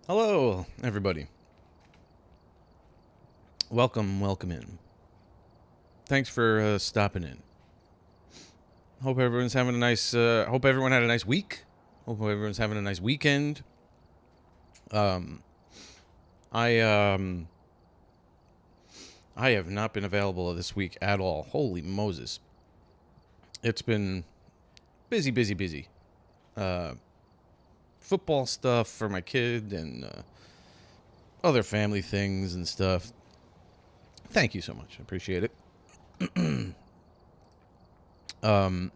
Hello, everybody. Welcome in. Thanks for stopping in. Hope everyone's having a nice. Hope everyone had a nice week. Hope everyone's having a nice weekend. Um, I I have not been available this week at all. Holy Moses! It's been busy. Uh, Football stuff for my kid and other family things and stuff. Thank you so much. I appreciate it. Um,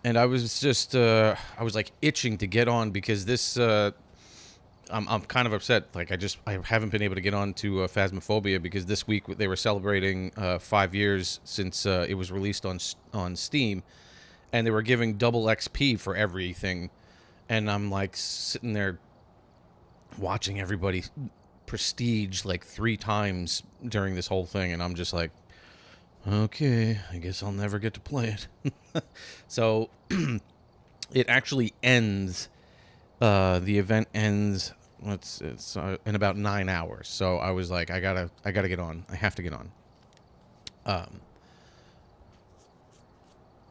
and I was just I was like itching to get on because this I'm kind of upset. Like I haven't been able to get on to Phasmophobia because this week they were celebrating 5 years since it was released on Steam, and they were giving double XP for everything, and I'm like sitting there watching everybody prestige like 3 times during this whole thing, and I'm just like, okay, I guess I'll never get to play it. So it actually ends. The event ends. It's in about 9 hours. So I was like, I gotta get on. I have to get on.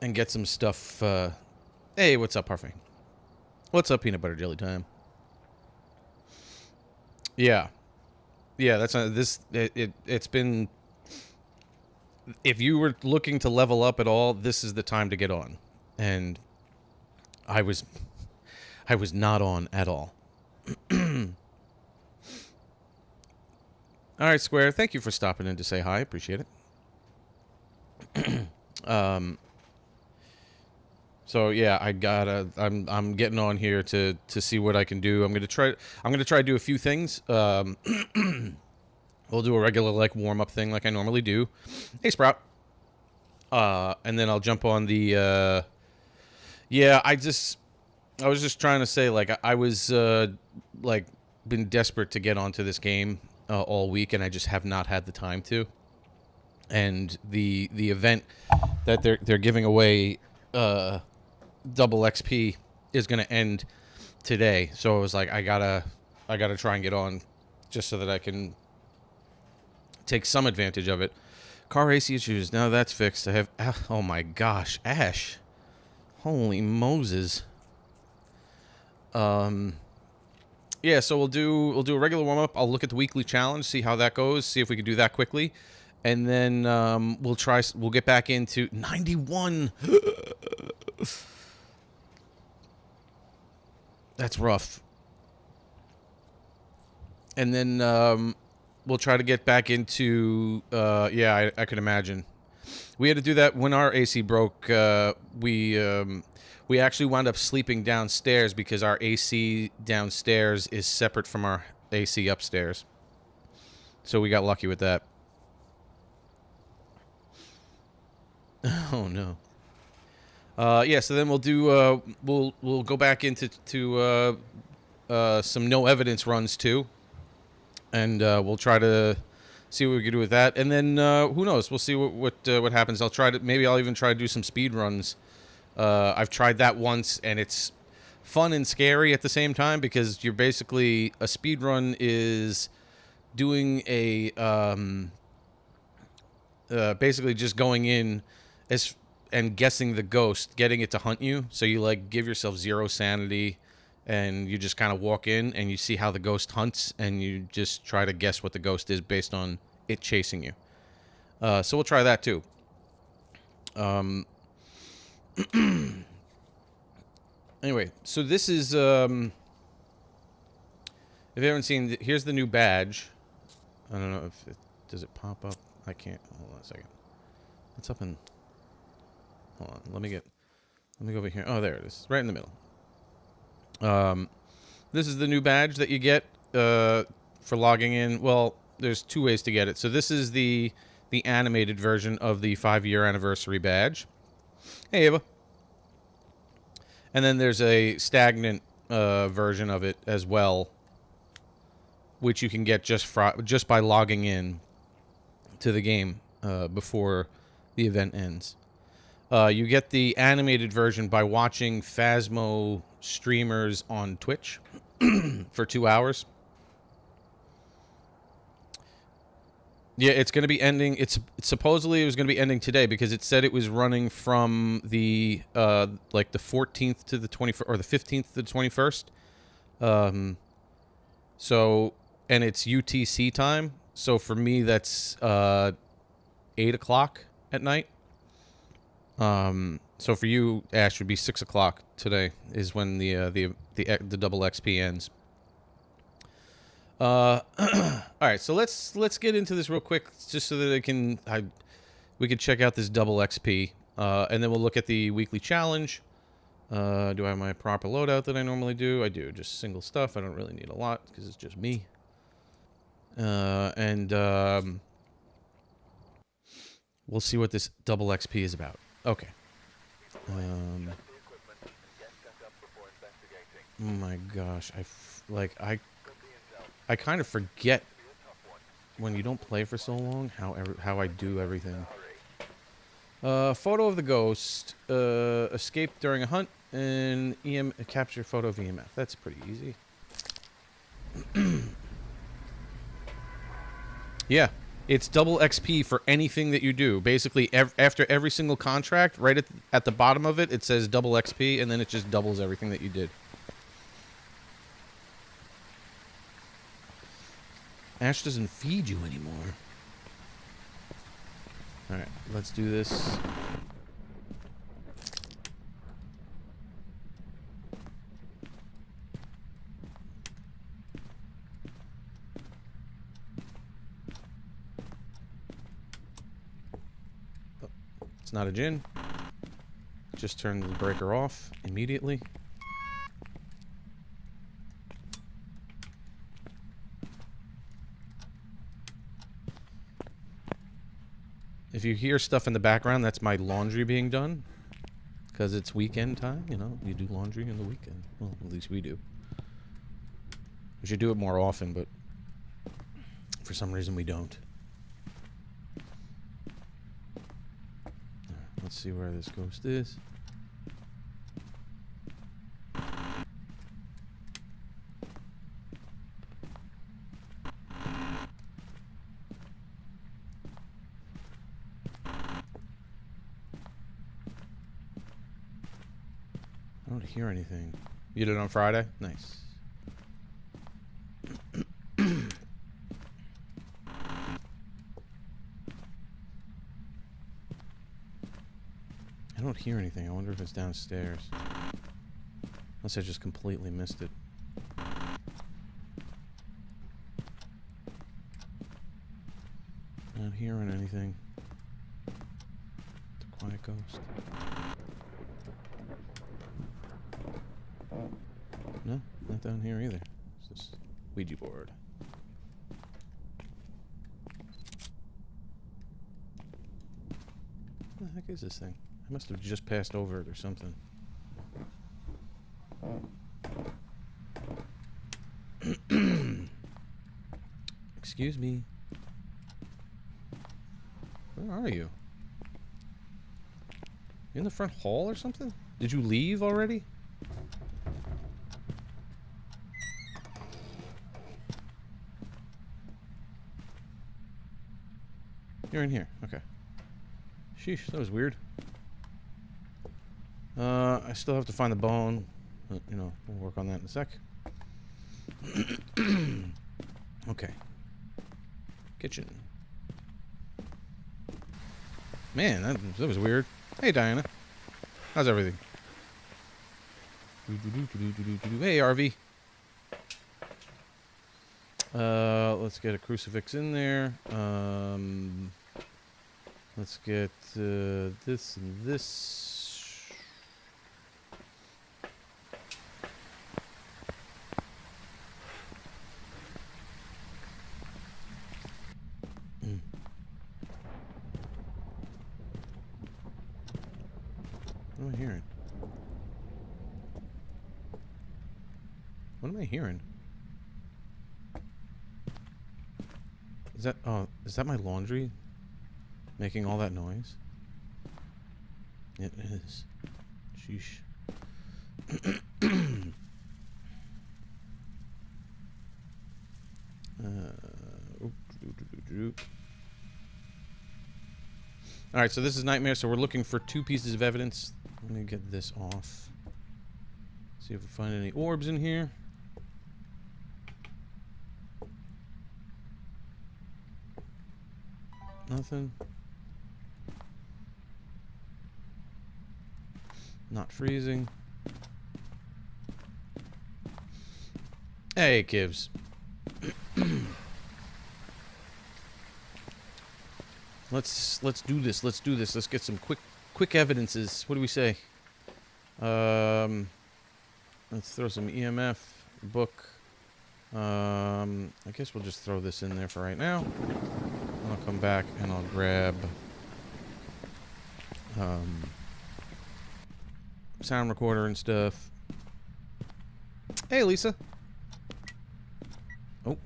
And get some stuff. Hey, what's up, Parfait? What's up, peanut butter jelly time? Yeah, That's this. It's been. If you were looking to level up at all, this is the time to get on. And I was not on at all. All right, Square. Thank you for stopping in to say hi. Appreciate it. So yeah, I'm getting on here to see what I can do. I'm gonna try to do a few things. We'll do a regular like warm up thing like I normally do. Hey, Sprout. And then I'll jump on the. Yeah, I was just trying to say, like, I was like been desperate to get onto this game all week, and I just have not had the time to. And the event that they're giving away double XP is going to end today, so I was like, I gotta try and get on just so that I can take some advantage of it. Car AC issues, now that's fixed. I have. Oh my gosh, Ash. Holy Moses. Yeah, so we'll do a regular warm up. I'll look at the weekly challenge, see how that goes, see if we can do that quickly, and then we'll get back into 91. That's rough. And then we'll try to get back into yeah, I can imagine. We had to do that when our AC broke. We actually wound up sleeping downstairs because our AC downstairs is separate from our AC upstairs. So we got lucky with that. Oh no. Yeah, so then we'll do we'll go back into some no evidence runs too, and we'll try to see what we can do with that. And then who knows? We'll see what happens. I'll even try to do some speed runs. I've tried that once, and it's fun and scary at the same time because you're basically a speed run is doing a basically just going in and guessing the ghost, getting it to hunt you. So you like give yourself 0 sanity, and you just kind of walk in and you see how the ghost hunts, and you just try to guess what the ghost is based on it chasing you. So we'll try that too. Anyway, so this is if you haven't seen, here's the new badge. I don't know if does it pop up. I can't. Hold on a second. It's up in. Hold on. Let me go over here. Oh, there it is. Right in the middle. This is the new badge that you get for logging in. Well, there's 2 ways to get it. So this is the animated version of the 5-year anniversary badge. Hey, Ava. And then there's a stagnant version of it as well, which you can get just by logging in to the game before the event ends. You get the animated version by watching Phasmo streamers on Twitch. for 2 hours. Yeah, it's going to be ending. It's supposedly it was going to be ending today because it said it was running from the like the 14th to the 21st or the 15th to the 21st. So and it's UTC time. So for me that's 8 o'clock at night. So for you, Ash, would be 6 o'clock today is when the double XP ends. All right, so let's get into this real quick, just so that we can check out this double XP, and then we'll look at the weekly challenge. Do I have my proper loadout that I normally do? I do, just single stuff. I don't really need a lot because it's just me. And we'll see what this double XP is about. Okay. Oh my gosh, I kind of forget when you don't play for so long how I do everything. Photo of the ghost, escape during a hunt, and capture photo of EMF. That's pretty easy. Yeah, it's double XP for anything that you do. Basically, after every single contract, right at the bottom of it, it says double XP, and then it just doubles everything that you did. Ash doesn't feed you anymore. Alright, let's do this. Oh, it's not a djinn. Just turn the breaker off immediately. If you hear stuff in the background, that's my laundry being done. Because it's weekend time, you know. You do laundry in the weekend. Well, at least we do. We should do it more often, but for some reason we don't. Let's see where this ghost is. I don't hear anything. You did it on Friday? Nice. I don't hear anything. I wonder if it's downstairs. Unless I just completely missed it. Not hearing anything. It's a quiet ghost. No, not down here either. It's this Ouija board. What the heck is this thing? I must have just passed over it or something. Excuse me. Where are you? You in the front hall or something? Did you leave already? You're in here. Okay. Sheesh, that was weird. I still have to find the bone. But, you know, we'll work on that in a sec. Okay. Kitchen. Man, that was weird. Hey, Diana. How's everything? Hey, RV. Let's get a crucifix in there. Let's get this and this. What am I hearing? What am I hearing? Is that my laundry making all that noise? It is. Sheesh. shoot. All right, so this is Nightmare. So we're looking for 2 pieces of evidence. Let me get this off. See if we find any orbs in here. Nothing. Not freezing. Hey, Kivs. Let's do this. Let's do this. Let's get some quick evidences. What do we say? Let's throw some EMF book. I guess we'll just throw this in there for right now. I'll come back and I'll grab sound recorder and stuff. Hey, Lisa. Oh.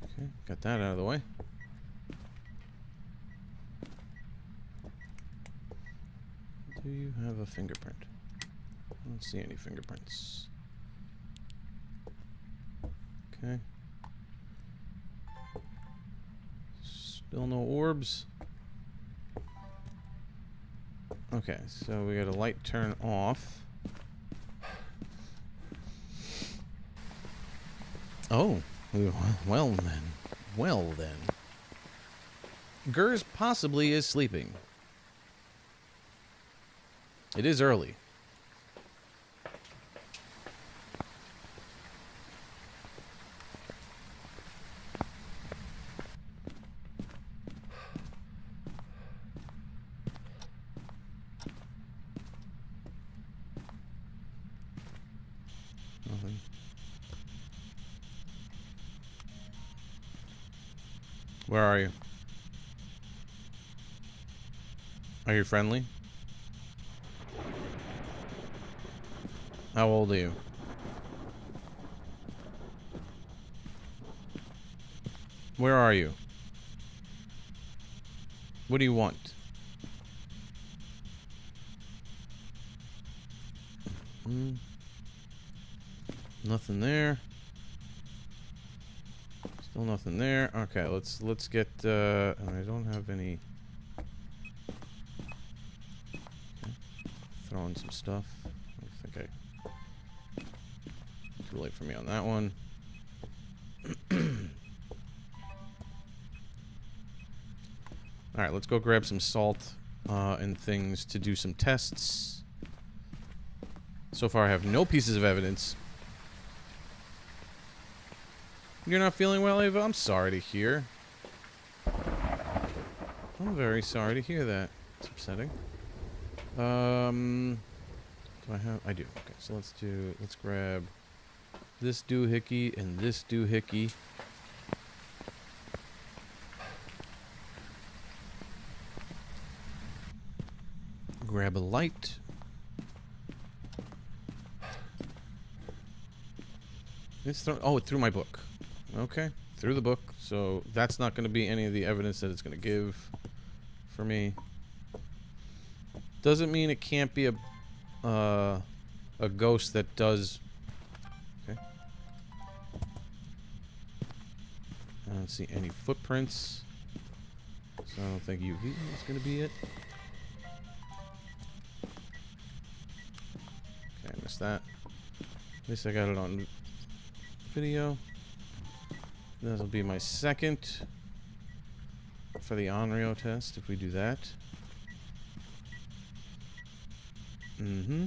Okay, got that out of the way. Do you have a fingerprint? I don't see any fingerprints. Okay. Still no orbs. Okay, so we got a light turn off. Oh, well then. Well then. Gers possibly is sleeping. It is early. Nothing. Where are you? Are you friendly? How old are you? Where are you? What do you want? Nothing there. Still nothing there. Okay, let's get and I don't have any. Okay. Throwing some stuff. I think too late for me on that one. Alright, let's go grab some salt and things to do some tests. So far I have no pieces of evidence. You're not feeling well, Ava? I'm sorry to hear. I'm very sorry to hear that. It's upsetting. Do I have... I do. Okay, so let's grab this doohickey and this doohickey. Grab a light. It's it threw my book. Okay, through the book. So that's not going to be any of the evidence that it's going to give for me. Doesn't mean it can't be a ghost that does. Okay. I don't see any footprints, so I don't think UV is going to be it. Okay, I missed that. At least I got it on video. That'll be my second for the Onryo test if we do that. Mm-hmm.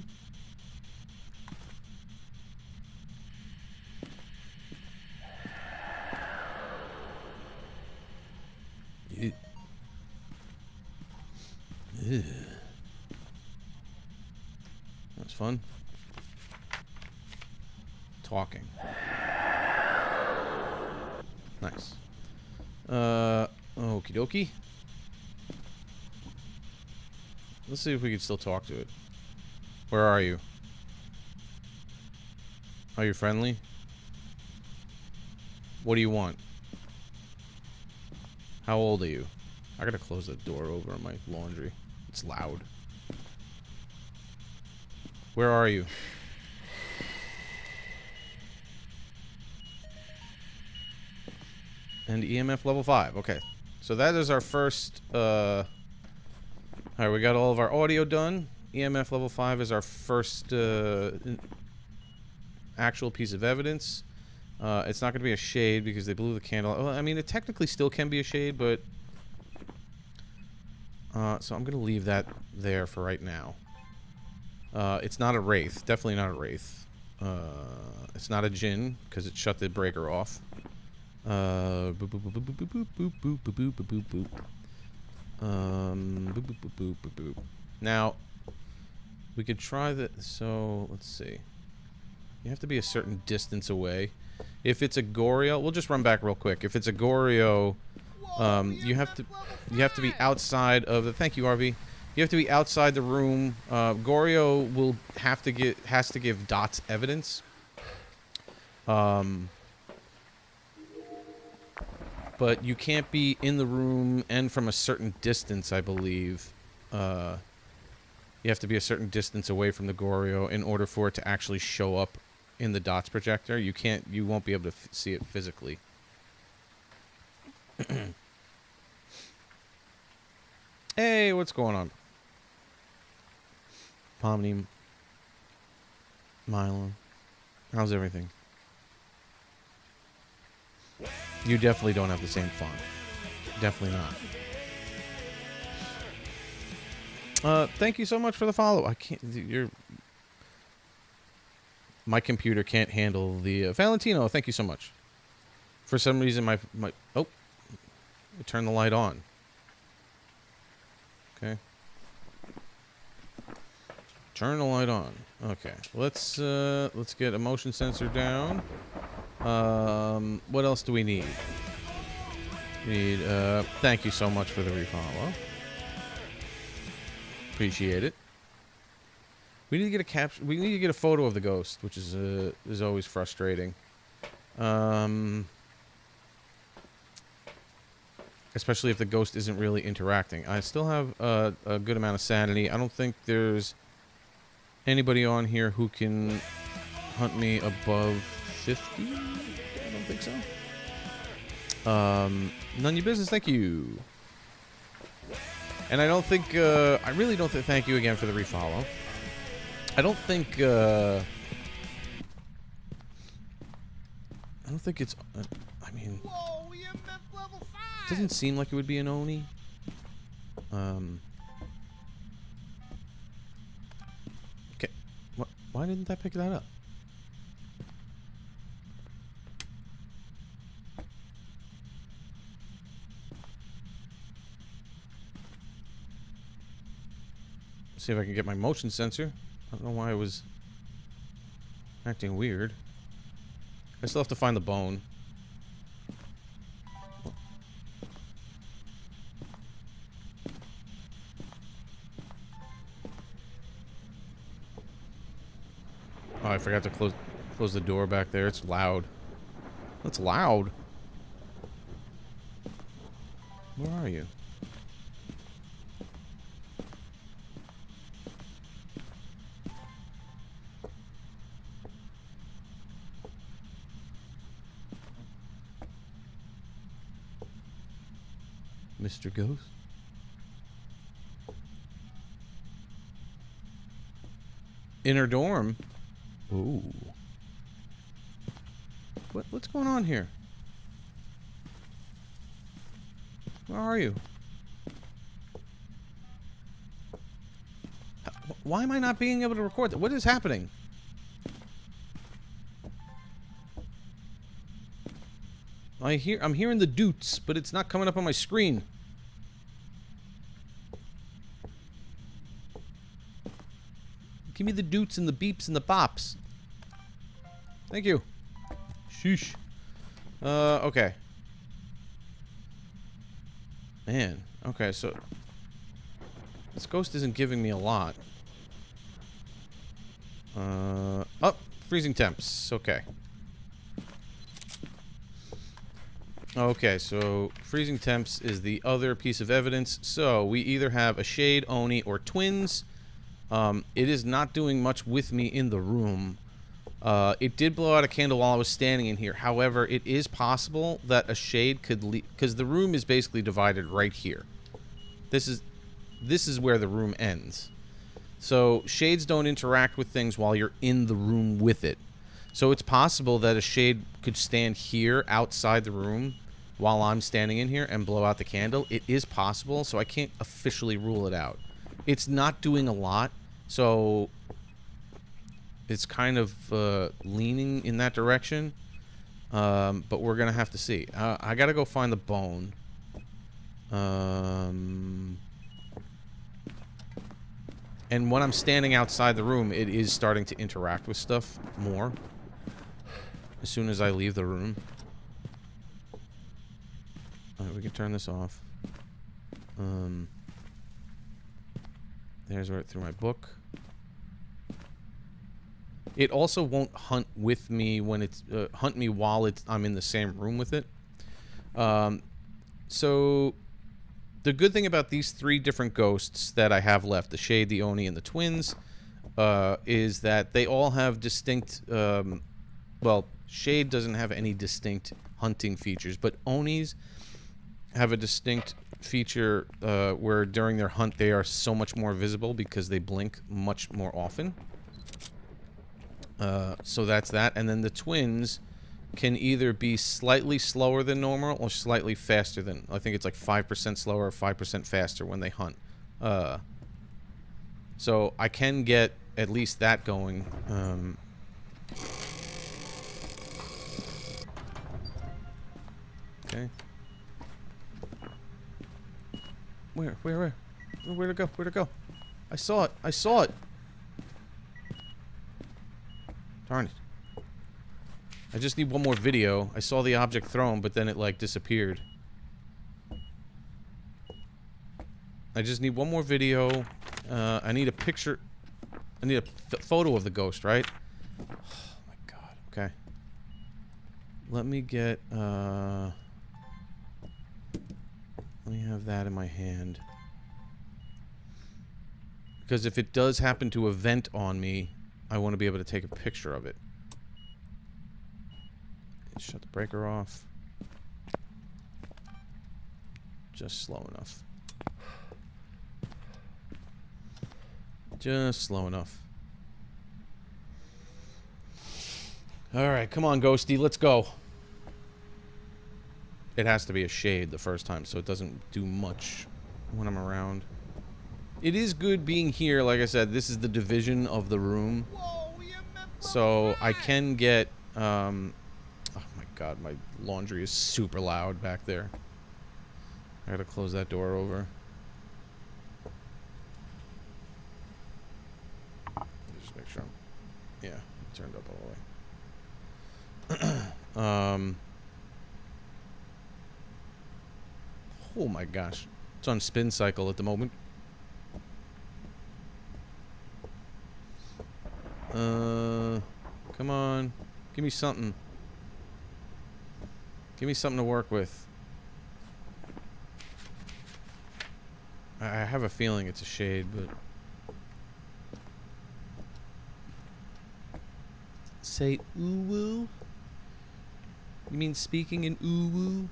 Ew. That was fun. Talking. Nice. Okie dokie. Let's see if we can still talk to it. Where are you? Are you friendly? What do you want? How old are you? I gotta close that door over on my laundry. It's loud. Where are you? And EMF level 5. Okay. So that is our first, Alright, we got all of our audio done. EMF level 5 is our first, actual piece of evidence. It's not going to be a shade because they blew the candle. Well, I mean, it technically still can be a shade, but... so I'm going to leave that there for right now. It's not a wraith. Definitely not a wraith. It's not a djinn, because it shut the breaker off. Boop, boop, boop, boop, boop, boop, boop, boop, boop, boop, boop, boop. Boop, boop, boop, boop, boop, boop. Now, we could try that. So, let's see. You have to be a certain distance away. If it's a Goryo, we'll just run back real quick. If it's a Goryo, you have to be outside of the. Thank you, RV. You have to be outside the room. Goryo will has to give dots evidence. But you can't be in the room and from a certain distance, I believe. You have to be a certain distance away from the Goryo in order for it to actually show up in the dots projector. You won't be able to see it physically. Hey, what's going on? Pomni, Milo, how's everything? You definitely don't have the same font. Definitely not. Thank you so much for the follow. I can't. My computer can't handle the Valentino. Thank you so much. For some reason, my oh, turn the light on. Okay. Turn the light on. Okay. Let's get a motion sensor down. What else do we need? We need, thank you so much for the refollow. Appreciate it. We need to get we need to get a photo of the ghost, which is always frustrating. Especially if the ghost isn't really interacting. I still have a good amount of sanity. I don't think there's anybody on here who can hunt me above 50? I don't think so. None of your business, thank you. And I don't think, I really don't think, thank you again for the refollow. I don't think it's, I mean, whoa, EMF level 5. Doesn't seem like it would be an Oni. Okay, why didn't that pick that up? See if I can get my motion sensor. I don't know why it was acting weird. I still have to find the bone. Oh, I forgot to close the door back there. It's loud. That's loud. Where are you? Mr. Ghost? Inner dorm? Ooh. What's going on here? Where are you? Why am I not being able to record that? What is happening? I'm hearing the doots, but it's not coming up on my screen. Give me the doots and the beeps and the bops. Thank you. Sheesh. Okay. Man. Okay, so this ghost isn't giving me a lot. Oh, freezing temps. Okay. Okay, so freezing temps is the other piece of evidence. So we either have a shade, Oni, or twins. It is not doing much with me in the room. It did blow out a candle while I was standing in here. However, it is possible that a shade could leave, because the room is basically divided right here. This is where the room ends. So shades don't interact with things while you're in the room with it. So it's possible that a shade could stand here outside the room while I'm standing in here and blow out the candle. It is possible, so I can't officially rule it out. It's not doing a lot, so it's kind of leaning in that direction. But we're going to have to see. I got to go find the bone. And when I'm standing outside the room, it is starting to interact with stuff more. As soon as I leave the room. Alright, we can turn this off. There's right through my book. It also won't hunt with me when it's hunt me while I'm in the same room with it. So the good thing about these 3 different ghosts that I have left, the Shade, the Oni, and the Twins, is that they all have distinct, well, Shade doesn't have any distinct hunting features, but Onis have a distinct feature where during their hunt they are so much more visible because they blink much more often. So that's that. And then the Twins can either be slightly slower than normal or slightly faster than... I think it's like 5% slower or 5% faster when they hunt. So I can get at least that going. Okay. Where'd it go? Where'd it go? I saw it. I saw it. Darn it. I just need one more video. I saw the object thrown, but then it, like, disappeared. I just need one more video. I need a picture. I need a photo of the ghost, right? Oh, my God. Okay. Let me get, let me have that in my hand. Because if it does happen to event on me, I want to be able to take a picture of it. Shut the breaker off. Just slow enough. Just slow enough. Alright, come on, Ghosty, let's go. It has to be a shade the first time, so it doesn't do much when I'm around. It is good being here, like I said, this is the division of the room. So I can get, oh my God, my laundry is super loud back there. I gotta close that door over. Just make sure I'm, yeah, turned up all the way. Oh my gosh. It's on spin cycle at the moment. Come on. Give me something. Give me something to work with. I have a feeling it's a shade, but... Say ooh-woo? You mean speaking in ooh-woo?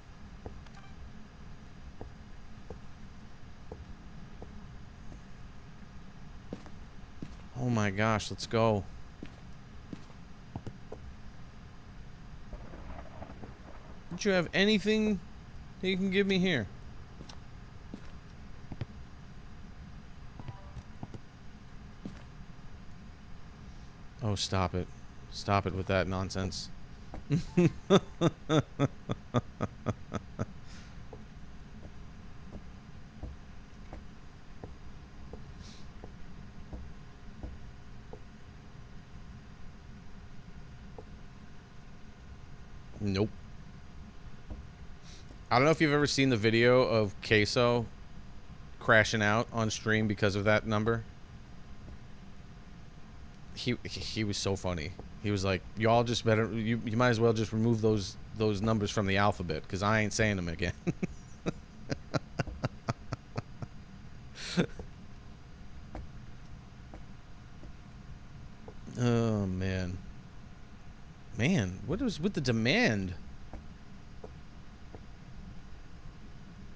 Oh my gosh, let's go. Don't you have anything that you can give me here? Oh, stop it. Stop it with that nonsense. Nope. I don't know if you've ever seen the video of Queso crashing out on stream because of that number. He was so funny. He was like, "Y'all just better you might as well just remove those numbers from the alphabet because I ain't saying them again." Oh man. was with the demand.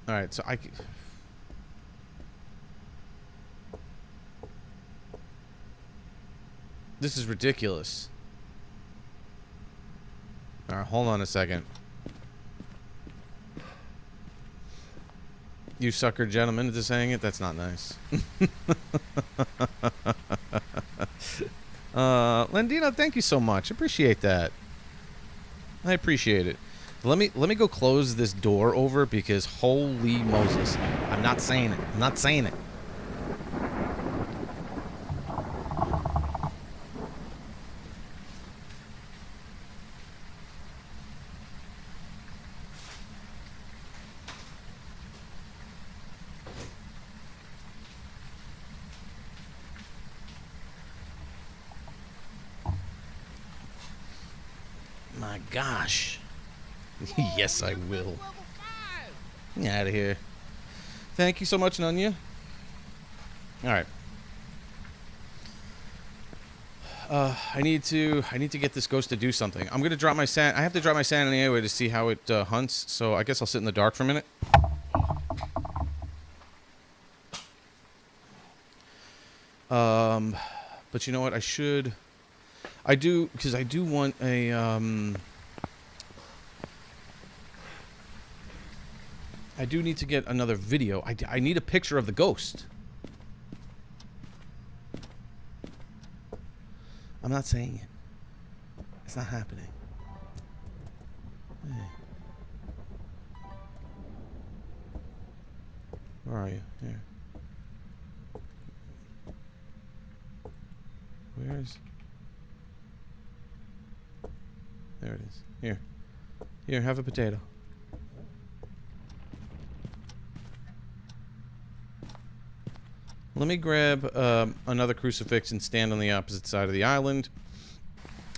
All right, so this is ridiculous. All right, hold on a second. You sucker gentleman into saying it? That's not nice. Landino, thank you so much. Appreciate that. I appreciate it. Let me go close this door over because holy Moses. I'm not saying it. I'm not saying it. My gosh. Yes, I will. Get out of here. Thank you so much, Nunya. All right. I need to get this ghost to do something. I'm gonna drop my I have to drop my sanity anyway to see how it hunts. So I guess I'll sit in the dark for a minute. But you know what? I do want a I do need to get another video. I need a picture of the ghost. I'm not saying it. It's not happening. Hey. Where are you? Here. Where's... There it is. Here. Here, have a potato. Let me grab another crucifix and stand on the opposite side of the island.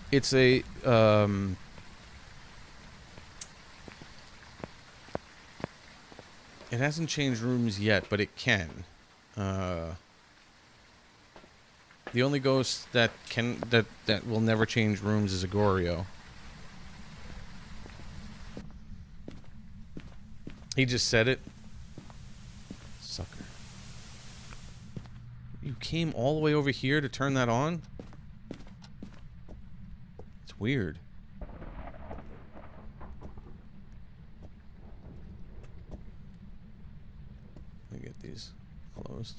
It's a... it hasn't changed rooms yet, but it can. The only ghost that will never change rooms is Agorio. He just said it. Sucker. You came all the way over here to turn that on? It's weird. Let me get these closed.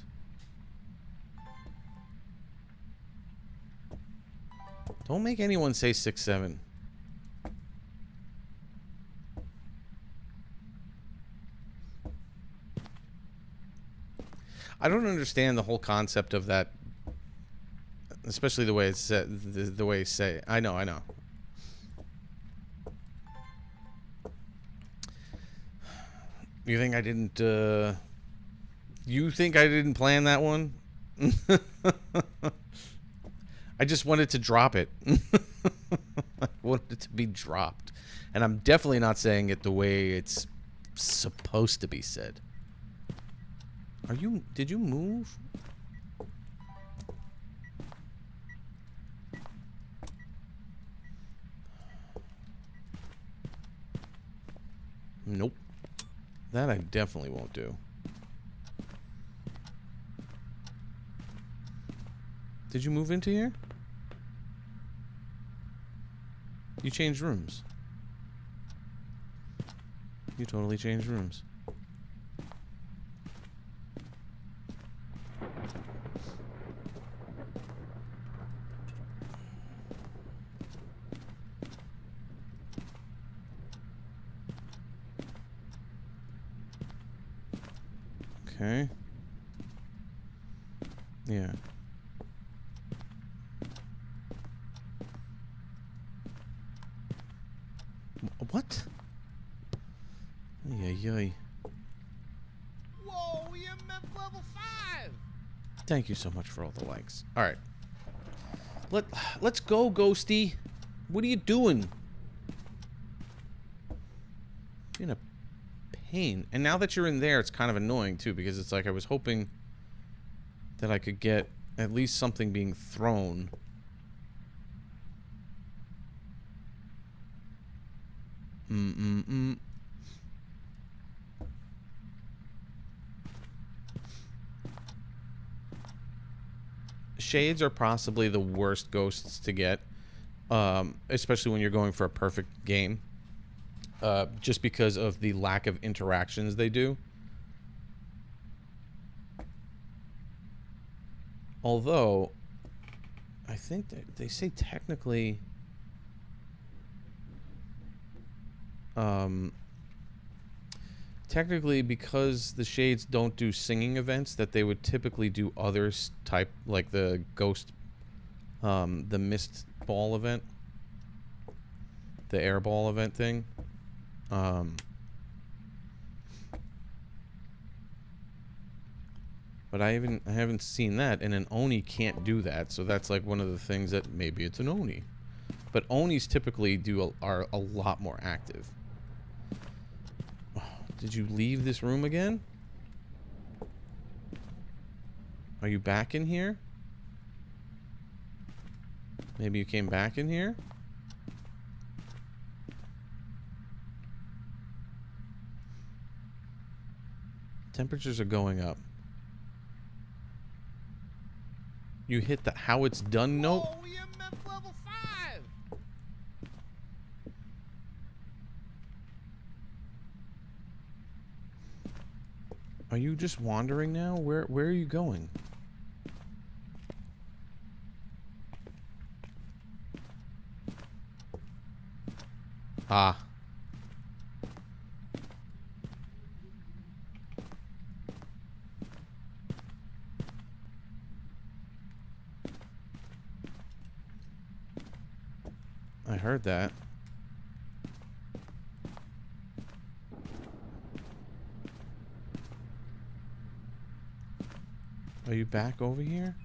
Don't make anyone say 6-7. I don't understand the whole concept of that, especially the way it's said, the way you say it. I know. You think I didn't, you think I didn't plan that one? I just wanted to drop it. I wanted it to be dropped. And I'm definitely not saying it the way it's supposed to be said. Did you move? Nope. That I definitely won't do. Did you move into here? You changed rooms. You totally changed rooms. Okay. Yeah. What? Yay. Whoa, we EMF level 5! Thank you so much for all the likes. Alright. Let's go, Ghosty. What are you doing? You're in a pain. And now that you're in there, it's kind of annoying, too, because it's like I was hoping that I could get at least something being thrown. Mm-mm-mm. Shades are possibly the worst ghosts to get, especially when you're going for a perfect game, just because of the lack of interactions they do. Although, I think they say technically, technically because the Shades don't do singing events, that they would typically do others type, like the ghost, the mist ball event, the air ball event thing. But I haven't seen that, and an Oni can't do that, so that's like one of the things that maybe it's an Oni. But Onis typically are a lot more active. Oh, did you leave this room again? Are you back in here? Maybe you came back in here? Temperatures are going up. You hit the how it's done note? Whoa, EMF level 5! Are you just wandering now? Where are you going? Ah. I heard that. Are you back over here?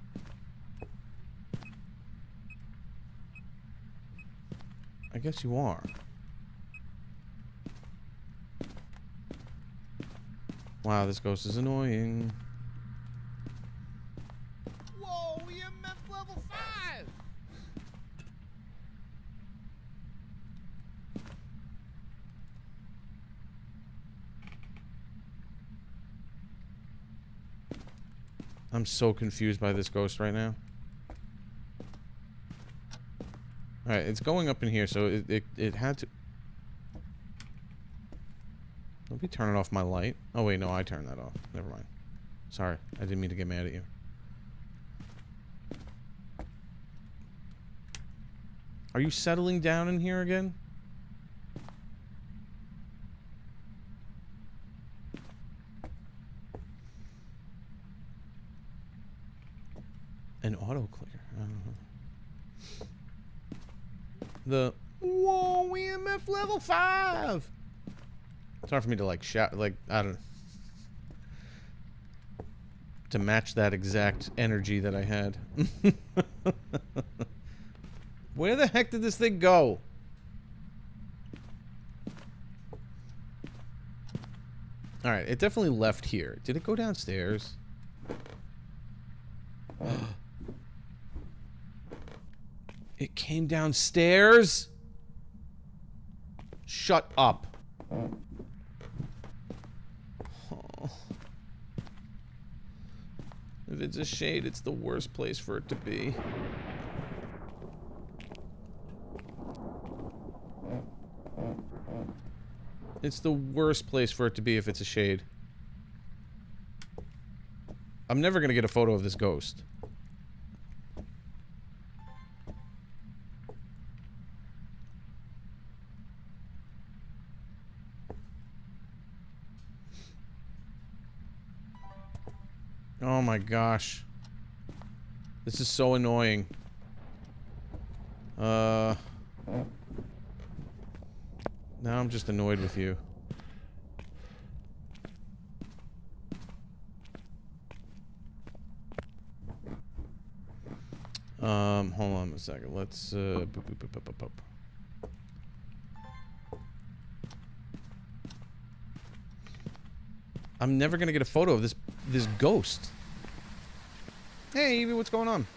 I guess you are. Wow, this ghost is annoying. Whoa, EMF level 5! I'm so confused by this ghost right now. Alright, it's going up in here, so it had to... Don't be turning off my light. Oh wait, no, I turned that off. Never mind. Sorry, I didn't mean to get mad at you. Are you settling down in here again? An auto clicker. I don't know. The whoa, EMF level 5. It's hard for me to like shout, like I don't, to match that exact energy that I had. Where the heck did this thing go? All right, it definitely left here. Did it go downstairs? It came downstairs? Shut up. Oh. If it's a shade, it's the worst place for it to be. It's the worst place for it to be if it's a shade. I'm never gonna get a photo of this ghost. Oh my gosh. This is so annoying. Now I'm just annoyed with you. Hold on a second. Let's boop, boop, boop, boop, boop, boop. I'm never gonna get a photo of this ghost. Hey Evie, what's going on?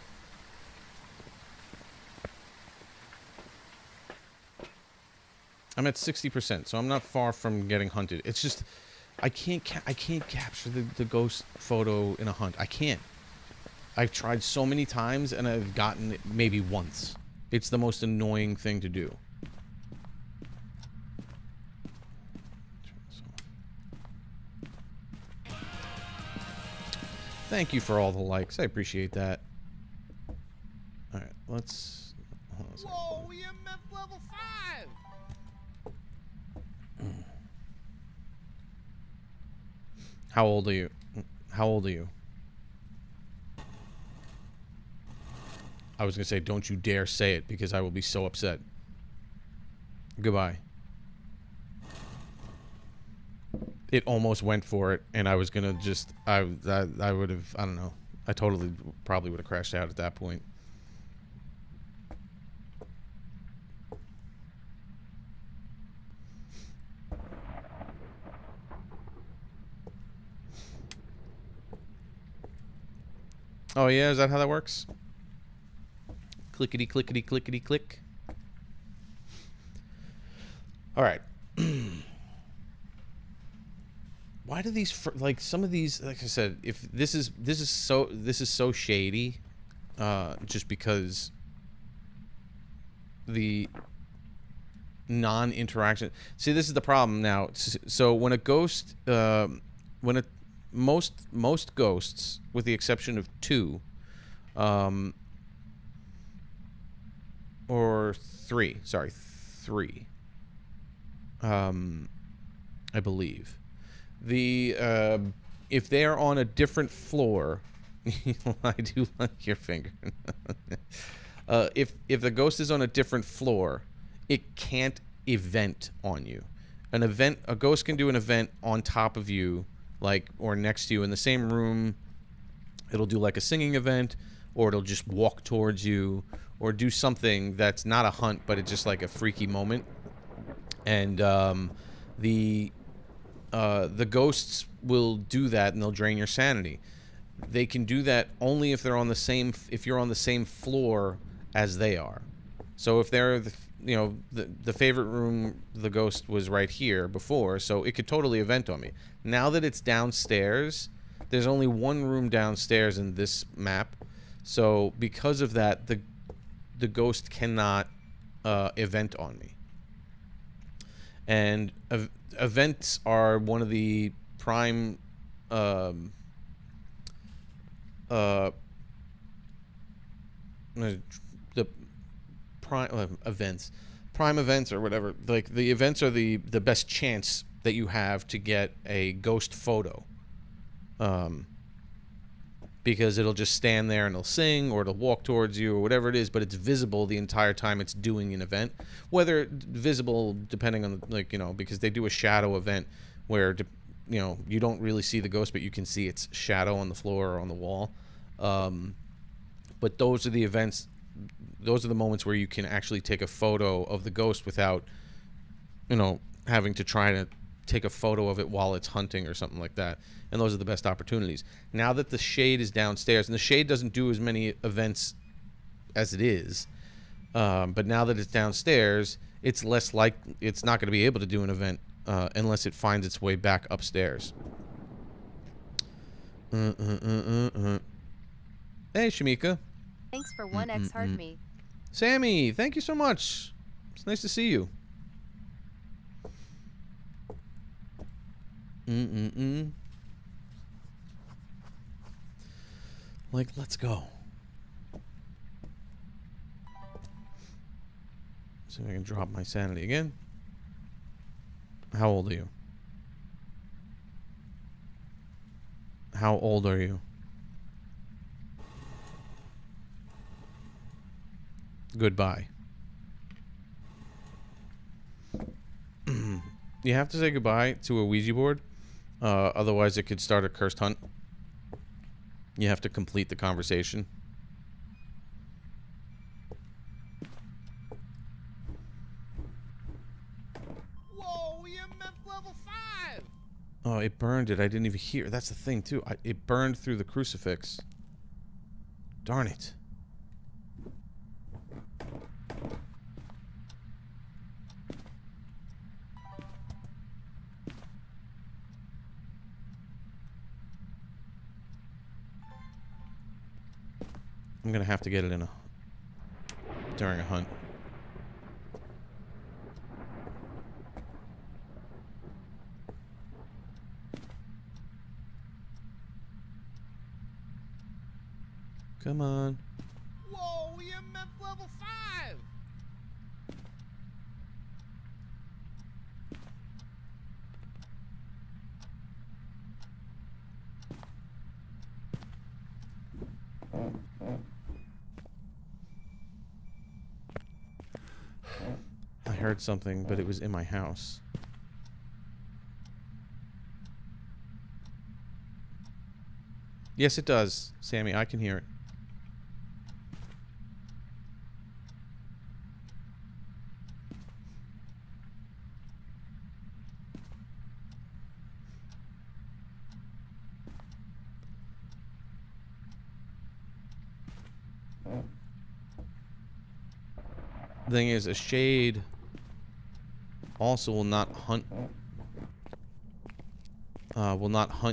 I'm at 60%, so I'm not far from getting hunted. It's just I can't capture the ghost photo in a hunt. I can't. I've tried so many times and I've gotten it maybe once. It's the most annoying thing to do. Thank you for all the likes. I appreciate that. All right, let's. Hold on a second. Whoa, EMF level 5! How old are you? How old are you? I was gonna say, don't you dare say it because I will be so upset. Goodbye. It almost went for it, and I was gonna just, I would have, I don't know. I totally, probably would have crashed out at that point. Oh yeah, is that how that works? Clickety, clickety, clickety, click. All right. Why do these like some of these? Like I said, if this is so shady, just because the non-interaction. See, this is the problem now. So when a ghost, when a most ghosts, with the exception of 2, or 3. Sorry, 3. I believe. If they are on a different floor, I do like your finger. If the ghost is on a different floor, it can't event on you. A ghost can do an event on top of you, like, or next to you in the same room. It'll do like a singing event, or it'll just walk towards you, or do something that's not a hunt, but it's just like a freaky moment. And the ghosts will do that, and they'll drain your sanity. They can do that only if they're on the same, if you're on the same floor as they are. So if they're, the favorite room, the ghost was right here before, so it could totally event on me. Now that it's downstairs, there's only one room downstairs in this map, so because of that, the ghost cannot event on me. And events are one of the prime the prime events or whatever. Like, the events are the best chance that you have to get a ghost photo, because it'll just stand there and it'll sing, or it'll walk towards you, or whatever it is, but it's visible the entire time it's doing an event. Whether visible depending on because they do a shadow event where you don't really see the ghost, but you can see its shadow on the floor or on the wall. But those are the events, those are the moments where you can actually take a photo of the ghost without having to try to take a photo of it while it's hunting or something like that. And those are the best opportunities. Now that the shade is downstairs, and the shade doesn't do as many events as it is, but now that it's downstairs, it's less like it's not going to be able to do an event unless it finds its way back upstairs. Hey, Shamika. Thanks for 1x heart me. Sammy, thank you so much. It's nice to see you. Like, let's go. See if I can drop my sanity again. How old are you? How old are you? Goodbye. You have to say goodbye to a Ouija board. Otherwise, it could start a cursed hunt. You have to complete the conversation. Whoa, EMF level 5! Oh, it burned it. I didn't even hear. That's the thing, too. It burned through the crucifix. Darn it. I'm gonna have to get it in during a hunt. Come on. Whoa, EMF level 5! I heard something, but it was in my house. Yes, it does, Sammy. I can hear it. Thing is, a shade also will not hunt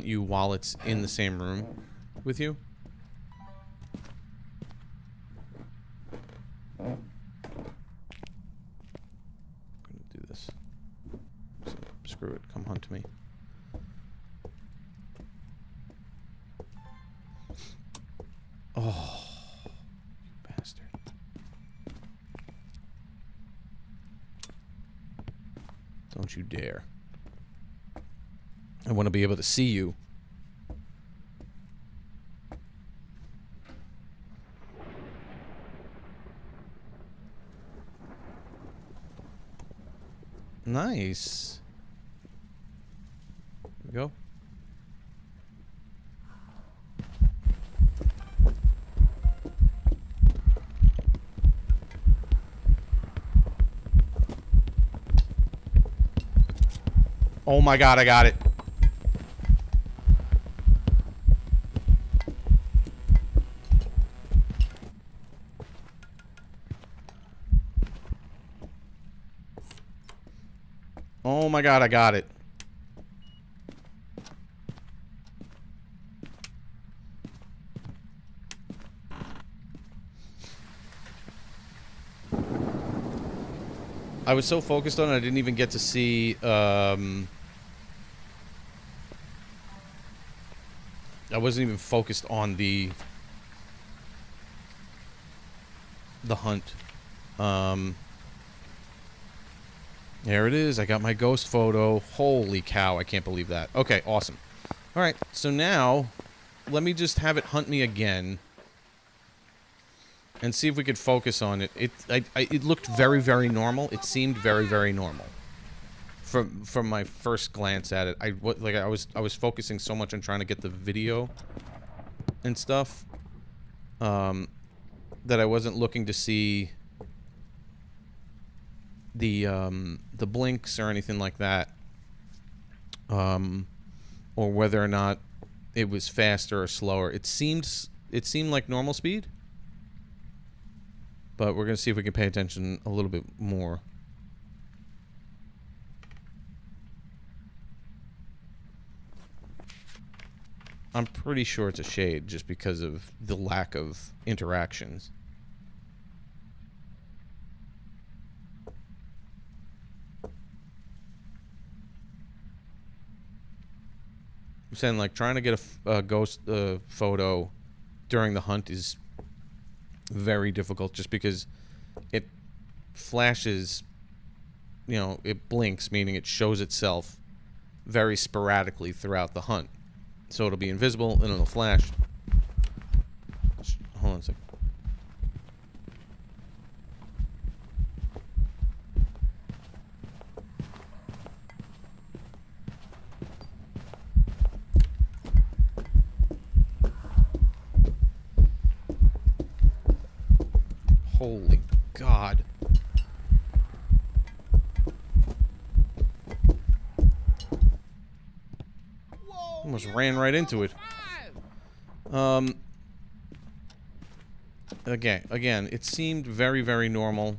you while it's in the same room with you. I'm gonna do this. So, screw it. Come hunt me. Oh, you bastard. Don't you dare. I want to be able to see you. Nice. There we go. Oh my god, I got it. Oh my god, I got it. I was so focused on it, I didn't even get to see, I wasn't even focused on the hunt. There it is. I got my ghost photo. Holy cow, I can't believe that. Okay, awesome. Alright, so now, let me just have it hunt me again. And see if we could focus on it. It looked very, very normal. It seemed very, very normal. From my first glance at it. I was focusing so much on trying to get the video and stuff. That I wasn't looking to see the blinks or anything like that, or whether or not it was faster or slower. It seemed like normal speed, but we're gonna see if we can pay attention a little bit more. I'm pretty sure it's a shade just because of the lack of interactions. I'm saying, like, trying to get a ghost photo during the hunt is very difficult just because it flashes, you know, it blinks, meaning it shows itself very sporadically throughout the hunt. So it'll be invisible and it'll flash. Hold on a second. Holy God. Whoa, Almost EMF ran right into it. level 5! Again, it seemed very, very normal.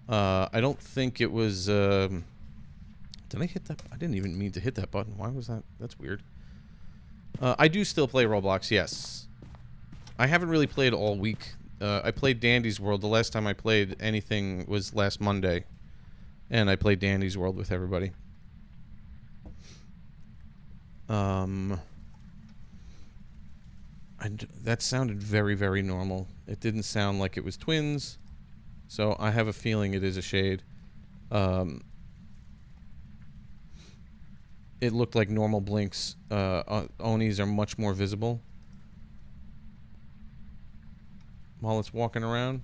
I don't think it was, did I hit that? I didn't even mean to hit that button. Why was that? That's weird. I do still play Roblox, yes. I haven't really played all week. I played Dandy's World. The last time I played anything was last Monday. And I played Dandy's World with everybody. That sounded very, very normal. It didn't sound like it was twins. So I have a feeling it is a shade. It looked like normal blinks. Onis are much more visible while it's walking around.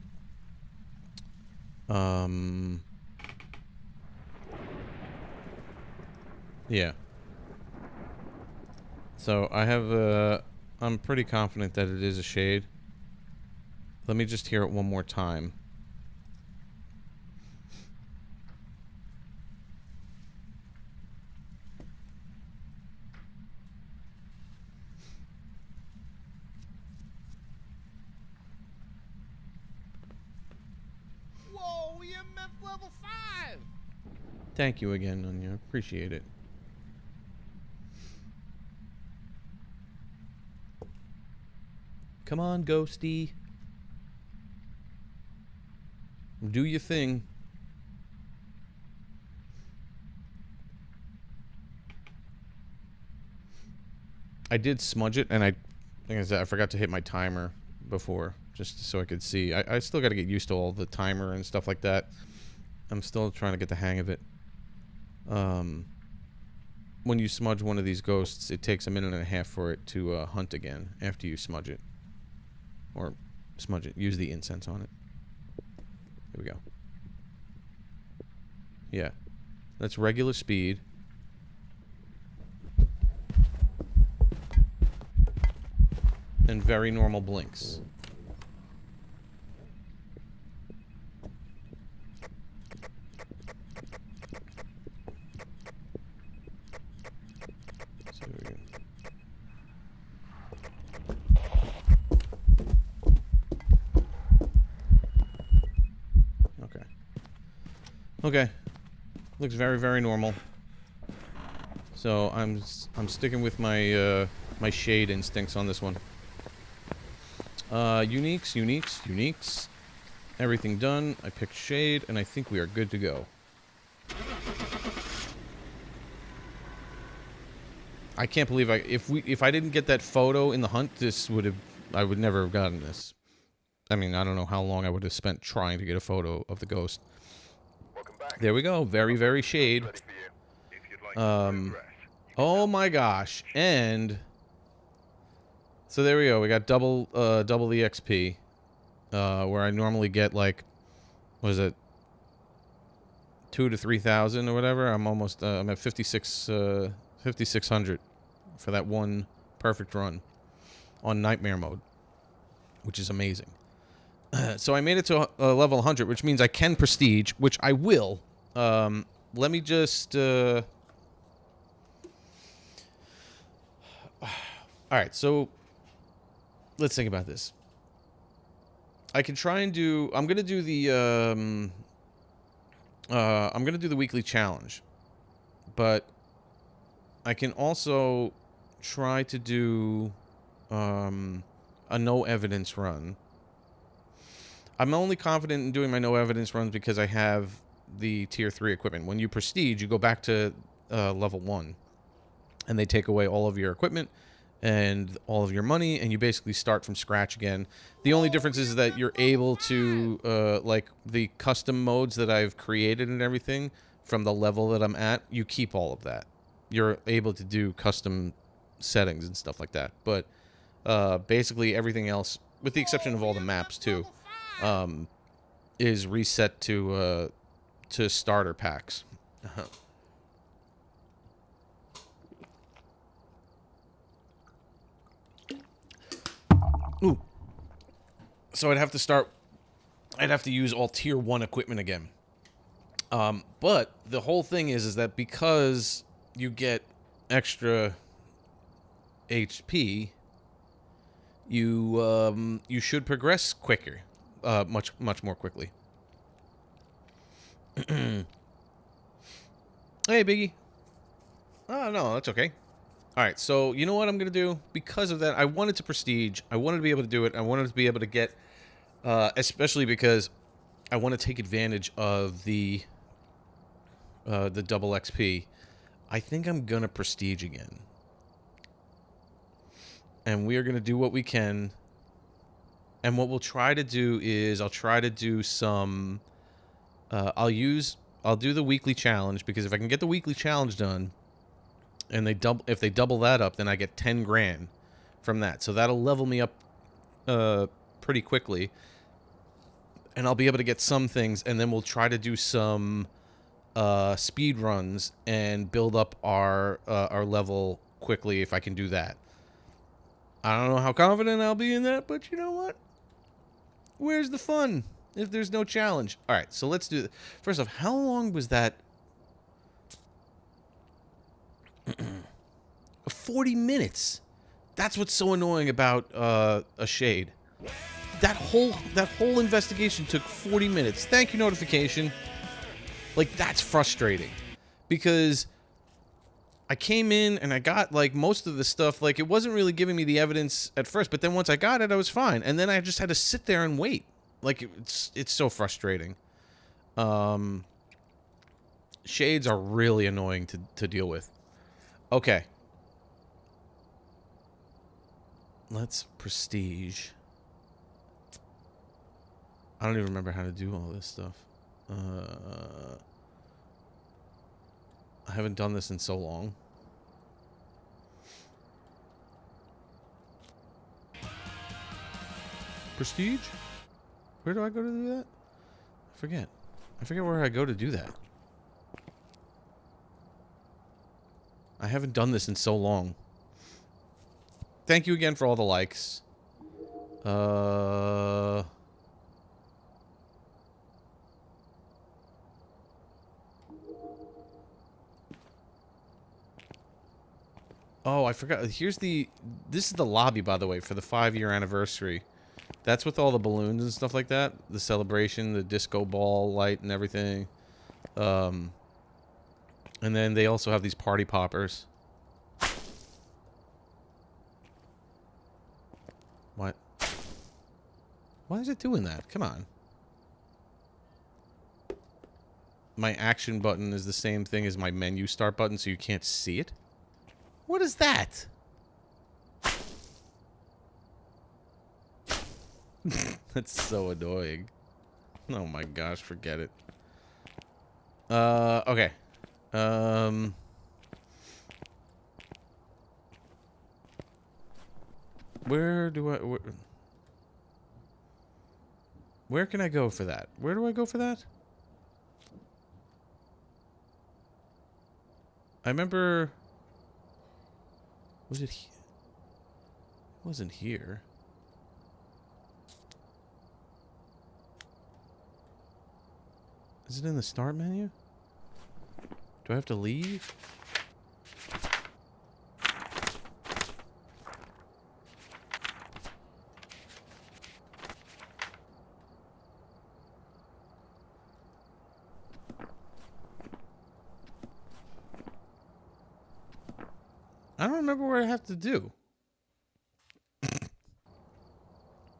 Yeah. So I have I'm pretty confident that it is a shade. Let me just hear it one more time. Whoa, EMF level 5! Thank you again, Anya. Appreciate it. Come on, Ghosty. Do your thing. I did smudge it, and like I said, I forgot to hit my timer before, just so I could see. I still got to get used to all the timer and stuff like that. I'm still trying to get the hang of it. When you smudge one of these ghosts, it takes 1.5 minutes for it to hunt again after you smudge it. Or smudge it. Use the incense on it. Here we go. Yeah. That's regular speed. And very normal blinks. So here we go. Okay. Okay. Looks very, very normal. So I'm sticking with my my shade instincts on this one. Uniques. Everything done. I picked shade, and I think we are good to go. I can't believe if I didn't get that photo in the hunt, I would never have gotten this. I mean, I don't know how long I would have spent trying to get a photo of the ghost. There we go. Very, very shade. Oh my gosh. And so there we go. We got double the XP. Where I normally get like, what is it? 2,000 to 3,000 or whatever. I'm almost I'm at 5,600 for that one perfect run on nightmare mode, which is amazing. So I made it to level 100, which means I can prestige, which I will. Let me just all right, so let's think about this. I can try and do I'm going to do the weekly challenge. But I can also try to do a no evidence run. I'm only confident in doing my no evidence runs because I have the tier 3 equipment. When you prestige, you go back to level 1, and they take away all of your equipment and all of your money, and you basically start from scratch again. The only difference is that you're able to, like, the custom modes that I've created and everything from the level that I'm at, you keep all of that. You're able to do custom settings and stuff like that. But basically everything else, with the exception of all the maps too, is reset to starter packs. Ooh. So I'd have to use all tier 1 equipment again. But the whole thing is that because you get extra HP, you should progress quicker, much more quickly. Hey, Biggie. Oh, no, that's okay. All right, so you know what I'm going to do? Because of that, I wanted to prestige. I wanted to be able to do it. I wanted to be able to get, especially because I want to take advantage of the double XP. I think I'm going to prestige again. And we are going to do what we can. And what we'll try to do is I'll try to do some... I'll do the weekly challenge, because if I can get the weekly challenge done, and if they double that up, then I get 10 grand from that. So that'll level me up pretty quickly. And I'll be able to get some things, and then we'll try to do some speed runs and build up our level quickly if I can do that. I don't know how confident I'll be in that, but you know what? Where's the fun if there's no challenge? All right, so let's do it. First off, how long was that? 40 minutes. That's what's so annoying about a shade. That whole investigation took 40 minutes. Thank you, notification. Like, that's frustrating. Because I came in and I got, like, most of the stuff. Like, it wasn't really giving me the evidence at first, but then once I got it, I was fine. And then I just had to sit there and wait. Like, it's so frustrating. Shades are really annoying to deal with. Okay. Let's prestige. I don't even remember how to do all this stuff. I haven't done this in so long. Prestige? Where do I go to do that? I forget. I forget where I go to do that. I haven't done this in so long. Thank you again for all the likes. Oh, I forgot. This is the lobby, by the way, for the 5-year anniversary. That's with all the balloons and stuff like that. The celebration, the disco ball light and everything. And then they also have these party poppers. What? Why is it doing that? Come on. My action button is the same thing as my menu start button, so you can't see it? What is that? That's so annoying. Oh my gosh, forget it. Okay. Where can I go for that? Where do I go for that? I remember... Was it here? It wasn't here. Is it in the start menu? Do I have to leave? I don't remember what I have to do.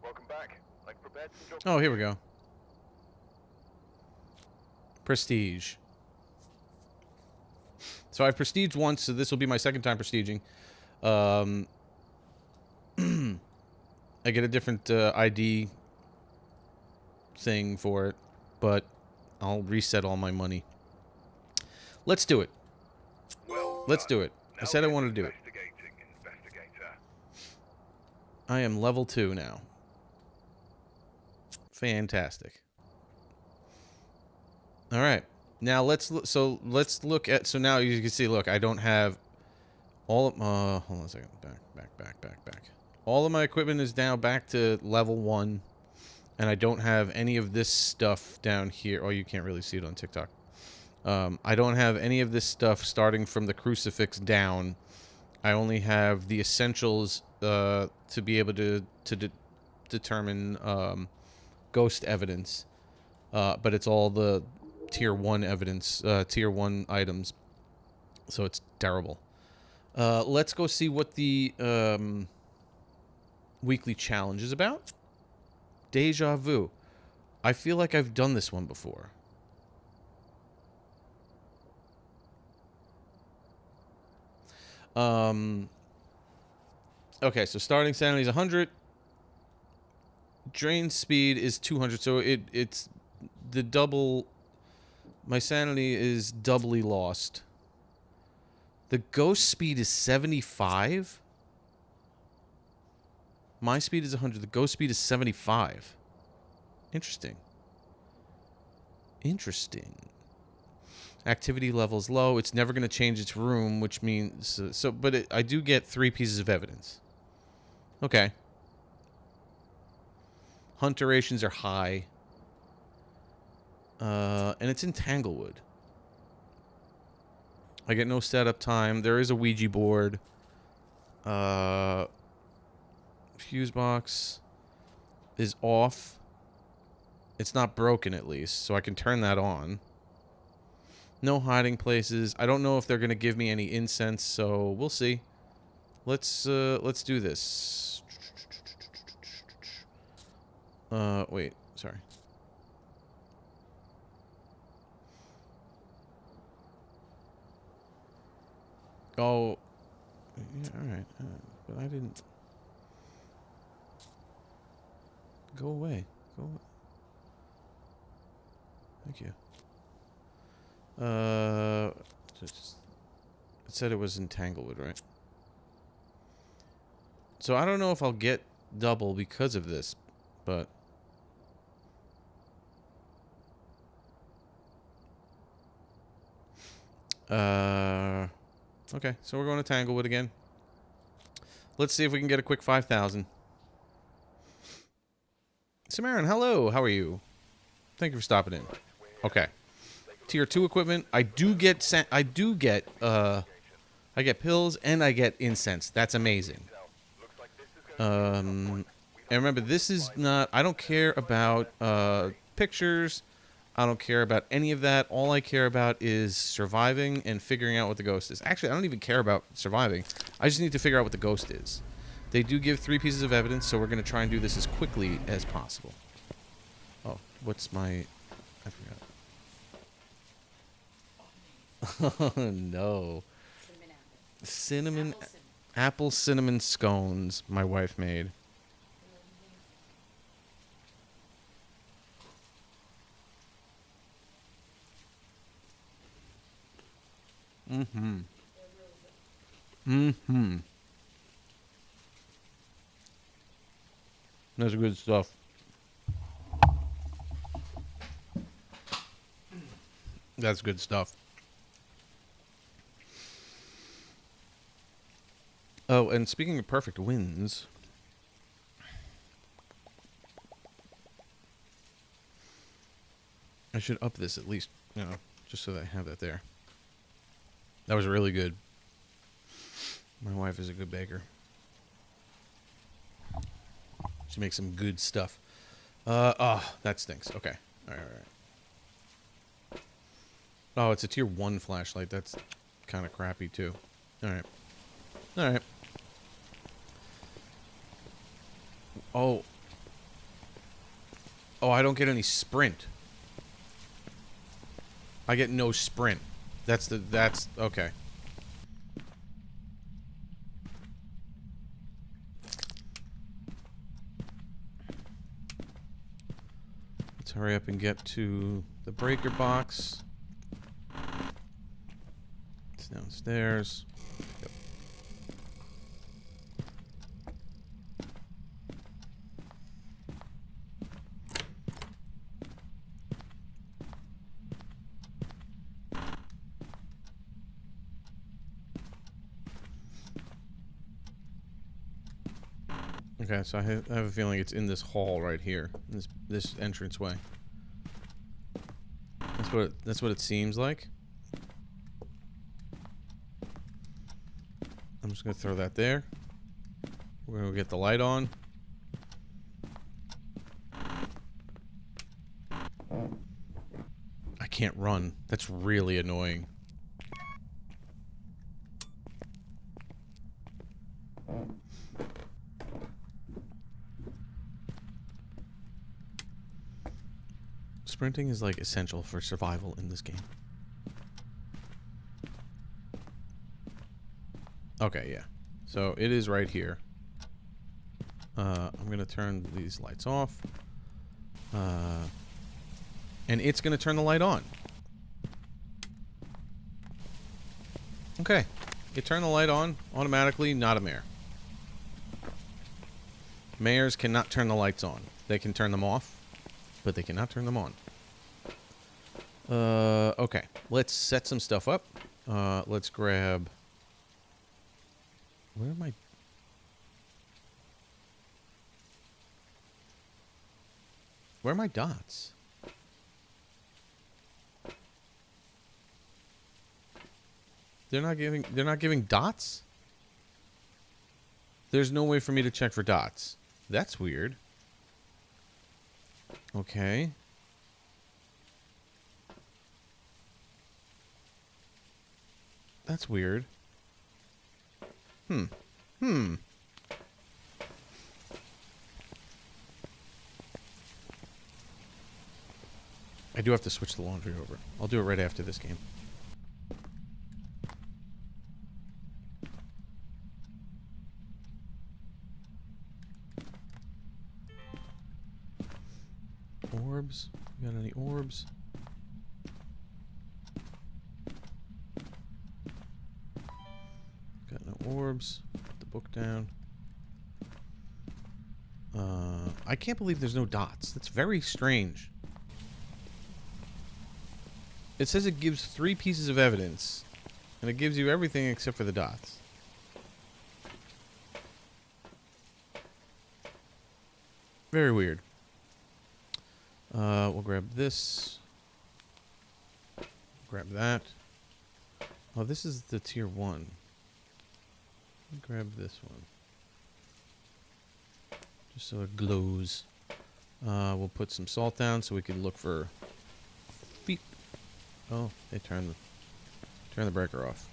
Welcome back. Like prepared some jobs. Oh, here we go. Prestige. So I've prestiged once, so this will be my second time prestiging. I get a different ID thing for it, but I'll reset all my money. Let's do it. Well Let's done. do it. I Now said I get wanted to do it. investigator. I am level 2 now. Fantastic. All right. Now let's look at, so now you can see, look, I don't have all of hold on a second. Back. All of my equipment is now back to level 1, and I don't have any of this stuff down here. Oh, you can't really see it on TikTok. I don't have any of this stuff starting from the crucifix down. I only have the essentials to be able to determine ghost evidence. But it's all the tier 1 evidence, tier 1 items. So it's terrible. Let's go see what the weekly challenge is about. Deja vu. I feel like I've done this one before. Okay, so starting sanity is 100. Drain speed is 200, so it's the double. My sanity is doubly lost. The ghost speed is 75. My speed is 100. The ghost speed is 75. Interesting. Interesting. Activity level's low. It's never going to change its room, which means... but I do get 3 pieces of evidence. Okay. Hunt durations are high. And it's in Tanglewood. I get no setup time. There is a Ouija board. Fuse box is off. It's not broken, at least, so I can turn that on. No hiding places. I don't know if they're going to give me any incense, so we'll see. Let's do this. Wait, sorry. Oh, yeah, all right. But I didn't. Go away. Go away. Thank you. It said it was in Tanglewood, right? So I don't know if I'll get double because of this, but... Okay, so we're going to Tanglewood again. Let's see if we can get a quick 5,000. Samarin, hello. How are you? Thank you for stopping in. Okay. Tier 2 equipment. I get pills and I get incense. That's amazing. And remember, this is not... I don't care about pictures. I don't care about any of that. All I care about is surviving and figuring out what the ghost is. Actually, I don't even care about surviving. I just need to figure out what the ghost is. They do give 3 pieces of evidence, so we're going to try and do this as quickly as possible. Oh, what's my... I forgot. Oh, no. Cinnamon... Apple cinnamon scones my wife made. Mm-hmm. Mm-hmm. That's good stuff. That's good stuff. Oh, and speaking of perfect wins... I should up this at least, you know, just so that I have that there. That was really good. My wife is a good baker. She makes some good stuff. Oh, that stinks. Okay. All right. Oh, it's a tier 1 flashlight. That's kind of crappy, too. All right. All right. Oh. Oh, I don't get any sprint. I get no sprint. That's okay. Let's hurry up and get to the breaker box. It's downstairs. Yep. Okay, so I have a feeling it's in this hall right here, this entranceway. That's what it seems like. I'm just gonna throw that there. We're gonna get the light on. I can't run. That's really annoying. Sprinting is like essential for survival in this game. Okay, yeah. So it is right here. I'm gonna turn these lights off. And it's gonna turn the light on. Okay. It turned the light on automatically, not a mare. Mares cannot turn the lights on. They can turn them off, but they cannot turn them on. Okay. Let's set some stuff up. Let's grab... Where am I... Where are my dots? They're not giving dots? There's no way for me to check for dots. That's weird. Okay. That's weird. I do have to switch the laundry over. I'll do it right after this game. Orbs? Got any orbs? Got no orbs. Put the book down. I can't believe there's no dots. That's very strange. It says it gives 3 pieces of evidence, and it gives you everything except for the dots. Very weird. We'll grab this. Grab that. Oh, this is the tier 1. Grab this one. Just so it glows. We'll put some salt down so we can look for feet. Oh, they turn the breaker off.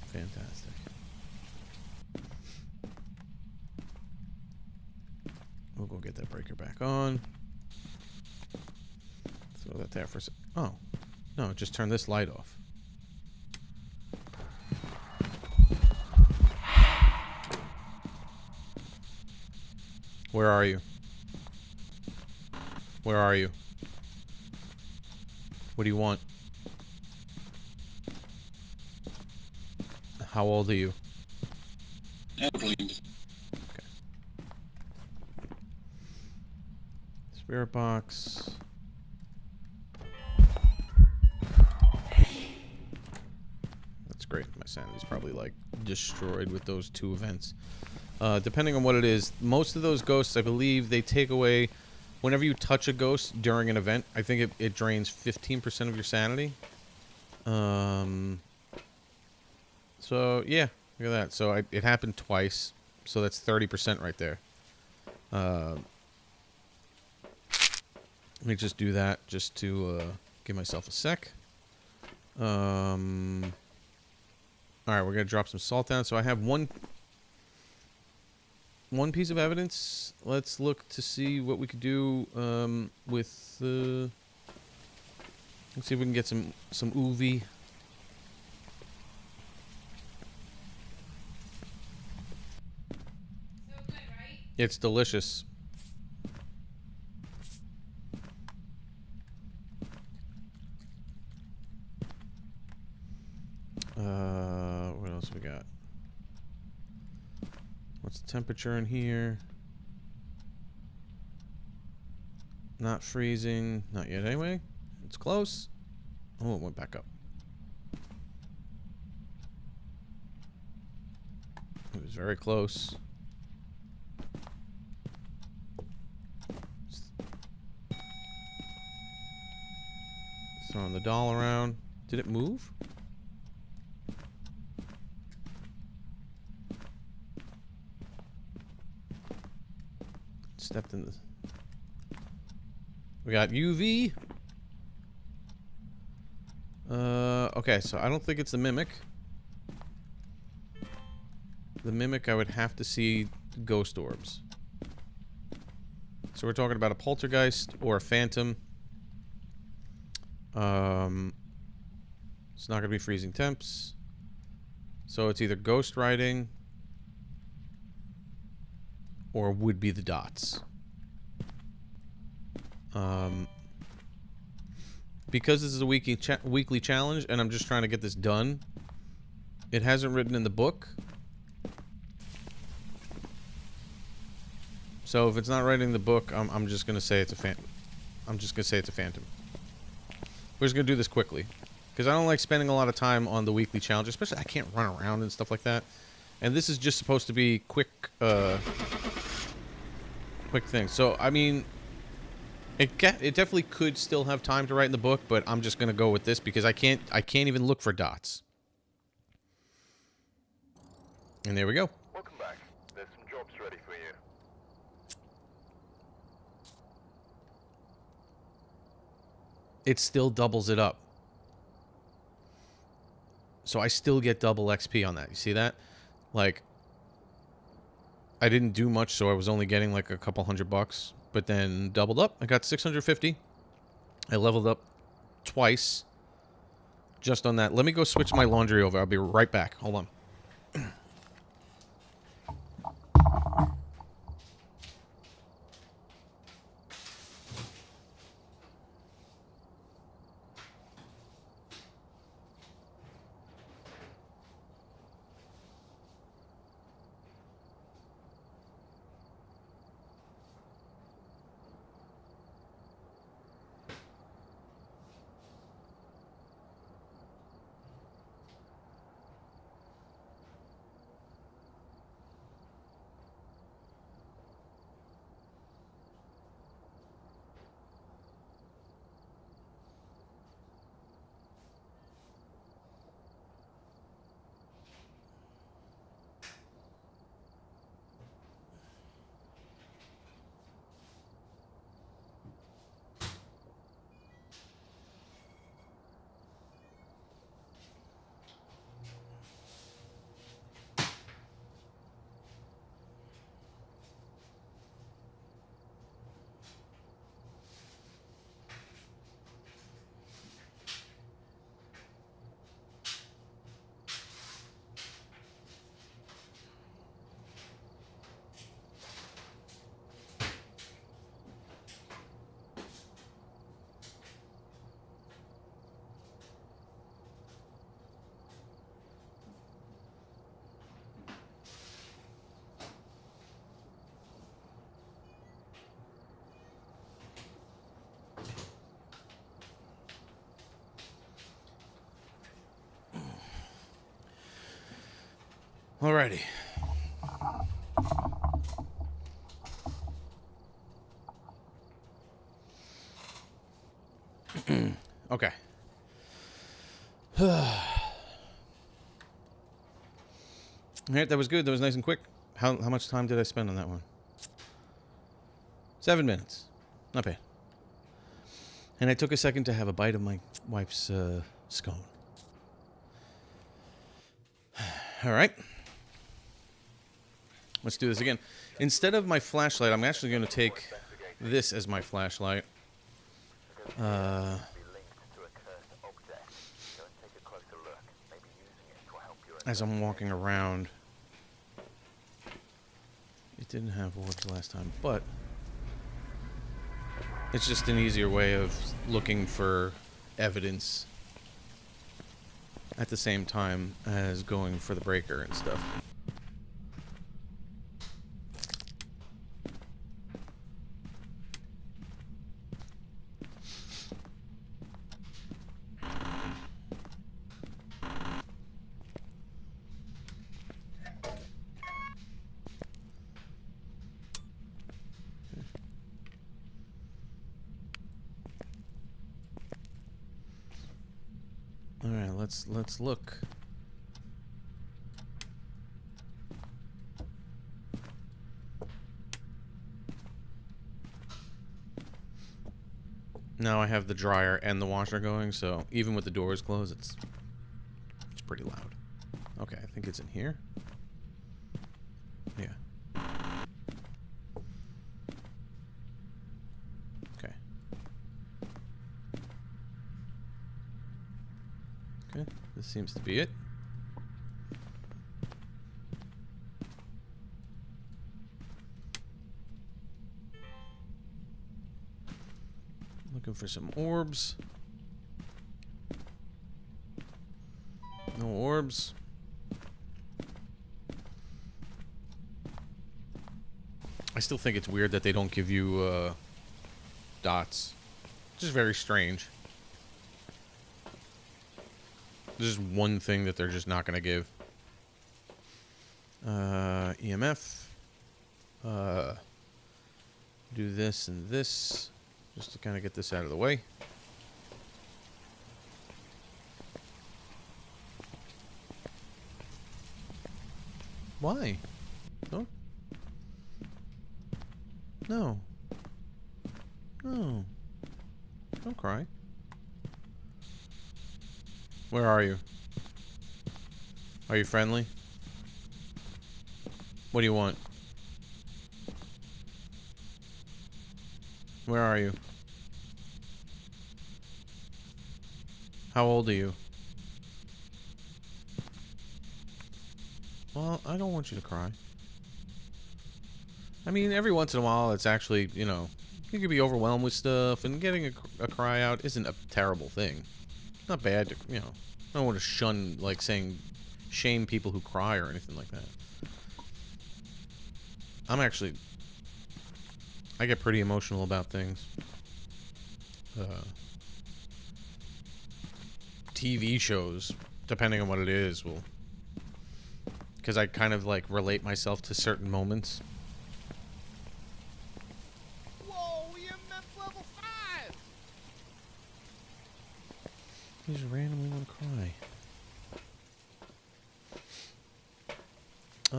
Fantastic. We'll go get that breaker back on. Throw that there for a sec. Oh. No, just turn this light off. Where are you? Where are you? What do you want? How old are you? Okay. Spirit box. That's great. My sanity's probably like destroyed with those 2 events. Depending on what it is, most of those ghosts, I believe, they take away... Whenever you touch a ghost during an event, I think it drains 15% of your sanity. So, yeah. Look at that. So, it happened twice. So, that's 30% right there. Let me just do that just to give myself a sec. Alright, we're going to drop some salt down. So, I have one piece of evidence. Let's look to see what we could do with let's see if we can get some UV. So good, right? It's delicious. What else we got? What's the temperature in here? Not freezing. Not yet anyway. It's close. Oh, it went back up. It was very close. Throwing the doll around. Did it move? Stepped in the... We got UV. Okay, so I don't think it's the mimic. the mimic, I would have to see ghost orbs. So we're talking about a poltergeist or a phantom. It's not gonna be freezing temps. So it's either ghost writing or would be the dots. Because this is a weekly challenge and I'm just trying to get this done, it hasn't written in the book. So if it's not writing the book, I'm just gonna say it's a phantom. I'm just gonna say it's a phantom. We're just gonna do this quickly, because I don't like spending a lot of time on the weekly challenge, especially I can't run around and stuff like that. And this is just supposed to be quick thing. So I mean, it definitely could still have time to write in the book, but I'm just gonna go with this because I can't even look for dots. And there we go. Welcome back. There's some jobs ready for you. It still doubles it up. So I still get double XP on that. You see that? Like, I didn't do much, so I was only getting like a couple $100. But then doubled up. I got 650. I leveled up twice just on that. Let me go switch my laundry over. I'll be right back. Hold on. Alrighty. Okay. Alright, that was good. That was nice and quick. How much time did I spend on that one? 7 minutes. Not bad. And I took a second to have a bite of my wife's scone. Alright. Let's do this again. Instead of my flashlight, I'm actually going to take this as my flashlight. As I'm walking around. It didn't have orbs last time, but it's just an easier way of looking for evidence at the same time as going for the breaker and stuff. All right, let's look. Now I have the dryer and the washer going, so even with the doors closed, it's pretty loud. Okay, I think it's in here. This seems to be it. Looking for some orbs. No orbs. I still think it's weird that they don't give you dots. Just very strange. There's just one thing that they're just not going to give. EMF. Do this and this. Just to kind of get this out of the way. Why? Don't. No. No. Don't cry. Where are you? Are you friendly? What do you want? Where are you? How old are you? Well, I don't want you to cry. I mean, every once in a while, it's actually, you know, you could be overwhelmed with stuff, and getting a cry out isn't a terrible thing. It's not bad to, you know, I don't want to shun, like, shame people who cry or anything like that. I get pretty emotional about things. TV shows, depending on what it is, will... Because I kind of, like, relate myself to certain moments. Whoa, EMF level 5! You just randomly want to cry. I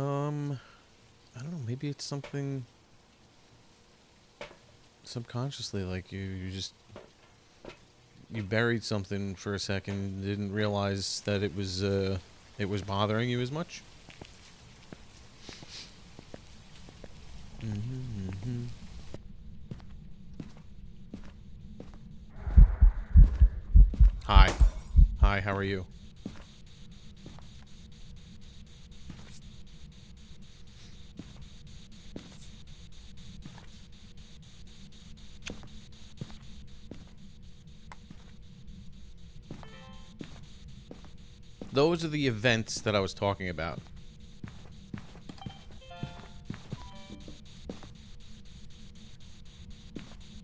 don't know, maybe it's something subconsciously, like you buried something for a second, didn't realize that it was bothering you as much. Hi. Hi, how are you? Those are the events that I was talking about.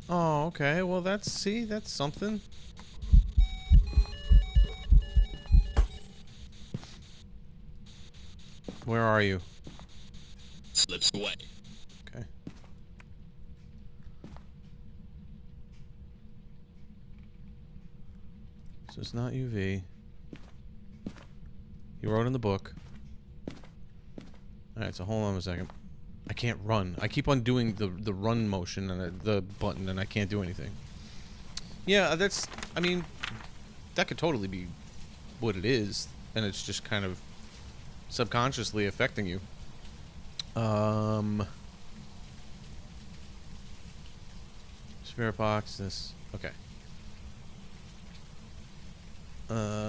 Oh, okay. Well, that's something. Where are you? Slips away. Okay. So it's not UV. You wrote in the book. Alright, so hold on a second. I can't run. I keep on doing the run motion and the button, and I can't do anything. Yeah, that's... I mean, that could totally be what it is, and it's just kind of subconsciously affecting you. Spirit box, this... Okay. Boop.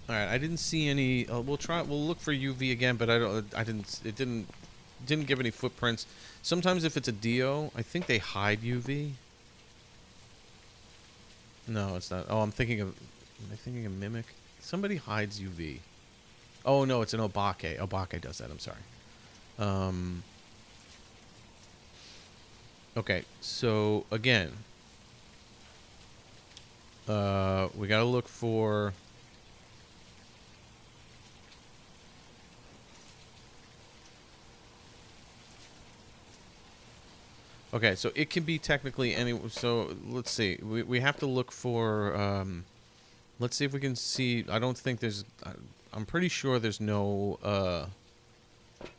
All right, I didn't see any. We'll look for UV again, but it didn't give any footprints. Sometimes if it's a Dio, I think they hide UV. No, it's not. Oh, am I thinking of Mimic? Somebody hides UV. Oh no, it's an Obake. Obake does that. I'm sorry. Okay, so again, we gotta look for. Okay, so it can be technically any. So let's see. We have to look for. Let's see if we can see. I don't think there's. I'm pretty sure there's no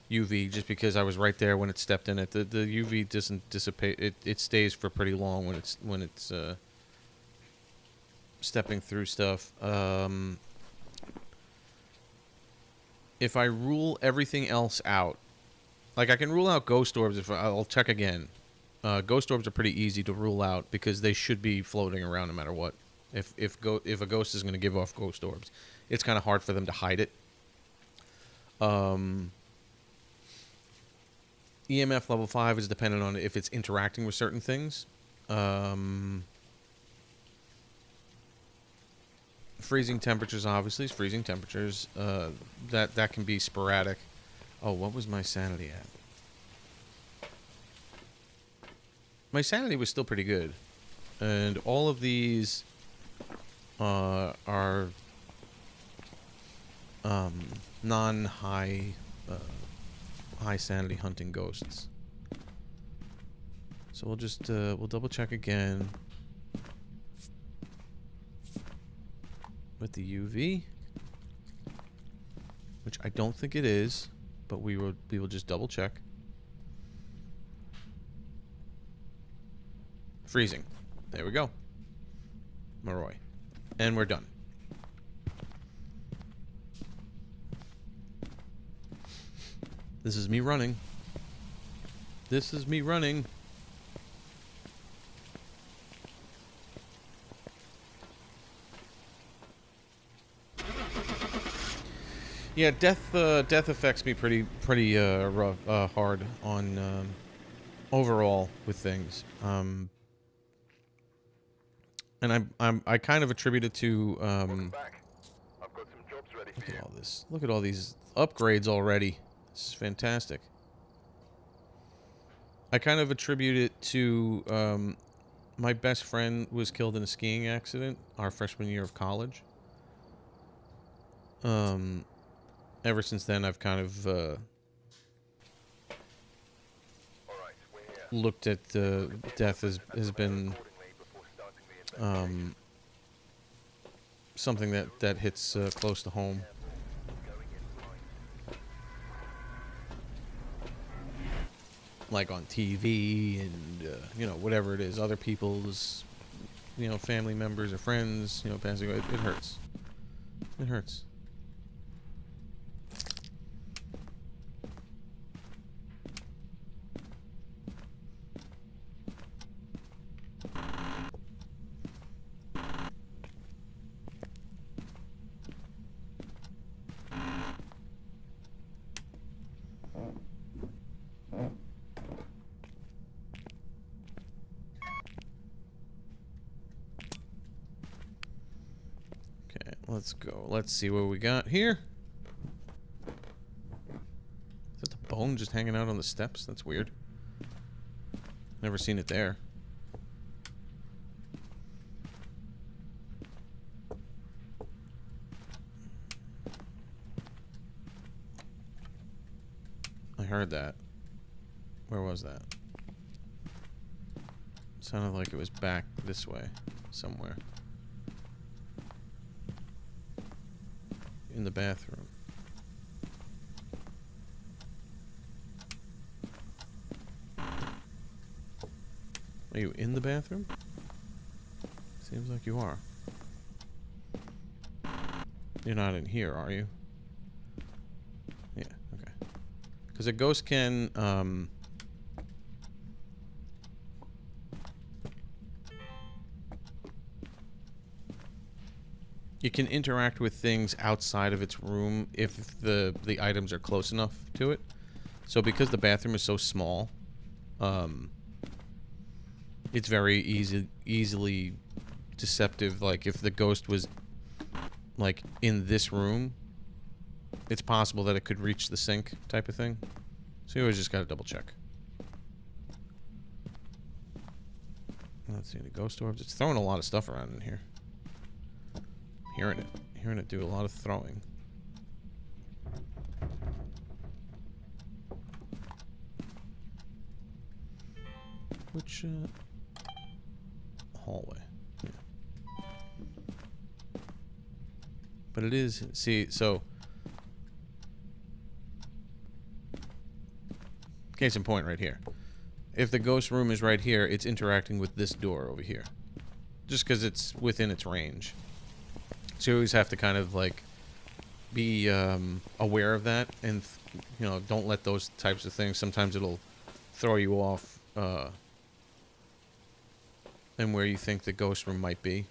UV, just because I was right there when it stepped in it. The UV doesn't dissipate. It stays for pretty long when it's stepping through stuff. If I rule everything else out, Like, I can rule out ghost orbs if I'll check again. Ghost orbs are pretty easy to rule out because they should be floating around no matter what. If a ghost is going to give off ghost orbs, it's kind of hard for them to hide it. EMF level 5 is dependent on if it's interacting with certain things. Freezing temperatures, obviously, is freezing temperatures. That can be sporadic. Oh, what was my sanity at? My sanity was still pretty good. And all of these are non-high high sanity hunting ghosts. So we'll just we'll double check again with the UV, which I don't think it is, but we will just double check. Freezing. There we go. Moroi. And we're done. This is me running. This is me running. Yeah, death affects me pretty rough, hard on overall with things. And I kind of attribute it to Welcome back. I've got some jobs ready for look you. at all this. Look at all these upgrades already. This is fantastic. I kind of attribute it to my best friend was killed in a skiing accident our freshman year of college. Ever since then, I've kind of All right, we're here. looked at death has been Accordingly before starting the investigation. something that hits close to home. Going in blind. Like on TV and you know, whatever it is, other people's, you know, family members or friends, you know, passing away. It hurts. It hurts. Okay, let's go. Let's see what we got here. Is that the bone just hanging out on the steps? That's weird. Never seen it there. I heard that. Where was that? Sounded like it was back this way somewhere. In the bathroom. Are you in the bathroom? Seems like you are. You're not in here, are you? Yeah, okay. Because a ghost can, it can interact with things outside of its room if the items are close enough to it. So because the bathroom is so small, it's very easily deceptive. Like if the ghost was like in this room, it's possible that it could reach the sink type of thing. So you always just gotta double check. Let's see, the ghost orbs. It's throwing a lot of stuff around in here. Hearing it do a lot of throwing. Which hallway? Yeah. But it is, see, so case in point right here. If the ghost room is right here, it's interacting with this door over here. Just because it's within its range. So you always have to kind of like be aware of that, and don't let those types of things. Sometimes it'll throw you off, and where you think the ghost room might be.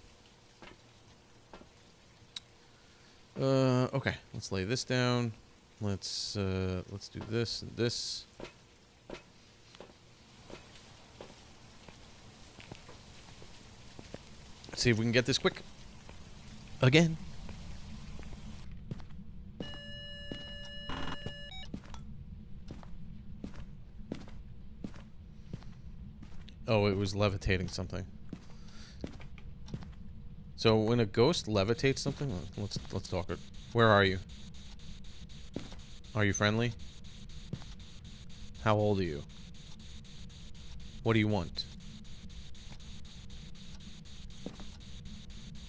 Okay, let's lay this down. Let's do this and this. Let's see if we can get this quick. Again. Oh, it was levitating something. So when a ghost levitates something, let's talk it. Where are you? Are you friendly? How old are you? What do you want?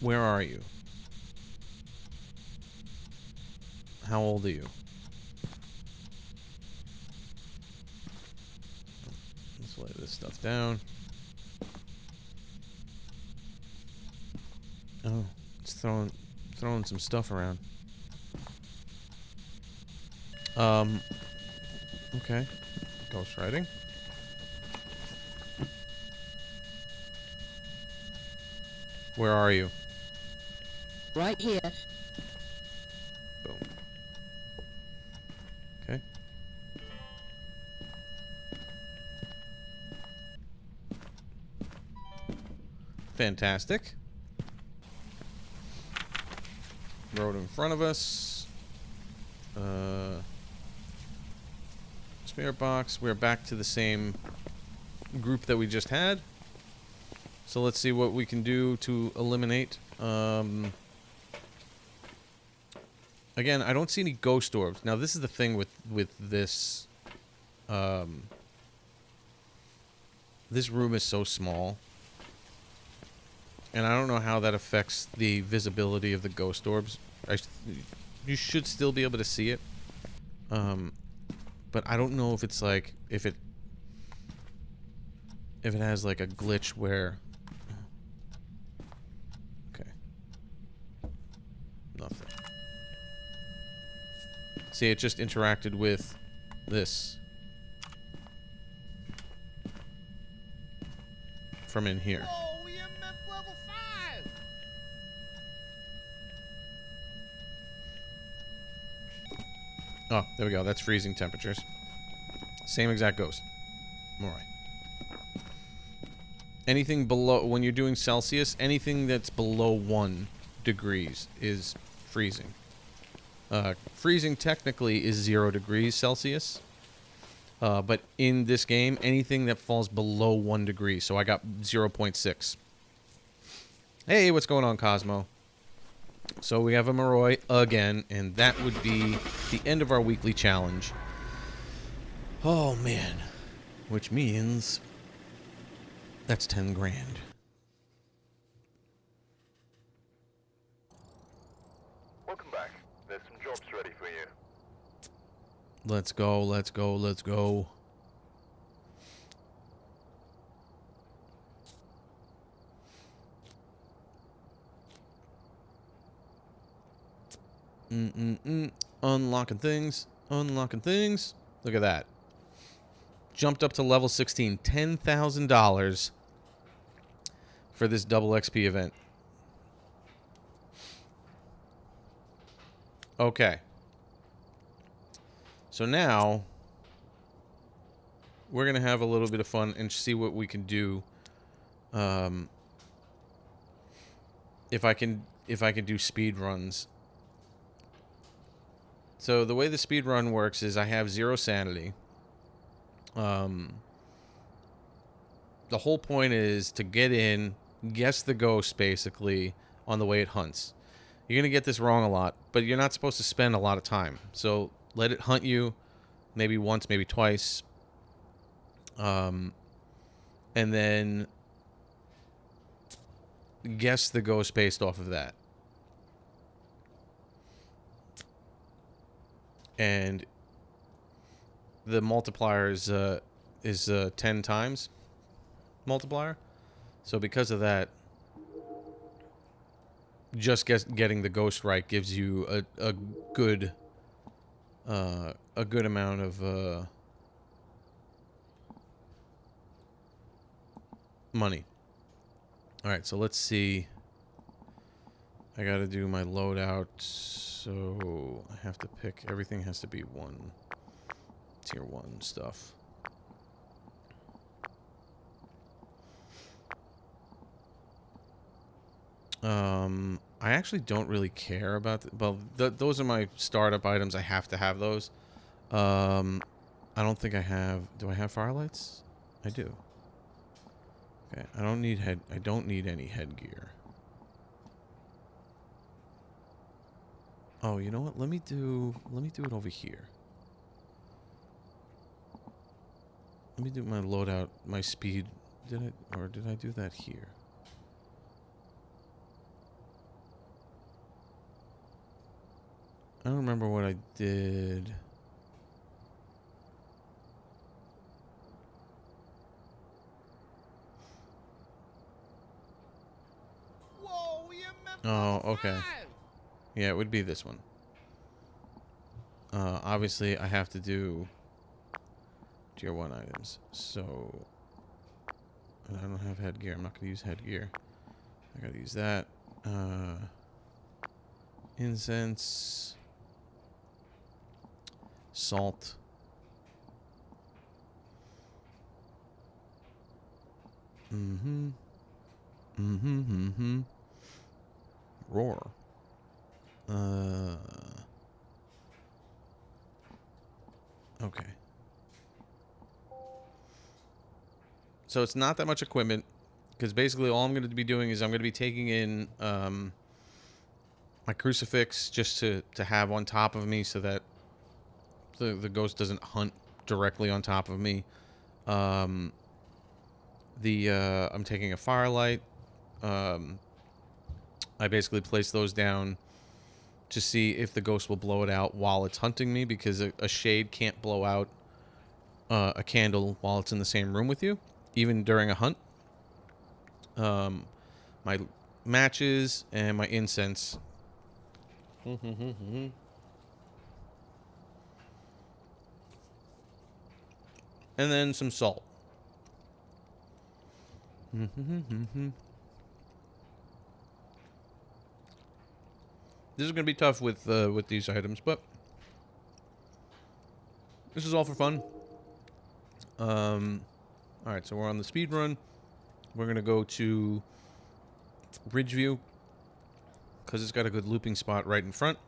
Where are you? How old are you? Let's lay this stuff down. Oh, it's throwing some stuff around. Okay. Ghost writing. Where are you? Right here. Boom. Okay. Fantastic. Road in front of us. Spare box. We're back to the same group that we just had. So let's see what we can do to eliminate. Again, I don't see any ghost orbs. Now, this is the thing with this. This room is so small. And I don't know how that affects the visibility of the ghost orbs. You should still be able to see it. But I don't know if it's like, if it has like a glitch where... Okay. Nothing. See, it just interacted with this. From in here. Whoa, EMF level 5! Oh, there we go. That's freezing temperatures. Same exact ghost. Alright. Anything below, when you're doing Celsius, anything that's below 1 degrees is freezing. Freezing technically is 0 degrees Celsius. But in this game, anything that falls below 1 degree. So I got 0.6. Hey, what's going on, Cosmo? So we have a Moroi again, and that would be the end of our weekly challenge. Oh, man. Which means that's 10 grand. Welcome back. There's some jobs ready for you. Let's go, let's go, let's go. Unlocking things. Unlocking things. Look at that. Jumped up to level 16. $10,000 for this double XP event. Okay. So now we're going to have a little bit of fun and see what we can do. If I can do speed runs. So the way the speed run works is I have 0 sanity. The whole point is to get in, guess the ghost basically on the way it hunts. You're going to get this wrong a lot, but you're not supposed to spend a lot of time. So let it hunt you maybe once, maybe twice. And then guess the ghost based off of that. And the multiplier is 10 times multiplier. So because of that, just getting the ghost right gives you a good amount of money. All right, so let's see. I got to do my loadout, so I have to pick. Everything has to be tier 1 stuff. I actually don't really care about those are my startup items. I have to have those. I don't think I have. Do I have firelights? I do. Okay, I don't need any headgear. Oh, you know what? Let me do it over here. Let me do my loadout, my speed. Did I do that here? I don't remember what I did. Whoa, EMF Oh, level okay. 5. Yeah, it would be this one. Obviously, I have to do tier 1 items. So, I don't have headgear. I'm not going to use headgear. I got to use that. Incense. Salt. Mm-hmm. Mm-hmm. Mm-hmm. Roar. Okay. So it's not that much equipment, because basically all I'm going to be doing is I'm going to be taking in my crucifix just to have on top of me so that the ghost doesn't hunt directly on top of me. I'm taking a firelight. I basically place those down to see if the ghost will blow it out while it's hunting me, because a shade can't blow out a candle while it's in the same room with you, even during a hunt. My matches and my incense. And then some salt. This is going to be tough with these items, but this is all for fun. All right, so we're on the speed run. We're going to go to Ridgeview because it's got a good looping spot right in front.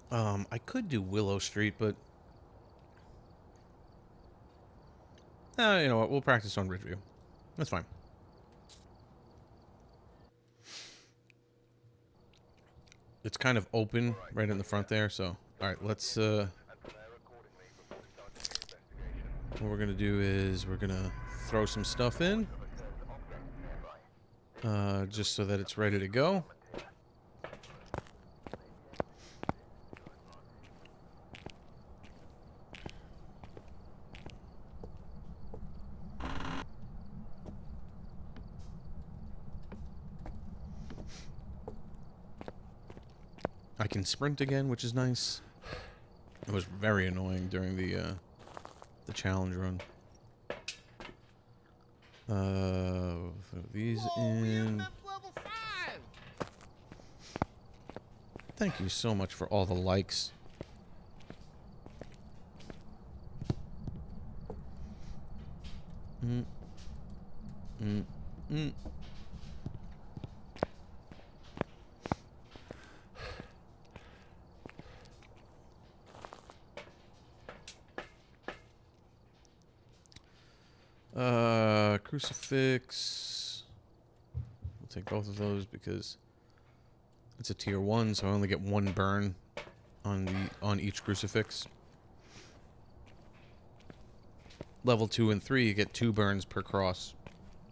I could do Willow Street, but you know what? We'll practice on Ridgeview. That's fine. It's kind of open right in the front there, so all right, let's what we're gonna do is we're gonna throw some stuff in just so that it's ready to go. I can sprint again, which is nice. It was very annoying during the challenge run. Throw these in. EMF level 5. Thank you so much for all the likes. Crucifix. We'll take both of those because it's a tier 1, so I only get 1 burn on each crucifix. Level 2 and 3, you get 2 burns per cross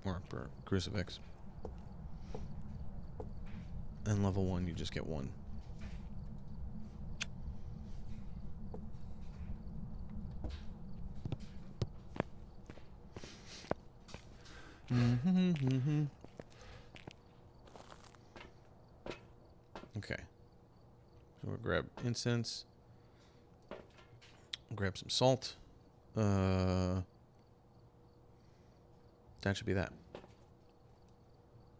or per crucifix. And level 1, you just get 1. Okay. So we'll grab incense. Grab some salt. That should be that.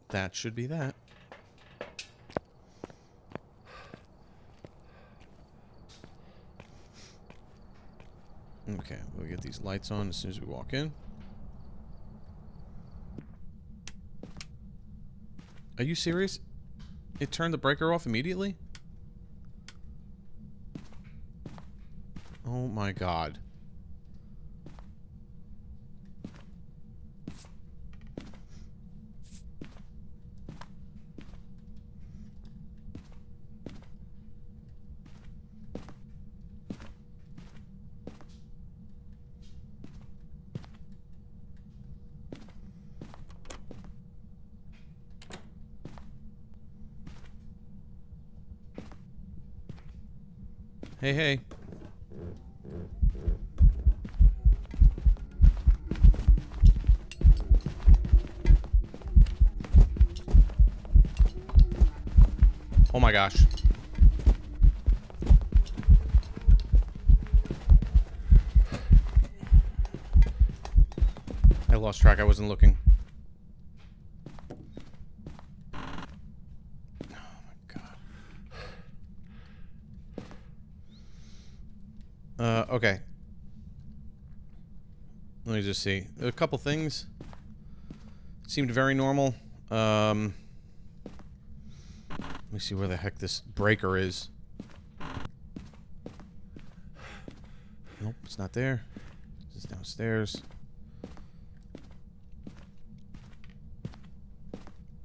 That should be that. Okay, we'll get these lights on as soon as we walk in. Are you serious? It turned the breaker off immediately? Oh my god. Hey, hey. Oh my gosh. I lost track. I wasn't looking. Okay. Let me just see. A couple things seemed very normal. Let me see where the heck this breaker is. Nope, it's not there. It's downstairs.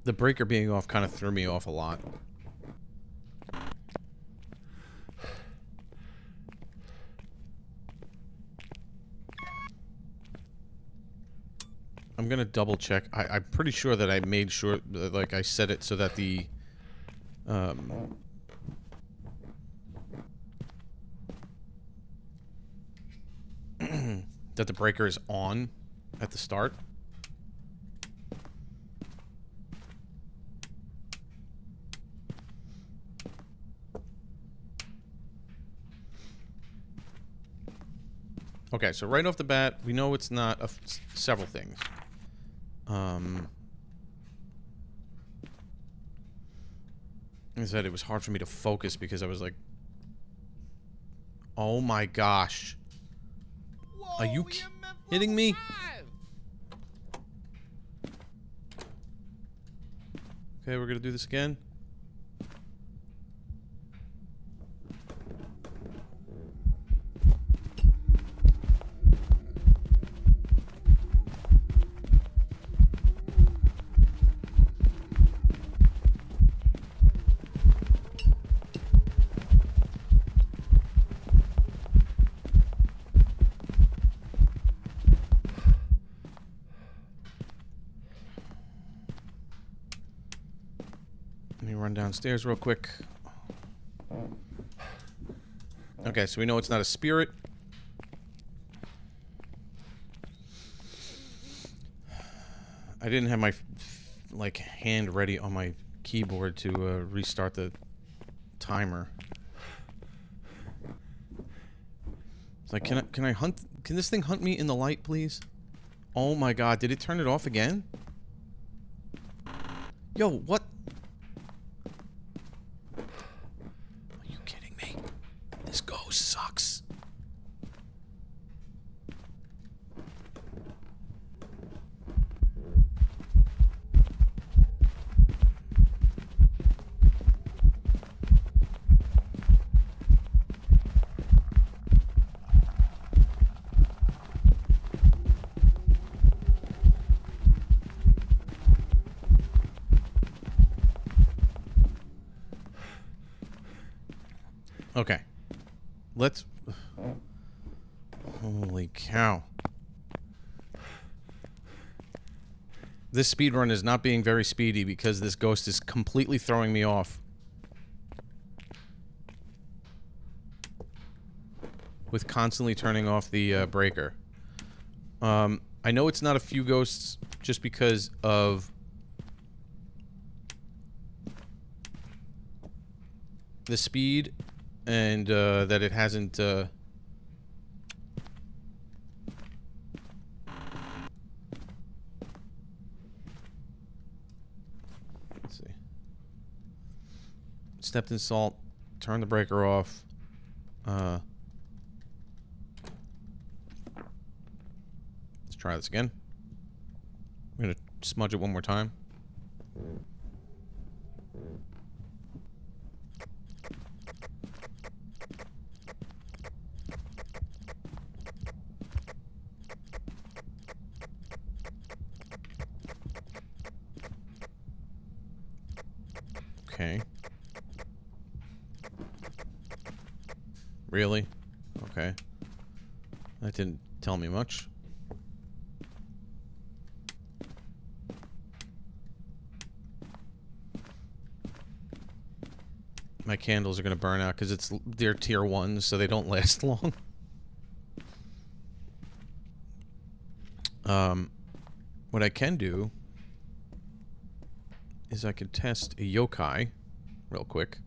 The breaker being off kind of threw me off a lot. I'm gonna double check. I'm pretty sure that I made sure that, like, I set it so that the that the breaker is on at the start. Okay, so right off the bat, we know it's not several things. I said it was hard for me to focus because I was like, oh my gosh. Whoa, Are you EMF kidding me? level 5. Okay, we're gonna do this again. Let me run downstairs real quick. Okay, so we know it's not a spirit. I didn't have my like hand ready on my keyboard to restart the timer. It's like, can I hunt? Can this thing hunt me in the light, please? Oh my god, did it turn it off again? Yo, what? Are you kidding me? This ghost sucks. Okay. Let's... Holy cow. This speedrun is not being very speedy because this ghost is completely throwing me off. With constantly turning off the breaker. I know it's not a few ghosts just because of... the speed and that it hasn't. Let's see. Stepped in salt. Turn the breaker off. Let's try this again. I'm gonna smudge it one more time. Okay. Really? Okay. That didn't tell me much. My candles are going to burn out because they're tier 1s, so they don't last long. What I can do is I can test a yokai real quick.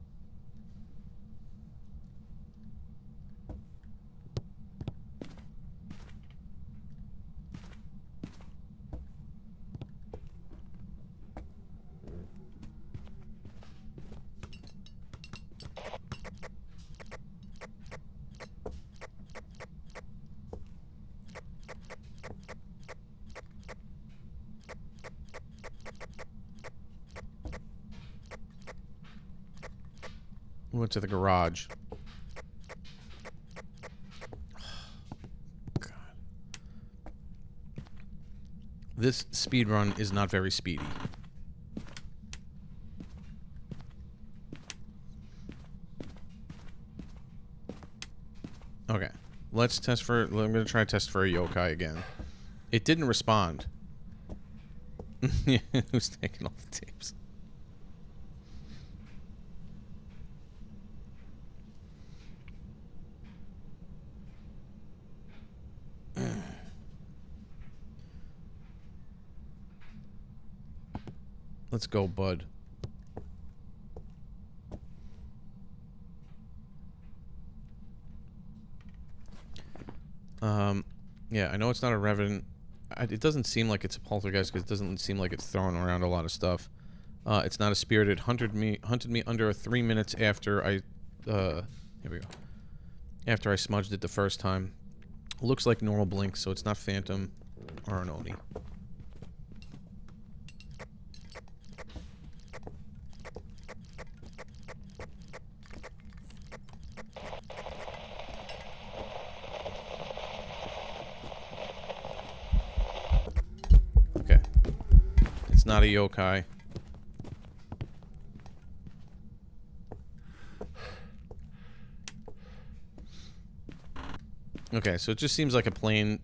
Went to the garage. God. This speed run is not very speedy. Okay. Let's test for... I'm going to try to test for a yokai again. It didn't respond. Who's taking all the tapes? Let's go, bud. Yeah, I know it's not a revenant. It doesn't seem like it's a poltergeist because it doesn't seem like it's throwing around a lot of stuff. It's not a spirited. Hunted me under 3 minutes after I. Here we go. After I smudged it the first time. Looks like normal blink, so it's not phantom or an oni. Not a yokai. Okay, so it just seems like a plain,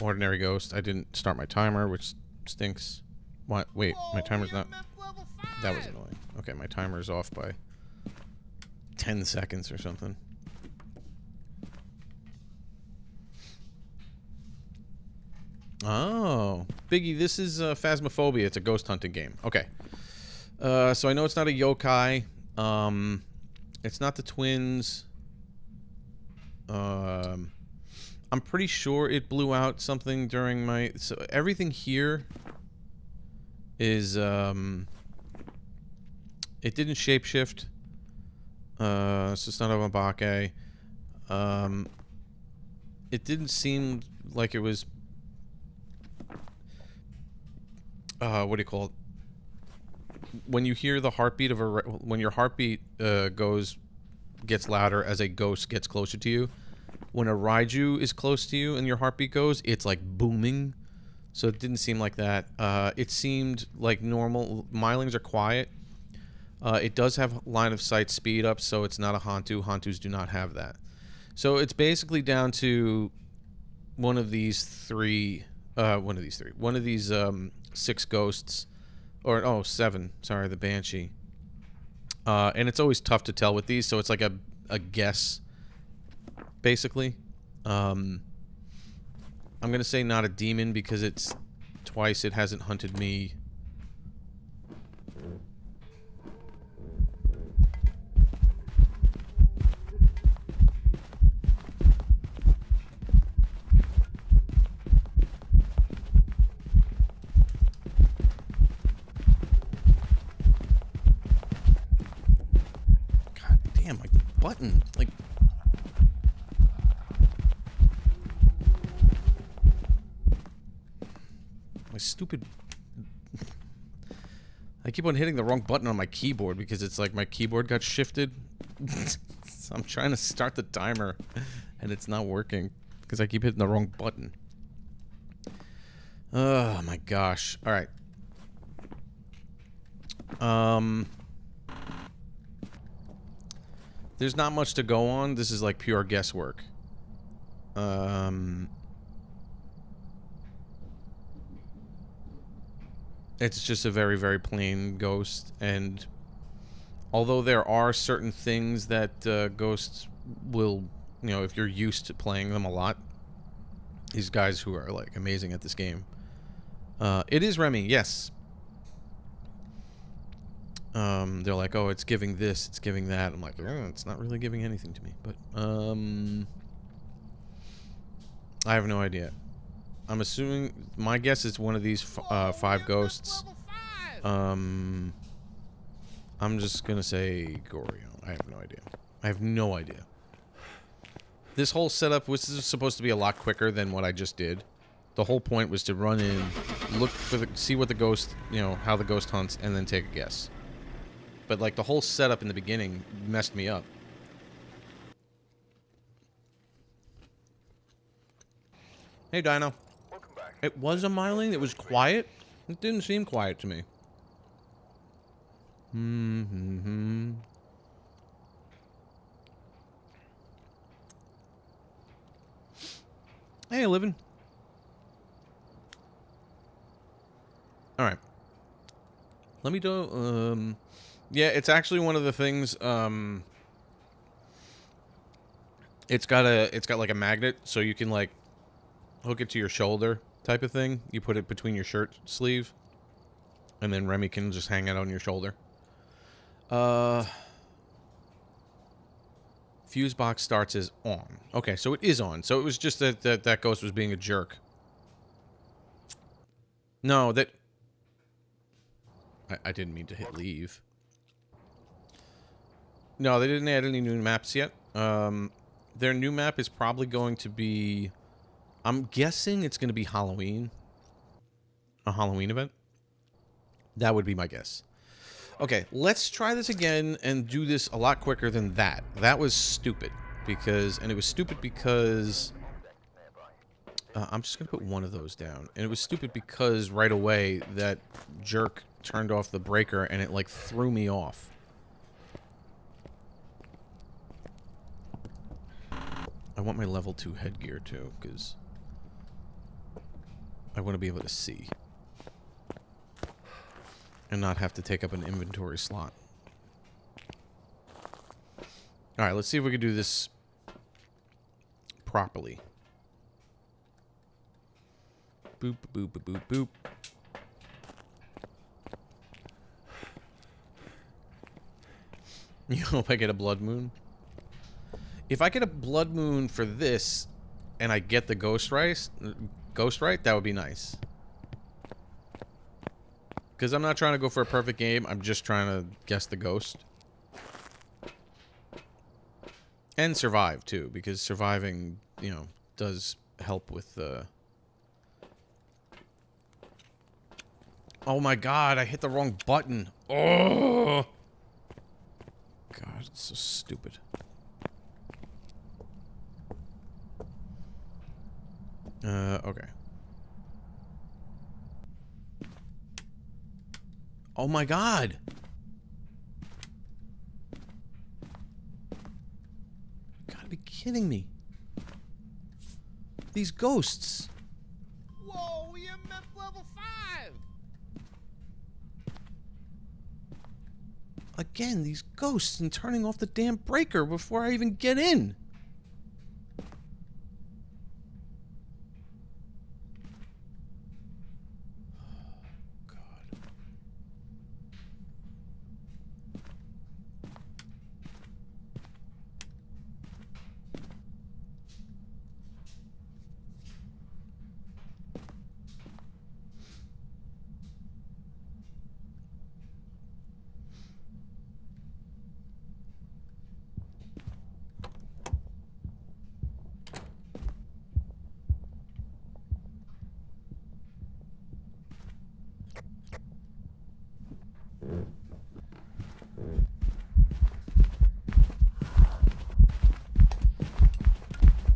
ordinary ghost. I didn't start my timer, which stinks. What? Wait, my timer's not... That was annoying. Okay, my timer's off by 10 seconds or something. Oh, Biggie, this is Phasmophobia. It's a ghost hunting game. Okay. So I know it's not a yokai. It's not the twins. I'm pretty sure it blew out something during my... So everything here is... It didn't shapeshift. So it's not a Mabake. It didn't seem like it was... what do you call it? When you hear the heartbeat of a... When your heartbeat gets louder as a ghost gets closer to you. When a Raiju is close to you and your heartbeat goes, it's like booming. So it didn't seem like that. It seemed like normal. Mylings are quiet. It does have line of sight speed up, so it's not a Hantu. Hantus do not have that. So it's basically down to one of these three... One of these 6 ghosts. Or, oh, 7. Sorry, the Banshee. And it's always tough to tell with these, so it's like a guess, basically. I'm going to say not a demon because it's twice it hasn't hunted me. button. Like... My stupid... I keep on hitting the wrong button on my keyboard because it's like my keyboard got shifted. So I'm trying to start the timer and it's not working because I keep hitting the wrong button. Oh my gosh. All right. There's not much to go on. This is like pure guesswork. It's just a very, very plain ghost, and although there are certain things that ghosts will, you know, if you're used to playing them a lot, these guys who are like amazing at this game. It is Remy, yes. They're like, oh, it's giving this, it's giving that. I'm like, oh, it's not really giving anything to me, but I have no idea. I'm assuming, my guess is one of these 5 ghosts. I'm just gonna say Goryo. I have no idea. I have no idea. This whole setup was supposed to be a lot quicker than what I just did. The whole point was to run in, look for the, see what the ghost, you know, how the ghost hunts, and then take a guess. But like the whole setup in the beginning messed me up. Hey, Dino. Welcome back. It was a miling. It was quiet. It didn't seem quiet to me. Hey, living. All right. Let me do. Yeah, it's actually one of the things. It's got like a magnet, so you can like hook it to your shoulder type of thing. You put it between your shirt sleeve, and then Remy can just hang it on your shoulder. Fuse box starts as on. Okay, so it is on. So it was just that ghost was being a jerk. No, that... I didn't mean to hit leave. No, they didn't add any new maps yet. Their new map is probably going to be... I'm guessing it's going to be Halloween. A Halloween event. That would be my guess. Okay, let's try this again and do this a lot quicker than that. That was stupid. Because... And it was stupid because... I'm just going to put one of those down. And it was stupid because right away that jerk turned off the breaker and it like threw me off. I want my level 2 headgear too, because I want to be able to see. And not have to take up an inventory slot. Alright, let's see if we can do this properly. Boop, boop, boop, boop, boop. You hope I get a blood moon? If I get a blood moon for this, and I get the ghost right, that would be nice. Because I'm not trying to go for a perfect game, I'm just trying to guess the ghost. And survive, too, because surviving, you know, does help with the... Oh my god, I hit the wrong button. Oh! God, it's so stupid. Okay. Oh my god! You gotta be kidding me. These ghosts. Whoa, EMF level 5! Again, these ghosts and turning off the damn breaker before I even get in.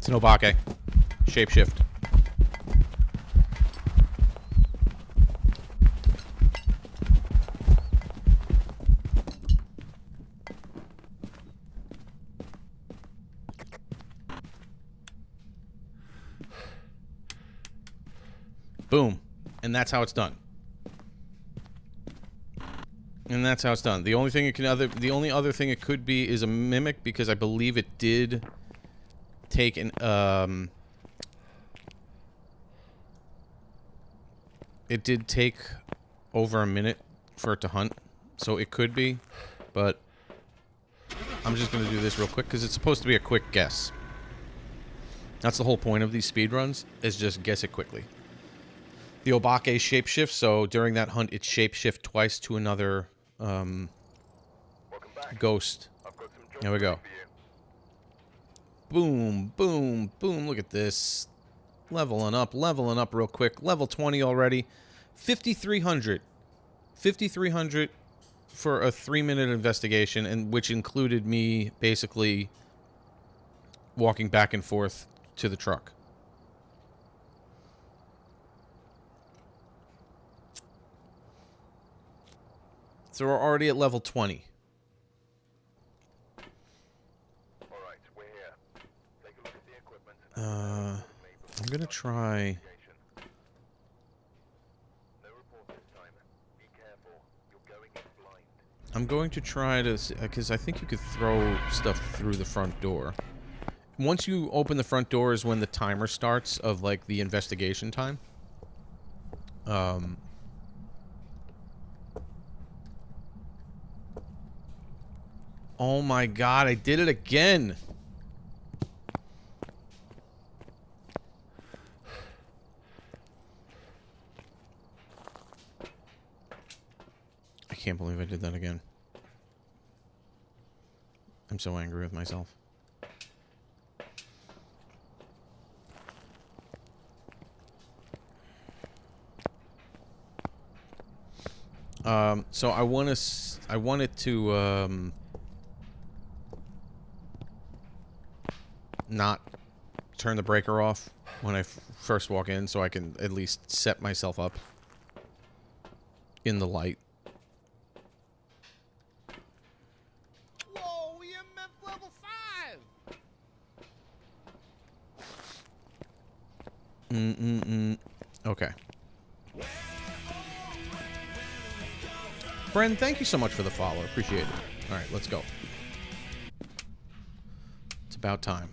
Nobake. Shapeshift. Boom. And that's how it's done. And that's how it's done. The only thing the only other thing it could be is a mimic, because I believe it did take an it did take over a minute for it to hunt, so it could be, but I'm just gonna do this real quick because it's supposed to be a quick guess. That's the whole point of these speedruns, is just guess it quickly. The Obake shapeshift, so during that hunt it shapeshift twice to another ghost. There we go. Boom, boom, boom. Look at this. Leveling up real quick. Level 20 already. 5,300. 5,300 for a 3-minute investigation, and which included me basically walking back and forth to the truck. So we're already at level 20. Alright, we're here. Take a look at the equipment. I'm gonna try. No report this time. Be careful. You're going in blind. I'm going to try to, because I think you could throw stuff through the front door. Once you open the front door is when the timer starts of, like, the investigation time. Oh my god, I did it again! I can't believe I did that again. I'm so angry with myself. So I wanted to, not turn the breaker off when I first walk in, so I can at least set myself up in the light. Whoa, EMF level 5! Okay. Bren, thank you so much for the follow. Appreciate it. Alright, let's go. It's about time.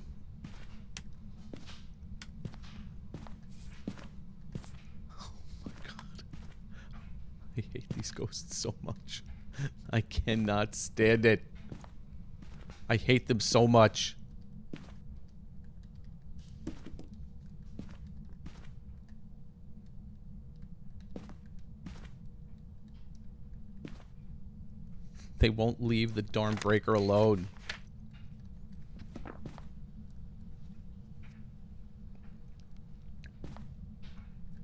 Oh my god. I hate these ghosts so much. I cannot stand it. I hate them so much. They won't leave the darn breaker alone.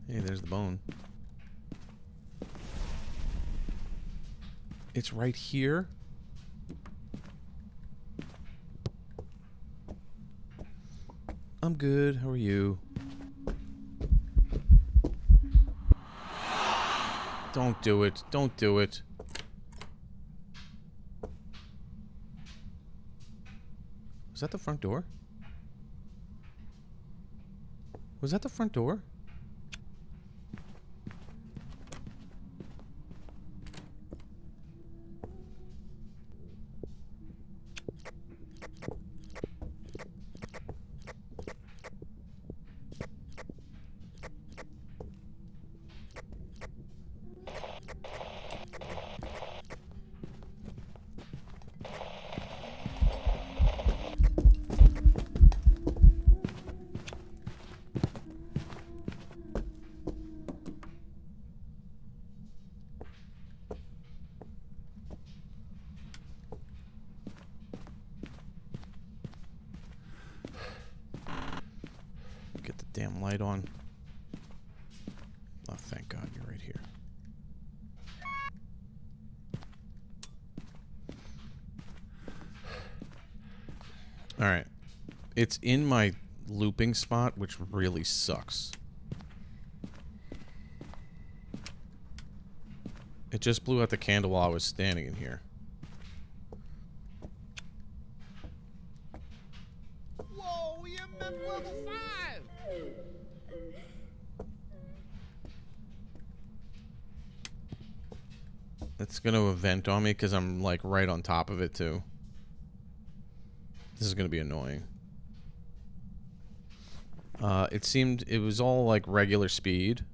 Hey, there's the bone. It's right here. I'm good. How are you? Don't do it. Don't do it. Was that the front door? Was that the front door? Get the damn light on. Oh, thank God you're right here. All right. It's in my looping spot, which really sucks. It just blew out the candle while I was standing in here. Whoa, EMF level 5! It's gonna event on me because I'm like right on top of it too. This is gonna be annoying. It seemed it was all like regular speed.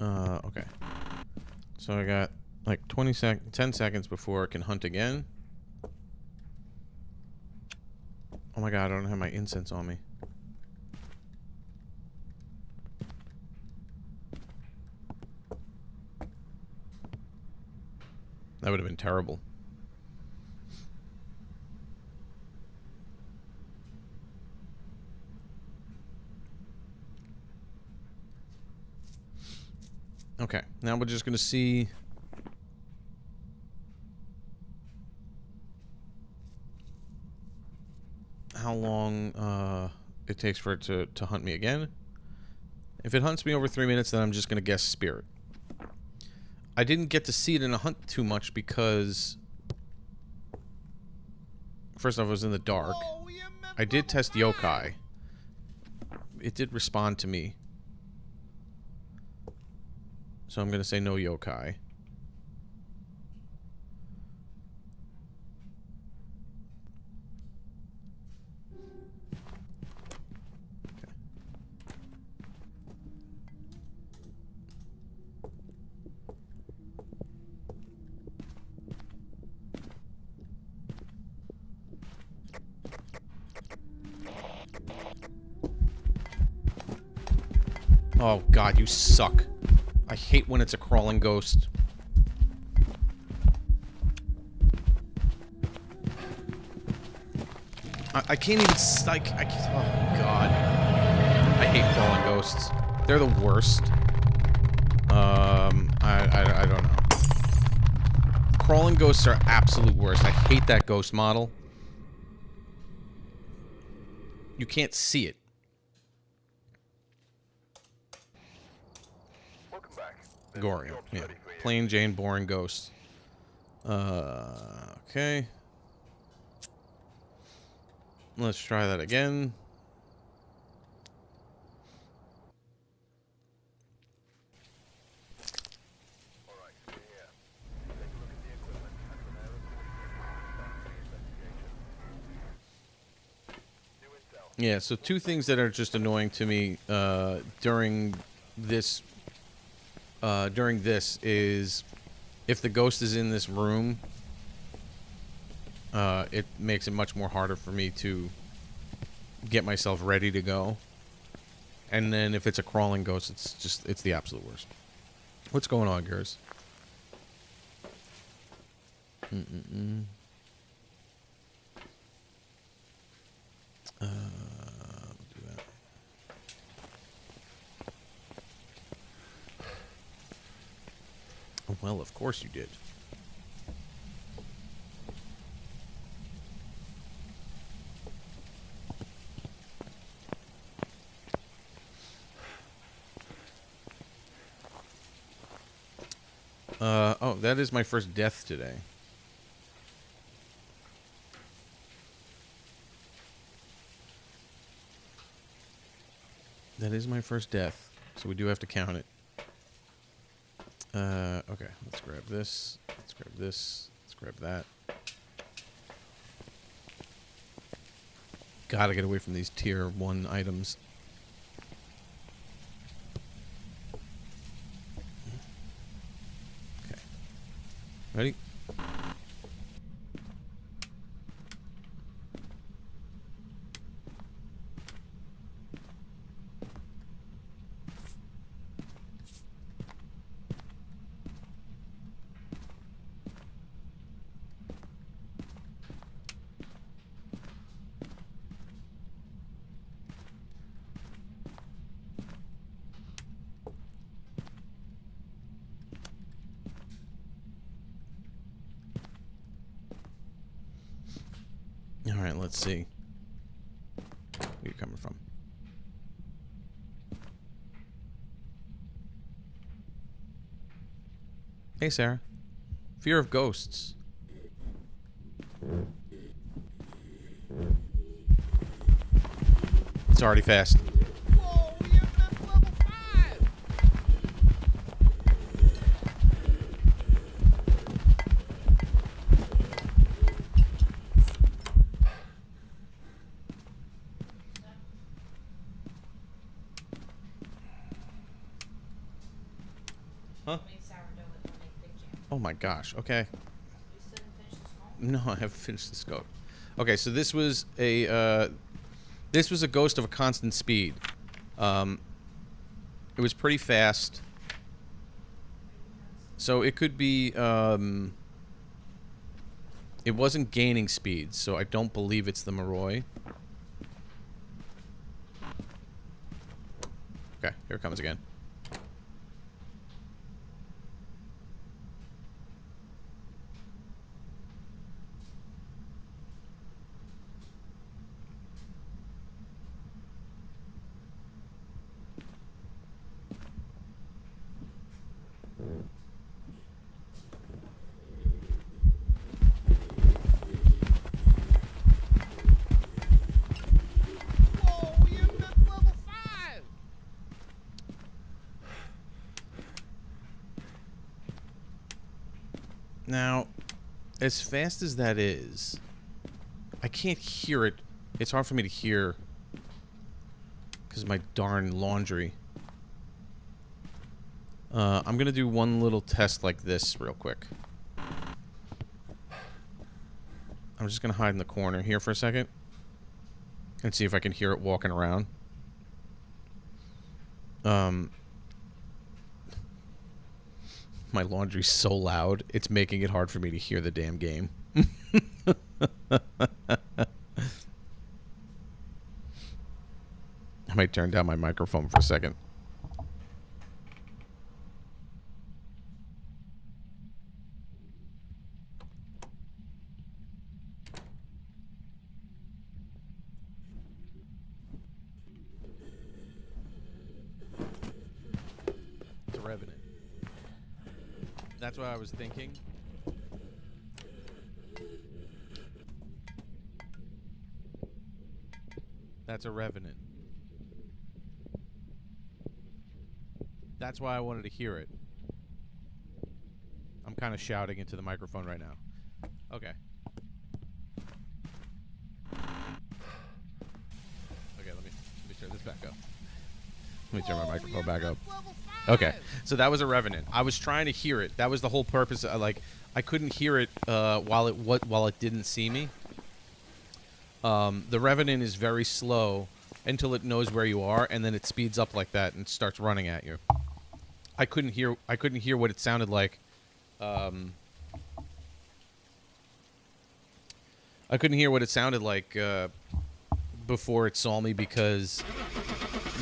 Okay. So I got like 10 seconds before it can hunt again. Oh my god, I don't have my incense on me. That would have been terrible. Okay, now we're just gonna see how long it takes for it to hunt me again. If it hunts me over 3 minutes, then I'm just gonna guess spirit. I didn't get to see it in a hunt too much because first off, I was in the dark. Whoa, EMF I did level test 5! yokai. It did respond to me. So I'm gonna say no yokai. Oh god, you suck. I hate when it's a crawling ghost. I can't even like I can't, oh god. I hate crawling ghosts. They're the worst. I don't know. Crawling ghosts are absolute worst. I hate that ghost model. You can't see it. Welcome back. There's some Gorian, jobs yeah. ready for you. Plain Jane boring ghost. Okay. Let's try that again. Alright, we're here. Take a look at the equipment and prepare accordingly. Start the investigation. New intel. Yeah, so two things that are just annoying to me during this is if the ghost is in this room, it makes it much more harder for me to get myself ready to go. And then if it's a crawling ghost, it's the absolute worst. What's going on, Gers? Do that. Well, of course you did. Oh, that is my first death today. That is my first death, so we do have to count it. Okay, let's grab this. Let's grab this. Let's grab that. Gotta get away from these tier 1 items. Okay. Ready? All right, let's see. Where you coming from? Hey, Sarah. Fear of ghosts. It's already fast. Whoa, EMF level 5! Huh? Oh my gosh. Okay. No, I haven't finished the scope. Okay, so this was a ghost of a constant speed. It was pretty fast. So it could be it wasn't gaining speed, so I don't believe it's the Moroi. Okay, here it comes again. Whoa, EMF level 5! Now, as fast as that is, I can't hear it. It's hard for me to hear because of my darn laundry. I'm gonna do one little test like this real quick. I'm just gonna hide in the corner here for a second and see if I can hear it walking around. My laundry's so loud, it's making it hard for me to hear the damn game. I might turn down my microphone for a second. It's a Revenant. That's what I was thinking. That's a Revenant. That's why I wanted to hear it. I'm kind of shouting into the microphone right now. Okay. Okay, let me turn this back up. Let me turn my microphone back up. Okay, so that was a Revenant. I was trying to hear it. That was the whole purpose. Like, I couldn't hear it while it didn't see me. The Revenant is very slow until it knows where you are, and then it speeds up like that and starts running at you. I couldn't hear what it sounded like. I couldn't hear what it sounded like before it saw me because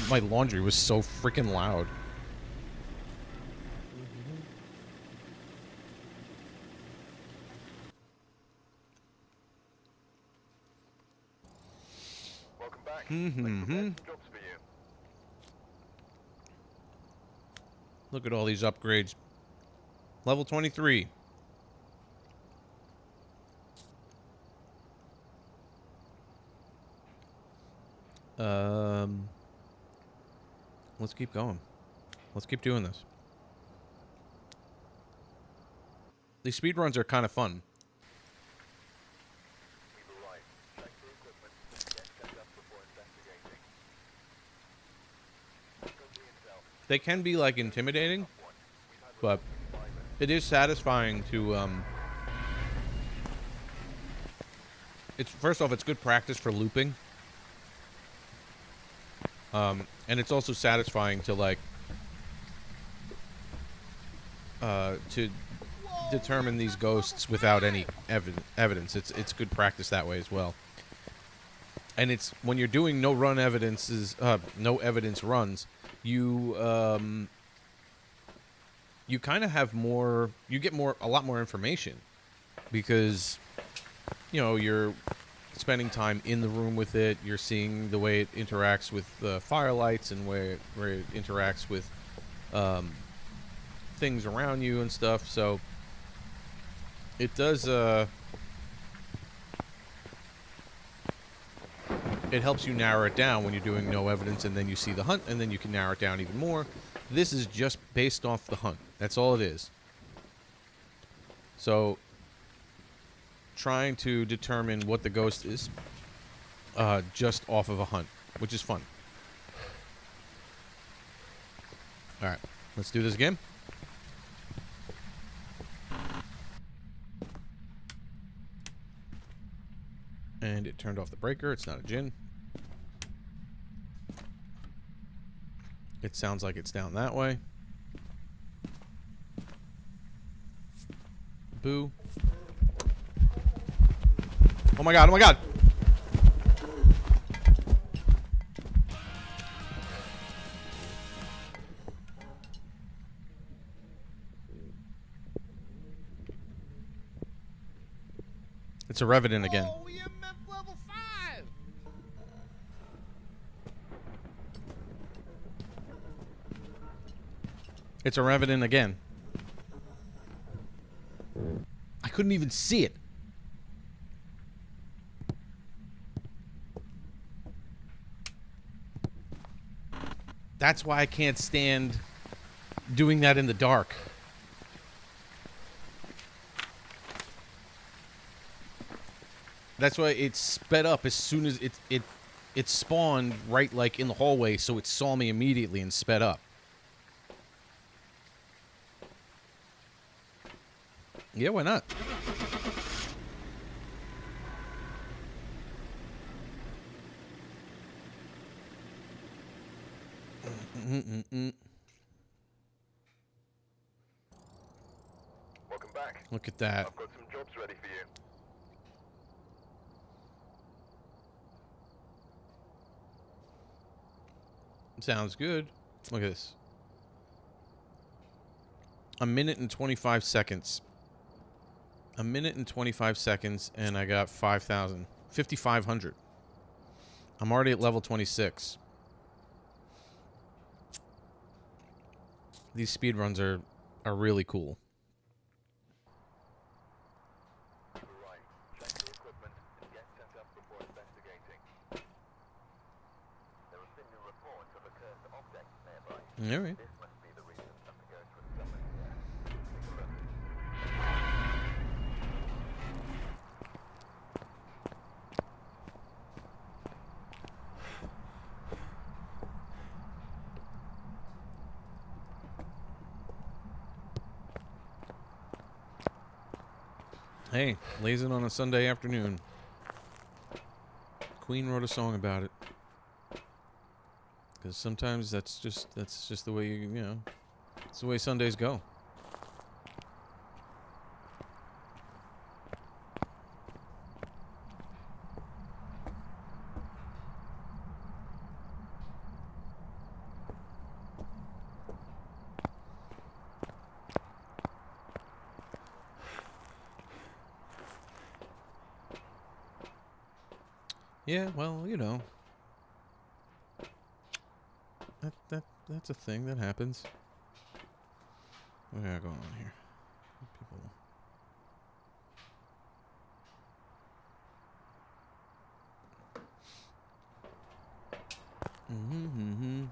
my laundry was so freaking loud. Welcome back. Mm-hmm. Jobs for you. Look at all these upgrades. Level 23. Let's keep going. Let's keep doing this. These speedruns are kind of fun. We were right. Check the equipment. Get set up before investigating. Go for intel. They can be like intimidating, One. We've had but it is satisfying to it's first off, it's good practice for looping. And it's also satisfying to like to determine these ghosts without any evidence. It's good practice that way as well. And it's when you're doing no evidence runs, you kind of have more. You get a lot more information because you know you're spending time in the room with it. You're seeing the way it interacts with firelights and where it interacts with things around you and stuff. So it does. It helps you narrow it down when you're doing no evidence, and then you see the hunt, and then you can narrow it down even more. This is just based off the hunt. That's all it is. So, trying to determine what the ghost is just off of a hunt, which is fun. Alright, let's do this again. And it turned off the breaker. It's not a djinn. It sounds like it's down that way. Boo. Oh my god, oh my god! It's a Revenant again. Oh, EMF level 5! It's a Revenant again. I couldn't even see it. That's why I can't stand doing that in the dark. That's why it sped up as soon as it spawned right like in the hallway, so it saw me immediately and sped up. Yeah, why not? Welcome back. Look at that. I've got some jobs ready for you. Sounds good. Look at this. A minute and 25 seconds. A minute and 25 seconds, and I got 5,000. 5,500. I'm already at level 26. These speedruns are really cool. Right. Check the equipment and get set up before investigating. There have been new reports of a cursed object nearby. All right. This must be the reason that the ghost was summoned here. Take a look. Hey, lazing on a Sunday afternoon. Queen wrote a song about it. Because sometimes that's just the way you know, it's the way Sundays go. Yeah, well, you know, that's a thing that happens. What do we got going on here? People. Mm-hmm.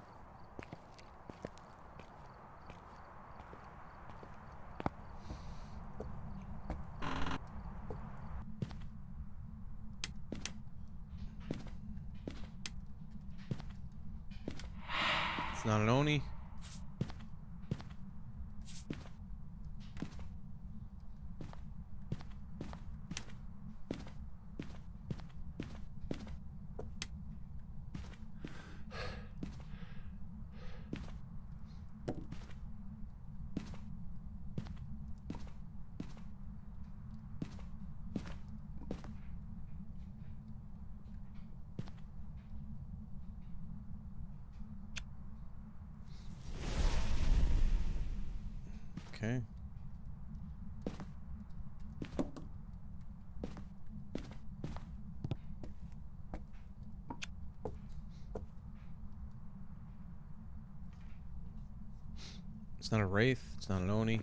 It's not an Oni. Okay. It's not a wraith. It's not an oni.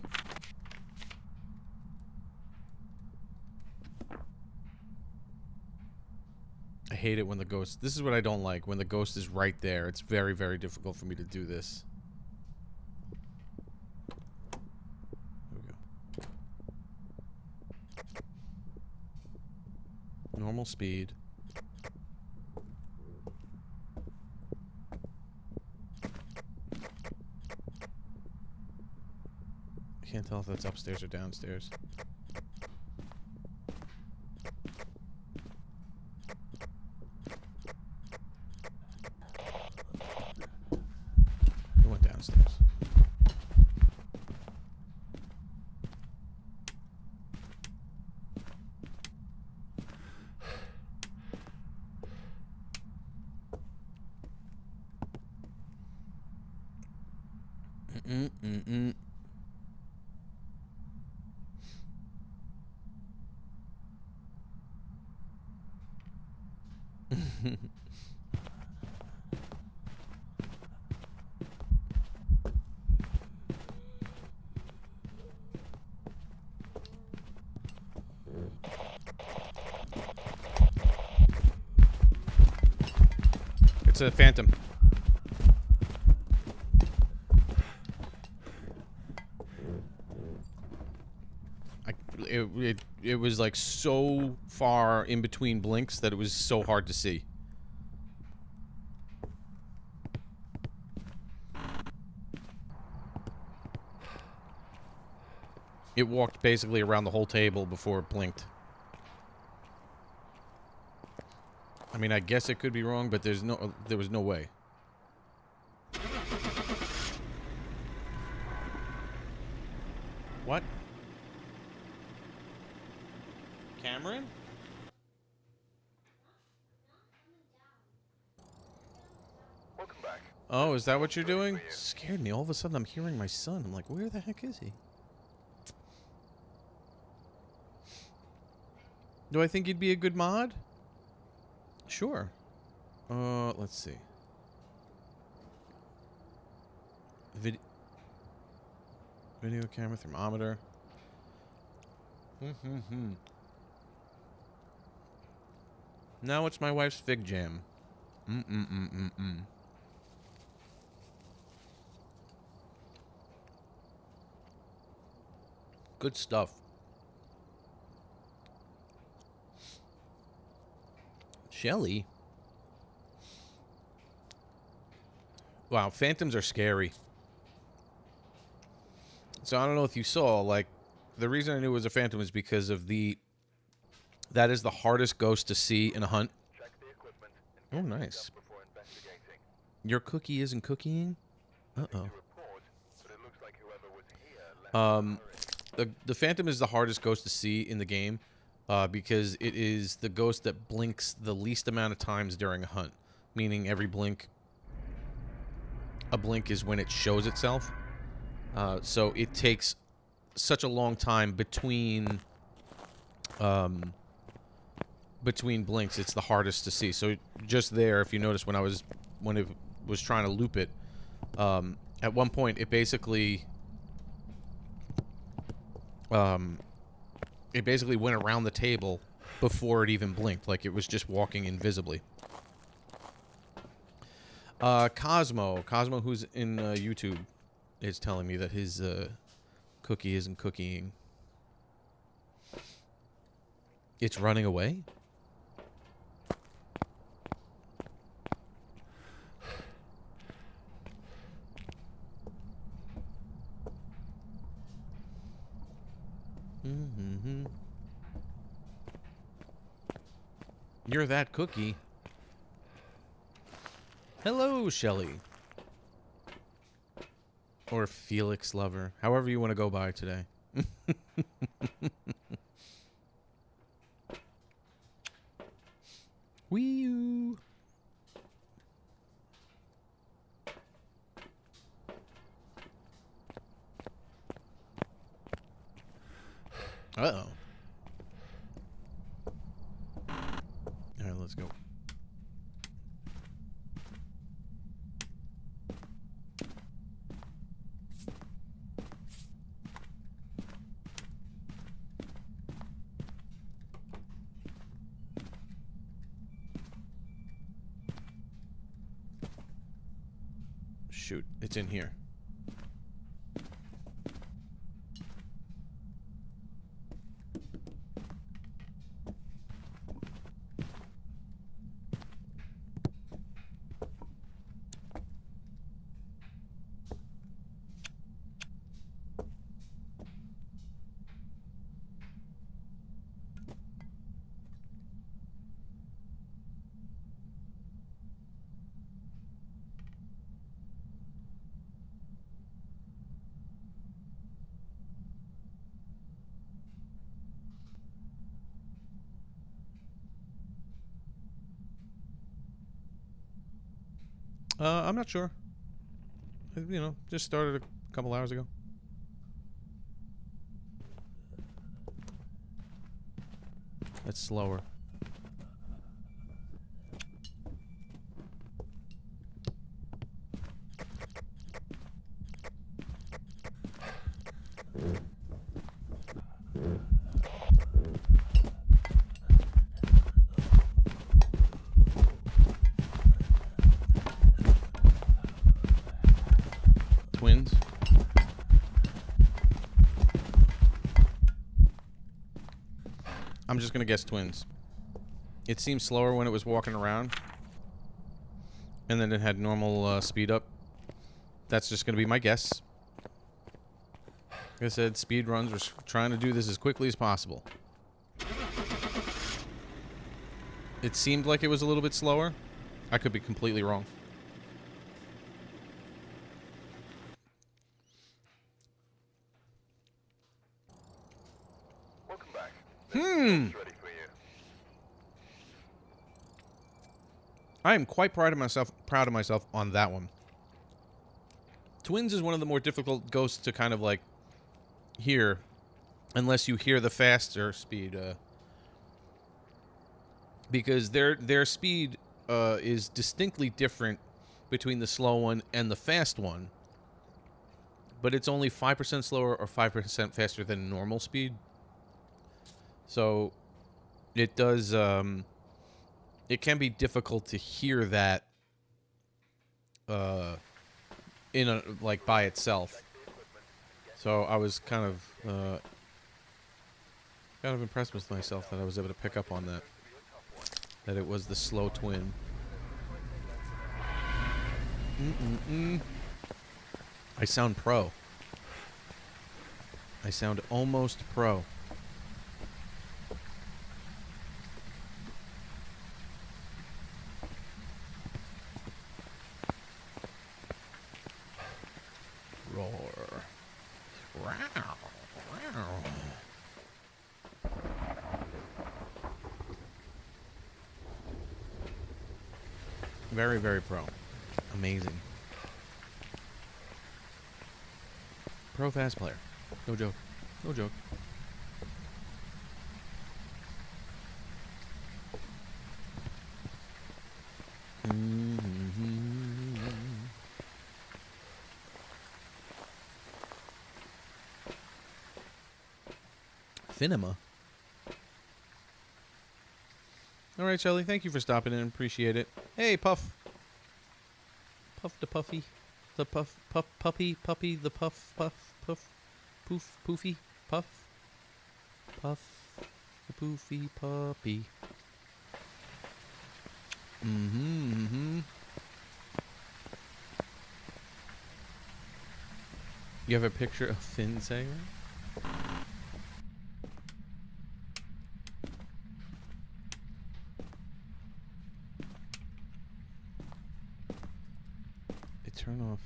I hate it when the ghost... This is what I don't like. When the ghost is right there. It's very, very difficult for me to do this. There we go. Normal speed. I can't tell if that's upstairs or downstairs. It went downstairs. Mm-mm-mm-mm. It's a phantom. It was like so far in between blinks that it was so hard to see. It walked basically around the whole table before it blinked. I mean, I guess it could be wrong, but there was no way. What? Cameron? Welcome back. Oh, is that what you're doing? Scared me. All of a sudden, I'm hearing my son. I'm like, where the heck is he? Do I think he'd be a good mod? Sure. Let's see. Video camera, thermometer. Now it's my wife's fig jam. Good stuff. Shelly? Wow, phantoms are scary. So I don't know if you saw, like, the reason I knew it was a phantom is because of that is the hardest ghost to see in a hunt. Check the equipment Oh, and nice. before investigating. Your cookie isn't cookieing? Uh-oh. To report, but it looks like whoever was here left The phantom is the hardest ghost to see in the game, because it is the ghost that blinks the least amount of times during a hunt. Meaning every blink, a blink is when it shows itself. So it takes such a long time between blinks. It's the hardest to see. So just there, if you notice, when it was trying to loop it, at one point it basically went around the table before it even blinked, like it was just walking invisibly. Cosmo, who's in YouTube, is telling me that his cookie isn't cookieing. It's running away? You're that cookie. Hello, Shelly. Or Felix Lover. However you want to go by today. Wee-oo. Uh-oh. Alright, let's go. Shoot, it's in here. I'm not sure. You know, just started a couple hours ago. That's slower. Twins. I'm just gonna guess twins. It seemed slower when it was walking around, and then it had normal speed up. That's just gonna be my guess. Like I said, speed runs. We're trying to do this as quickly as possible. It seemed like it was a little bit slower. I could be completely wrong. Welcome back. Hmm. It's ready for you. I am quite proud of myself on that one. Twins is one of the more difficult ghosts to kind of like hear, unless you hear the faster speed, because their speed is distinctly different between the slow one and the fast one. But it's only 5% slower or 5% faster than normal speed. So it does. It can be difficult to hear that in a like by itself. So I was kind of impressed with myself that I was able to pick up on that. That it was the slow twin. I sound pro. I sound almost pro. Roar. Wow. Wow. Very, very pro. Amazing. Pro fast player. No joke. No joke. Finema. All right, Shelly. Thank you for stopping in. Appreciate it. Hey, Puff. Puff the Puffy. The Puff. Puff. Puppy. Puppy. The Puff. Puff. Puff. Poof. Poofy. Puff. Puff. The Poofy Puppy. You have a picture of Finn saying that? Turn off.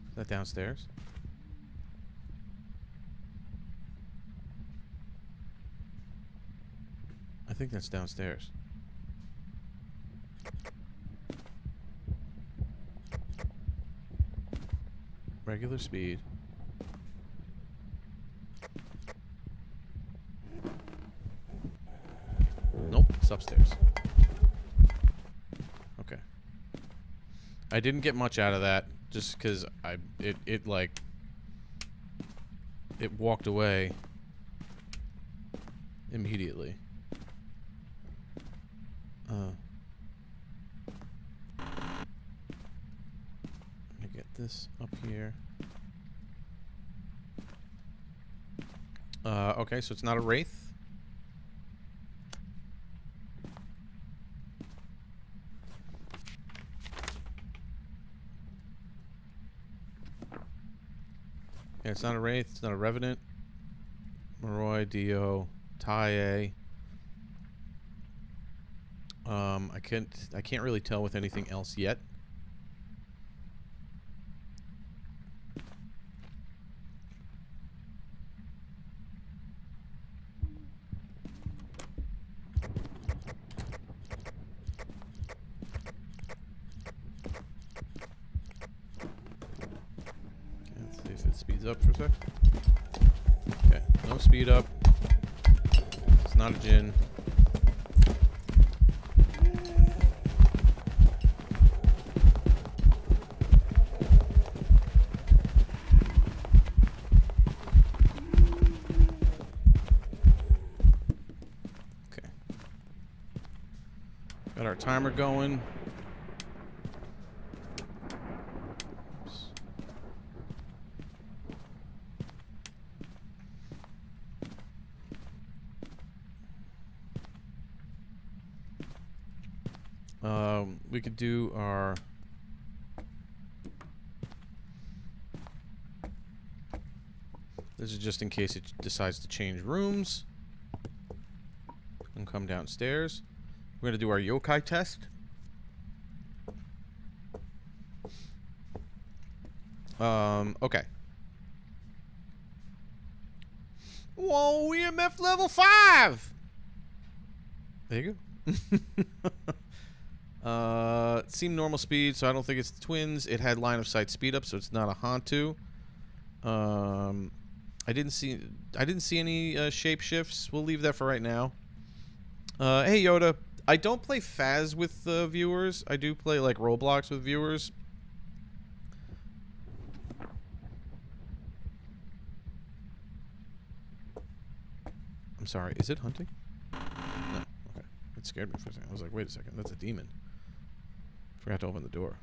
Is that downstairs? I think that's downstairs. Regular speed. Nope, it's upstairs. Okay. I didn't get much out of that just because it walked away immediately. Let me get this up here. Okay, so it's not a wraith. Yeah, it's not a wraith. It's not a revenant. Moroi, Dio, Tai. I can't really tell with anything else yet. Let's see if it speeds up for a sec. Okay, no speed up. It's not a djinn. Okay. Got our timer going. We could do our this is just in case it decides to change rooms and come downstairs. We're gonna do our yokai test. Okay. Whoa, EMF level 5. There you go. It seemed normal speed, so I don't think it's the twins. It had line of sight speed up, so it's not a Hantu. I didn't see any shape shifts. We'll leave that for right now. Hey Yoda, I don't play Phas with viewers. I do play like Roblox with viewers. I'm sorry, is it hunting? No. Okay. It scared me for a second. I was like, wait a second, that's a demon. Forgot to open the door.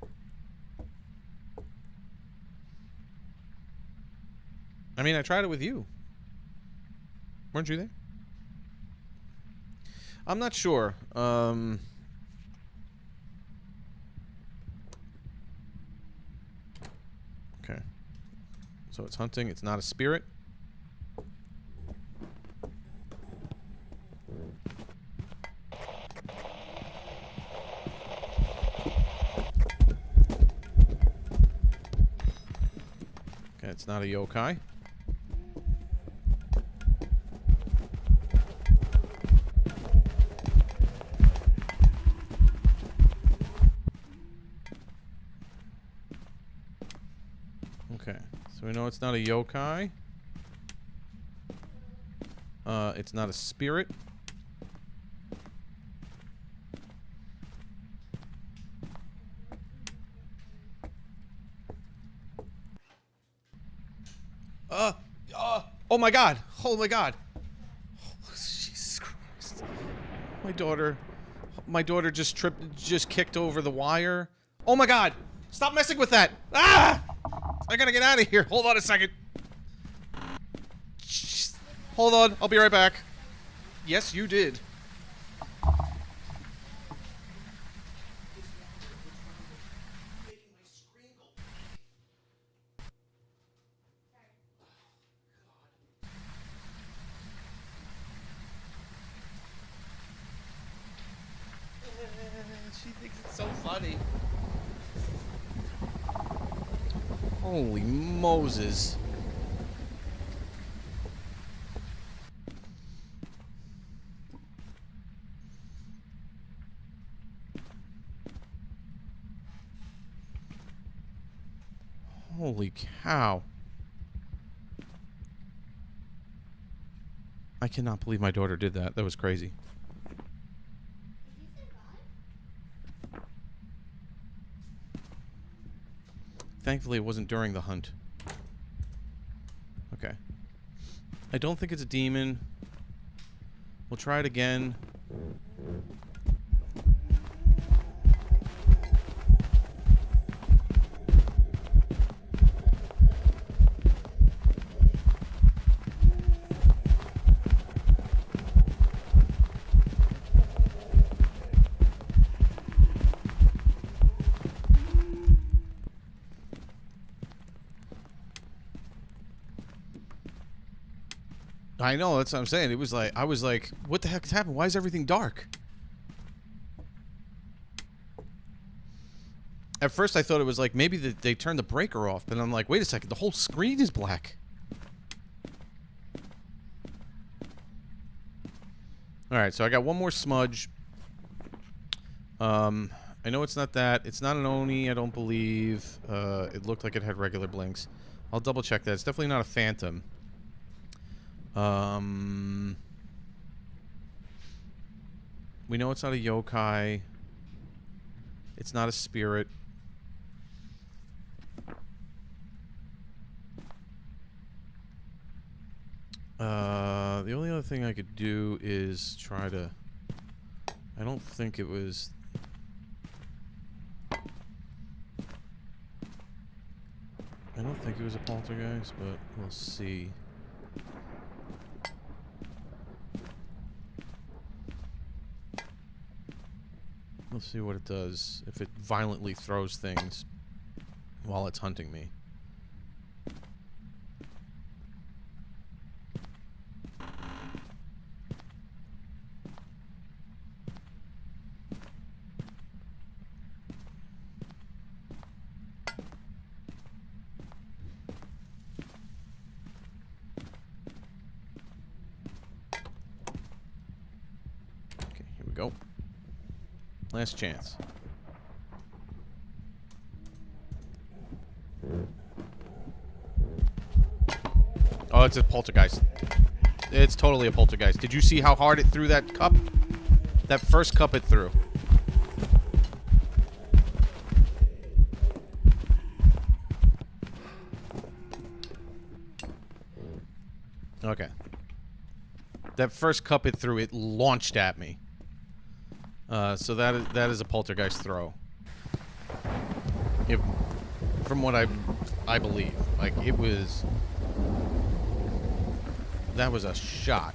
I mean, I tried it with you. Weren't you there? I'm not sure. Okay. So it's hunting. It's not a spirit. Okay, it's not a yokai. Okay, so we know it's not a yokai. It's not a spirit. Oh my god! Oh my god! Oh, Jesus Christ! My daughter just kicked over the wire. Oh my god! Stop messing with that! Ah! I gotta get out of here. Hold on a second. Hold on, I'll be right back. Yes, you did. She thinks it's so funny. Holy Moses. Holy cow. I cannot believe my daughter did that. That was crazy. Thankfully, it wasn't during the hunt. Okay. I don't think it's a demon. We'll try it again. I know, that's what I'm saying. It was like, I was like, what the heck is happening? Why is everything dark? At first I thought it was like, maybe they turned the breaker off, but I'm like, wait a second, the whole screen is black. Alright, so I got one more smudge. I know it's not that. It's not an Oni, I don't believe. It looked like it had regular blinks. I'll double check that. It's definitely not a phantom. We know it's not a yokai. It's not a spirit. The only other thing I could do is try to... I don't think it was... I don't think it was a poltergeist, but we'll see. We'll see what it does, if it violently throws things while it's hunting me. Okay, here we go. Last chance. Oh, it's a poltergeist. It's totally a poltergeist. Did you see how hard it threw that cup? That first cup it threw. Okay. That first cup it threw, it launched at me. So that is a poltergeist throw. If, from what I believe, like it was, that was a shot.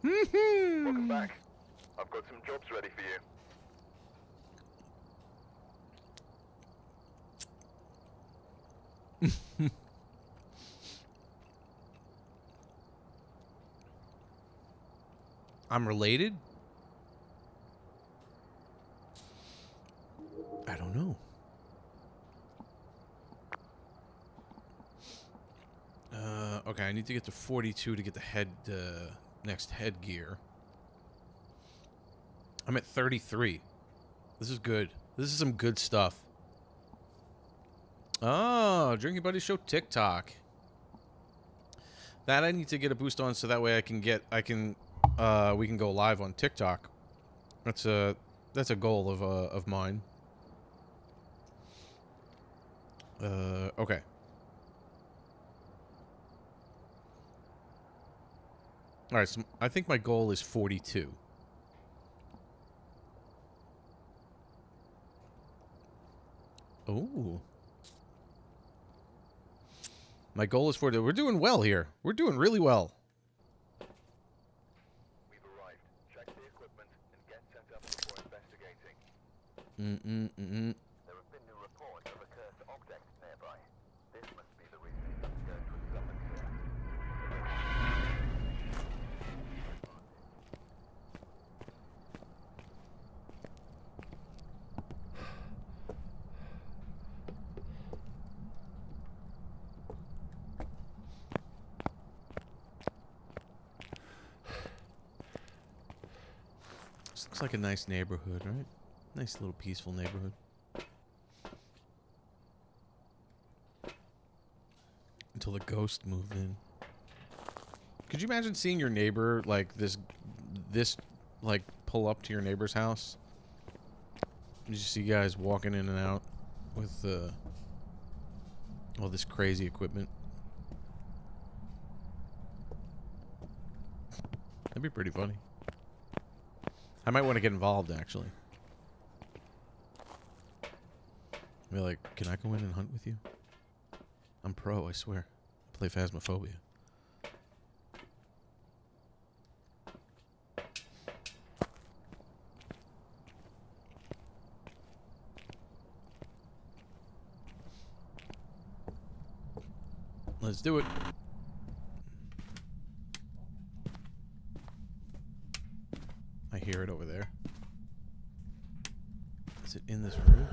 Welcome back. I've got some jobs ready for you. I'm related? I don't know. Okay, I need to get to 42 to get the next headgear. I'm at 33. This is good. This is some good stuff. Oh, Drinking Buddies Show TikTok. That I need to get a boost on so that way we can go live on TikTok. That's a goal of mine. Okay. All right, so I think my goal is 42. Ooh. My goal is 40. We're doing well here. We're doing really well. We've arrived. Check the equipment and get set up before investigating. There have been new reports of a cursed object nearby. This must be the reason Ghost was summoned here. This looks like a nice neighborhood, right? Nice little peaceful neighborhood. Until the ghost moved in. Could you imagine seeing your neighbor like this like pull up to your neighbor's house? You just see guys walking in and out with all this crazy equipment. That'd be pretty funny. I might want to get involved, actually. Be like, can I go in and hunt with you? I'm pro, I swear. I play Phasmophobia. Let's do it. I hear it over there. Is it in this room?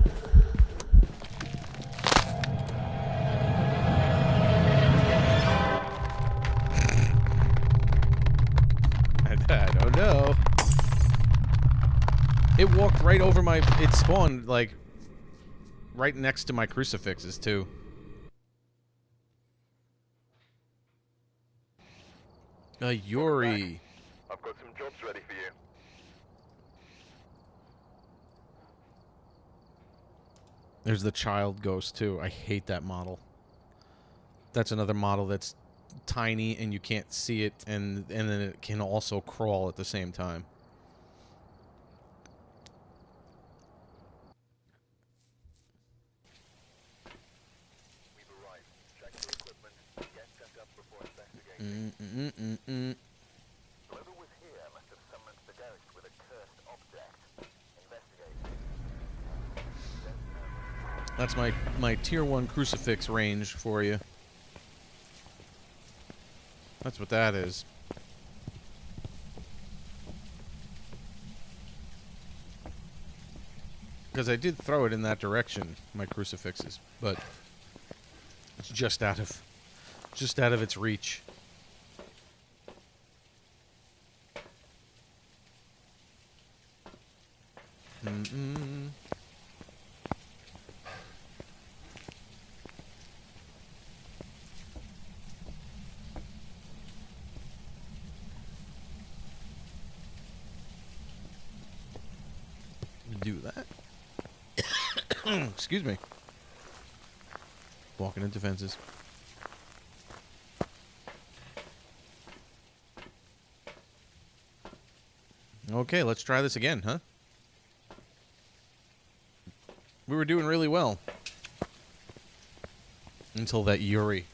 I don't know. It walked right over my... It spawned, like, right next to my crucifixes, too. Yuri. I've got some jobs ready for you. There's the child ghost, too. I hate that model. That's another model that's tiny and you can't see it, and then it can also crawl at the same time. We've arrived. Check the equipment. Get set up before investigating. Whoever was here must have summoned the ghost with a cursed object. Investigate. That's my tier 1 crucifix range for you. That's what that is. Because I did throw it in that direction, my crucifixes, but it's just out of its reach. Do that. Excuse me. Walking into fences. Okay, let's try this again, huh? We were doing really well. Until that Yuri.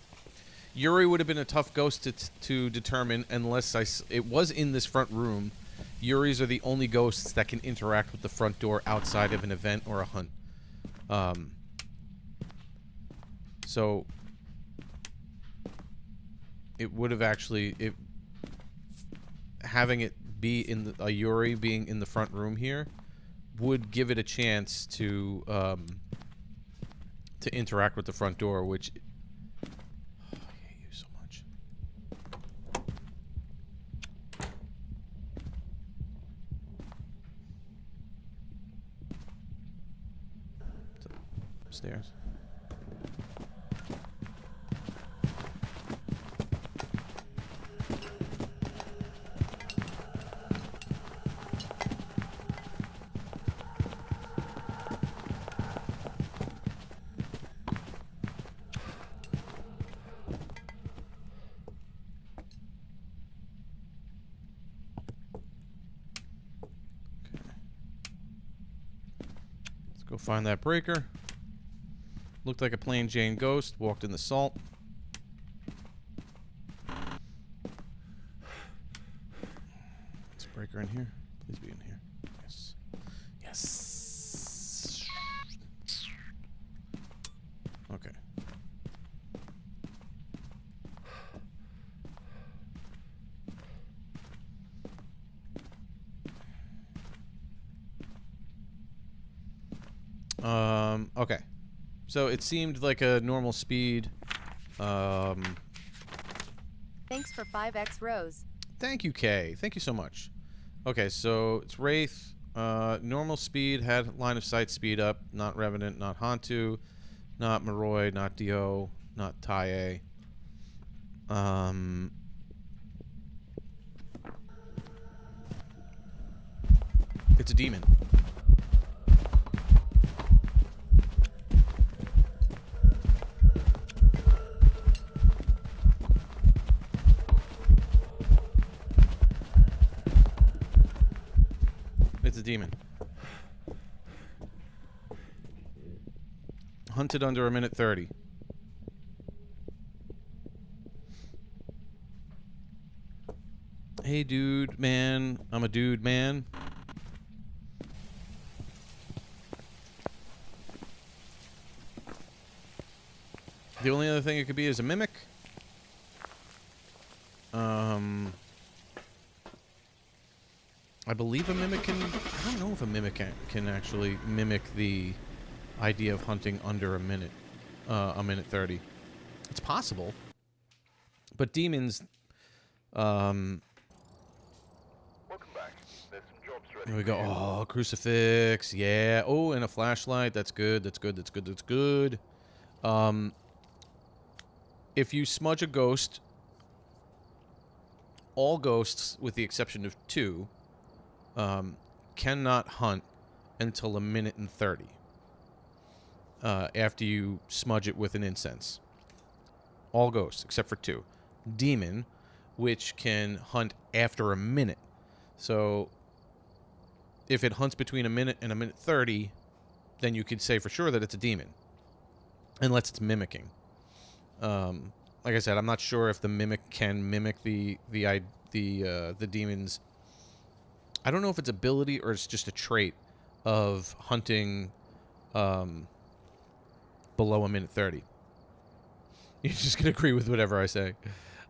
Yuri would have been a tough ghost to determine unless it was in this front room. Yuris are the only ghosts that can interact with the front door outside of an event or a hunt. So it would have actually having it be in a Yuri being in the front room here would give it a chance to interact with the front door, which I hate you so much. Upstairs. Go find that breaker. Looked like a plain Jane ghost. Walked in the salt. Is a breaker in here? Please be in here. Yes. Yes. Okay. Okay. So it seemed like a normal speed. Thanks for 5x Rose. Thank you, Kay. Thank you so much. Okay, so it's Wraith. Normal speed, had line of sight speed up. Not Revenant, not Hantu, not Moroi, not Dio, not Tae. It's a demon. It's a demon. Hunted under a minute 30. Hey, dude, man. I'm a dude, man. The only other thing it could be is a mimic. I believe a mimic can... I don't know if a mimic can actually mimic the idea of hunting under a minute 30. It's possible. But demons... Welcome back. There's some jobs ready. Here we go. Oh, crucifix. Yeah. Oh, and a flashlight. That's good. That's good. That's good. That's good. If you smudge a ghost, all ghosts, with the exception of 2, cannot hunt until 1:30 after you smudge it with an incense. All ghosts, except for 2. Demon, which can hunt after a minute. So, if it hunts between 1 minute and 1:30, then you could say for sure that it's a demon. Unless it's mimicking. Like I said, I'm not sure if the mimic can mimic the demon's... I don't know if it's ability or it's just a trait of hunting below 1:30. You're just going to agree with whatever I say.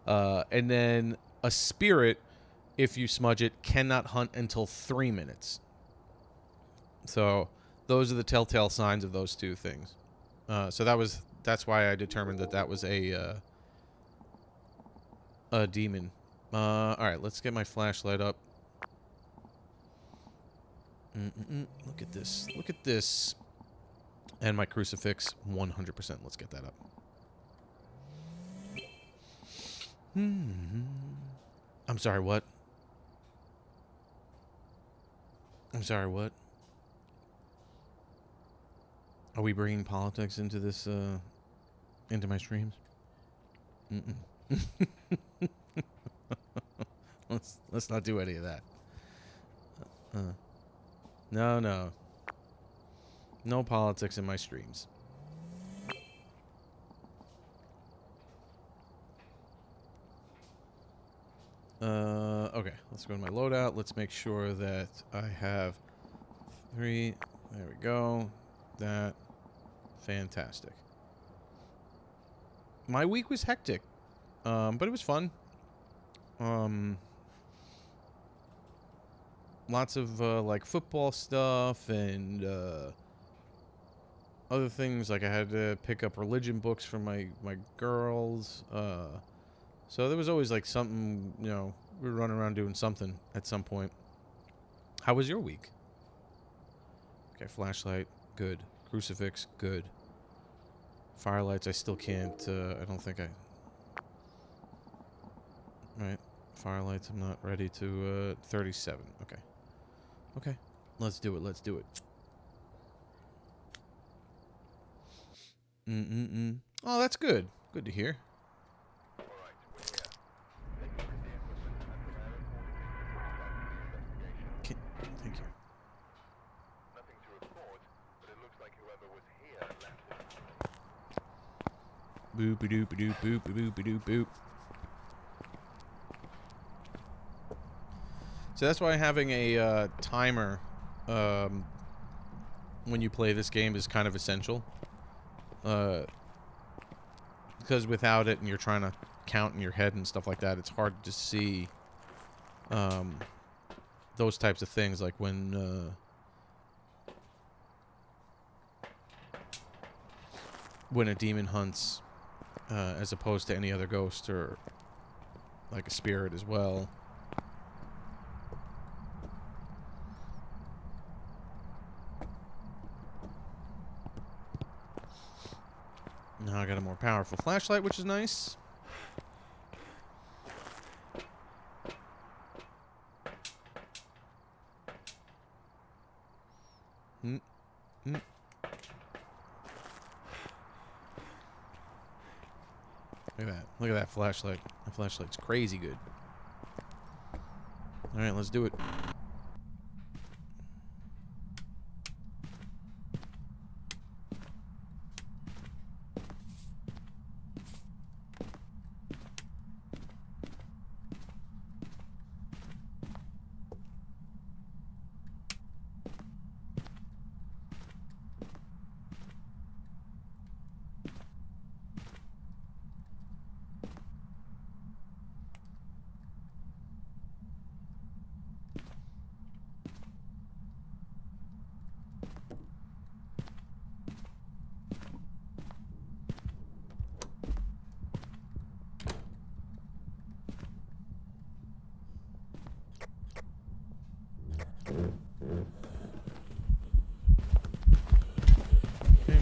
And then a spirit, if you smudge it, cannot hunt until 3 minutes. So those are the telltale signs of those 2 things. So that's why I determined that was a demon. All right, let's get my flashlight up. Look at this. Look at this. And my crucifix, 100%. Let's get that up. I'm sorry, what? I'm sorry, what? Are we bringing politics into this, into my streams? Let's not do any of that. No. No politics in my streams. Okay, let's go to my loadout. Let's make sure that I have 3. There we go. That. Fantastic. My week was hectic, but it was fun. Lots of like football stuff and other things. Like I had to pick up religion books for my girls. So there was always like something, you know, we were running around doing something at some point. How was your week? Okay, flashlight, good. Crucifix, good. Firelights, I still can't, I don't think I... Right, firelights, I'm not ready to, 37, okay. Okay, let's do it, let's do it. Oh, that's good. Good to hear. Thank you. Nothing to report, but it looks like whoever was here left it. Boop-a-doop-a-doop-boop-a-boop-a-doop-boop. So that's why having a timer when you play this game is kind of essential. Because without it, and you're trying to count in your head and stuff like that, it's hard to see those types of things, like when a demon hunts, as opposed to any other ghost or like a spirit as well. Now I got a more powerful flashlight, which is nice. Look at that. Look at that flashlight. That flashlight's crazy good. Alright, let's do it.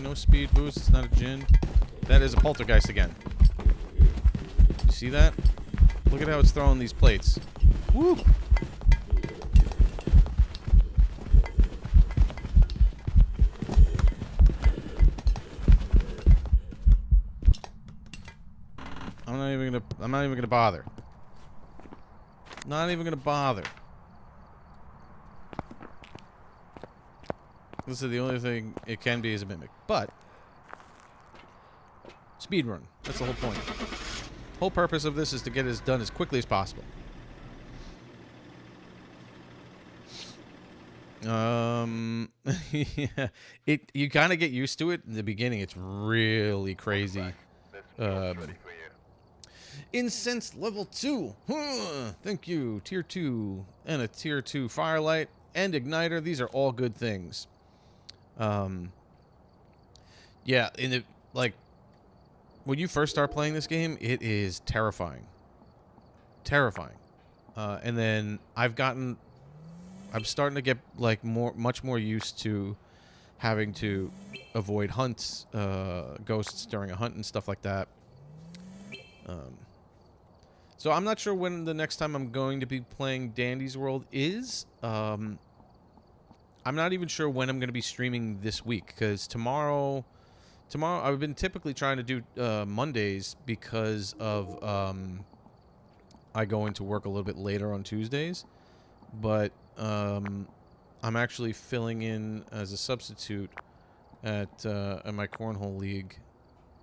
no speed boost. It's not a djinn. That is a poltergeist again. You see that? Look at how it's throwing these plates. Woo! I'm not even gonna bother. Not even gonna bother. This is the only thing it can be is a mimic. But speedrun. That's the whole point. Whole purpose of this is to get it done as quickly as possible. Yeah. You kind of get used to it in the beginning. It's really crazy. Incense level 2. Thank you. Tier 2 and a tier 2 firelight and igniter. These are all good things. Yeah, in the when you first start playing this game, it is terrifying. Terrifying. And then I'm starting to get much more used to having to avoid hunts, ghosts during a hunt and stuff like that. So I'm not sure when the next time I'm going to be playing Dandy's World is. I'm not even sure when I'm going to be streaming this week, because tomorrow I've been typically trying to do Mondays because of I go into work a little bit later on Tuesdays, but I'm actually filling in as a substitute at my cornhole league.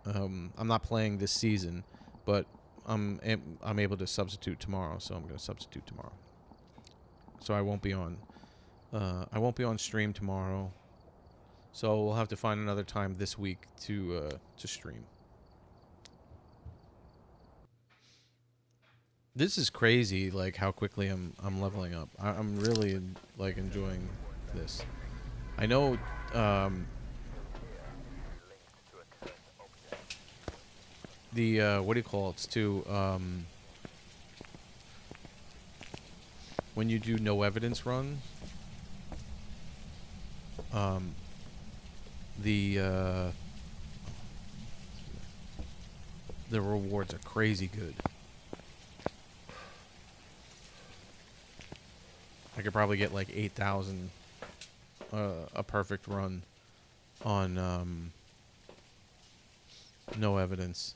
I'm not playing this season, but I'm able to substitute tomorrow, so I'm going to substitute tomorrow. So I won't be on stream tomorrow. So we'll have to find another time this week to stream. This is crazy, like how quickly I'm leveling up. I'm really enjoying this. I know. The what do you call it? It's too when you do no evidence run. The rewards are crazy good. I could probably get like 8,000 a perfect run on no evidence.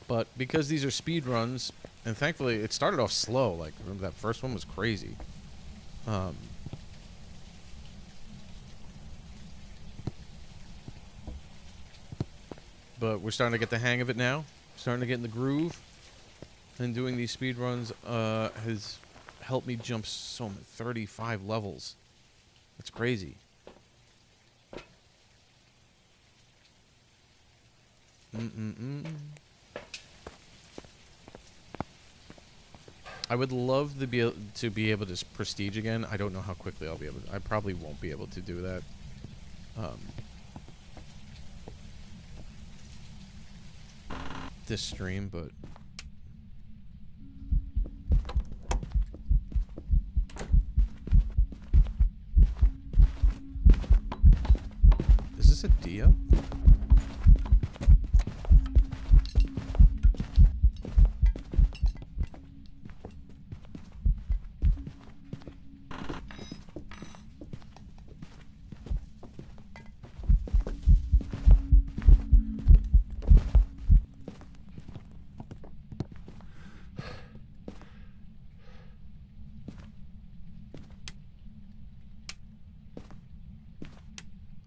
But because these are speed runs, and thankfully it started off slow, like remember that first one was crazy. But we're starting to get the hang of it now. Starting to get in the groove. And doing these speed runs has helped me jump 35 levels. That's crazy. I would love to be able to prestige again. I don't know how quickly I'll be able to. I probably won't be able to do that. This stream, but is this a Dio?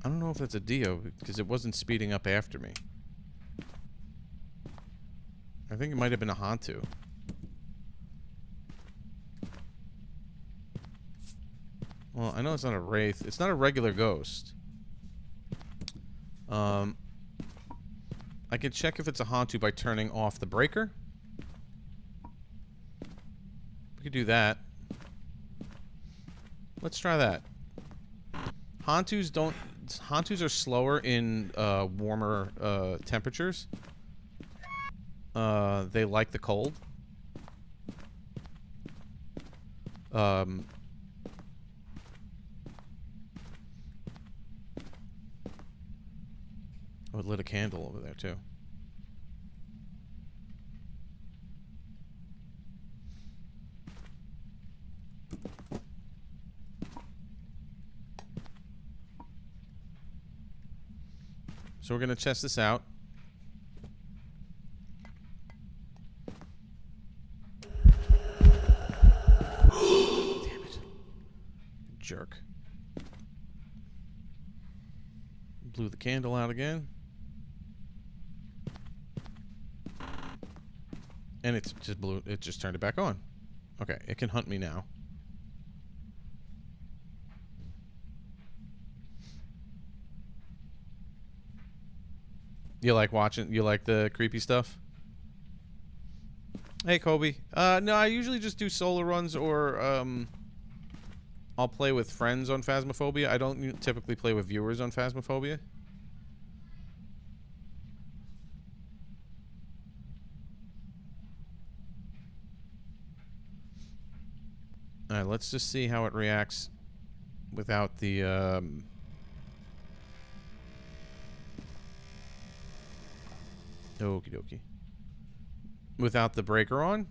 I don't know if that's a Dio, because it wasn't speeding up after me. I think it might have been a Hantu. Well, I know it's not a Wraith. It's not a regular ghost. I could check if it's a Hantu by turning off the breaker. We could do that. Let's try that. Hantus are slower in warmer temperatures. They like the cold. Oh, it lit a candle over there, too. So we're going to test this out. Damn it. Jerk. Blew the candle out again. And it just turned it back on. Okay, it can hunt me now. You like the creepy stuff? Hey, Kobe. No, I usually just do solo runs or, I'll play with friends on Phasmophobia. I don't typically play with viewers on Phasmophobia. Alright, let's just see how it reacts without the, okie dokie. Without the breaker on.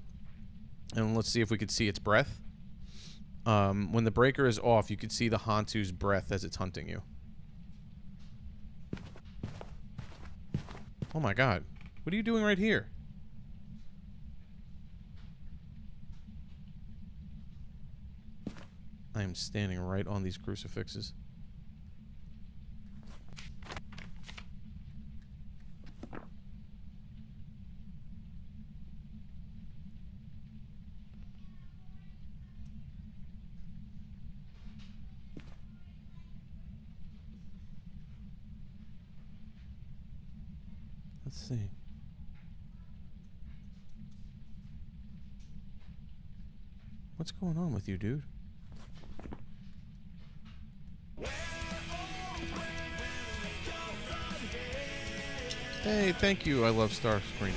And let's see if we could see its breath. When the breaker is off, you can see the Hantu's breath as it's hunting you. Oh my god. What are you doing right here? I am standing right on these crucifixes. Let's see. What's going on with you, dude? Hey, thank you. I love Starscream.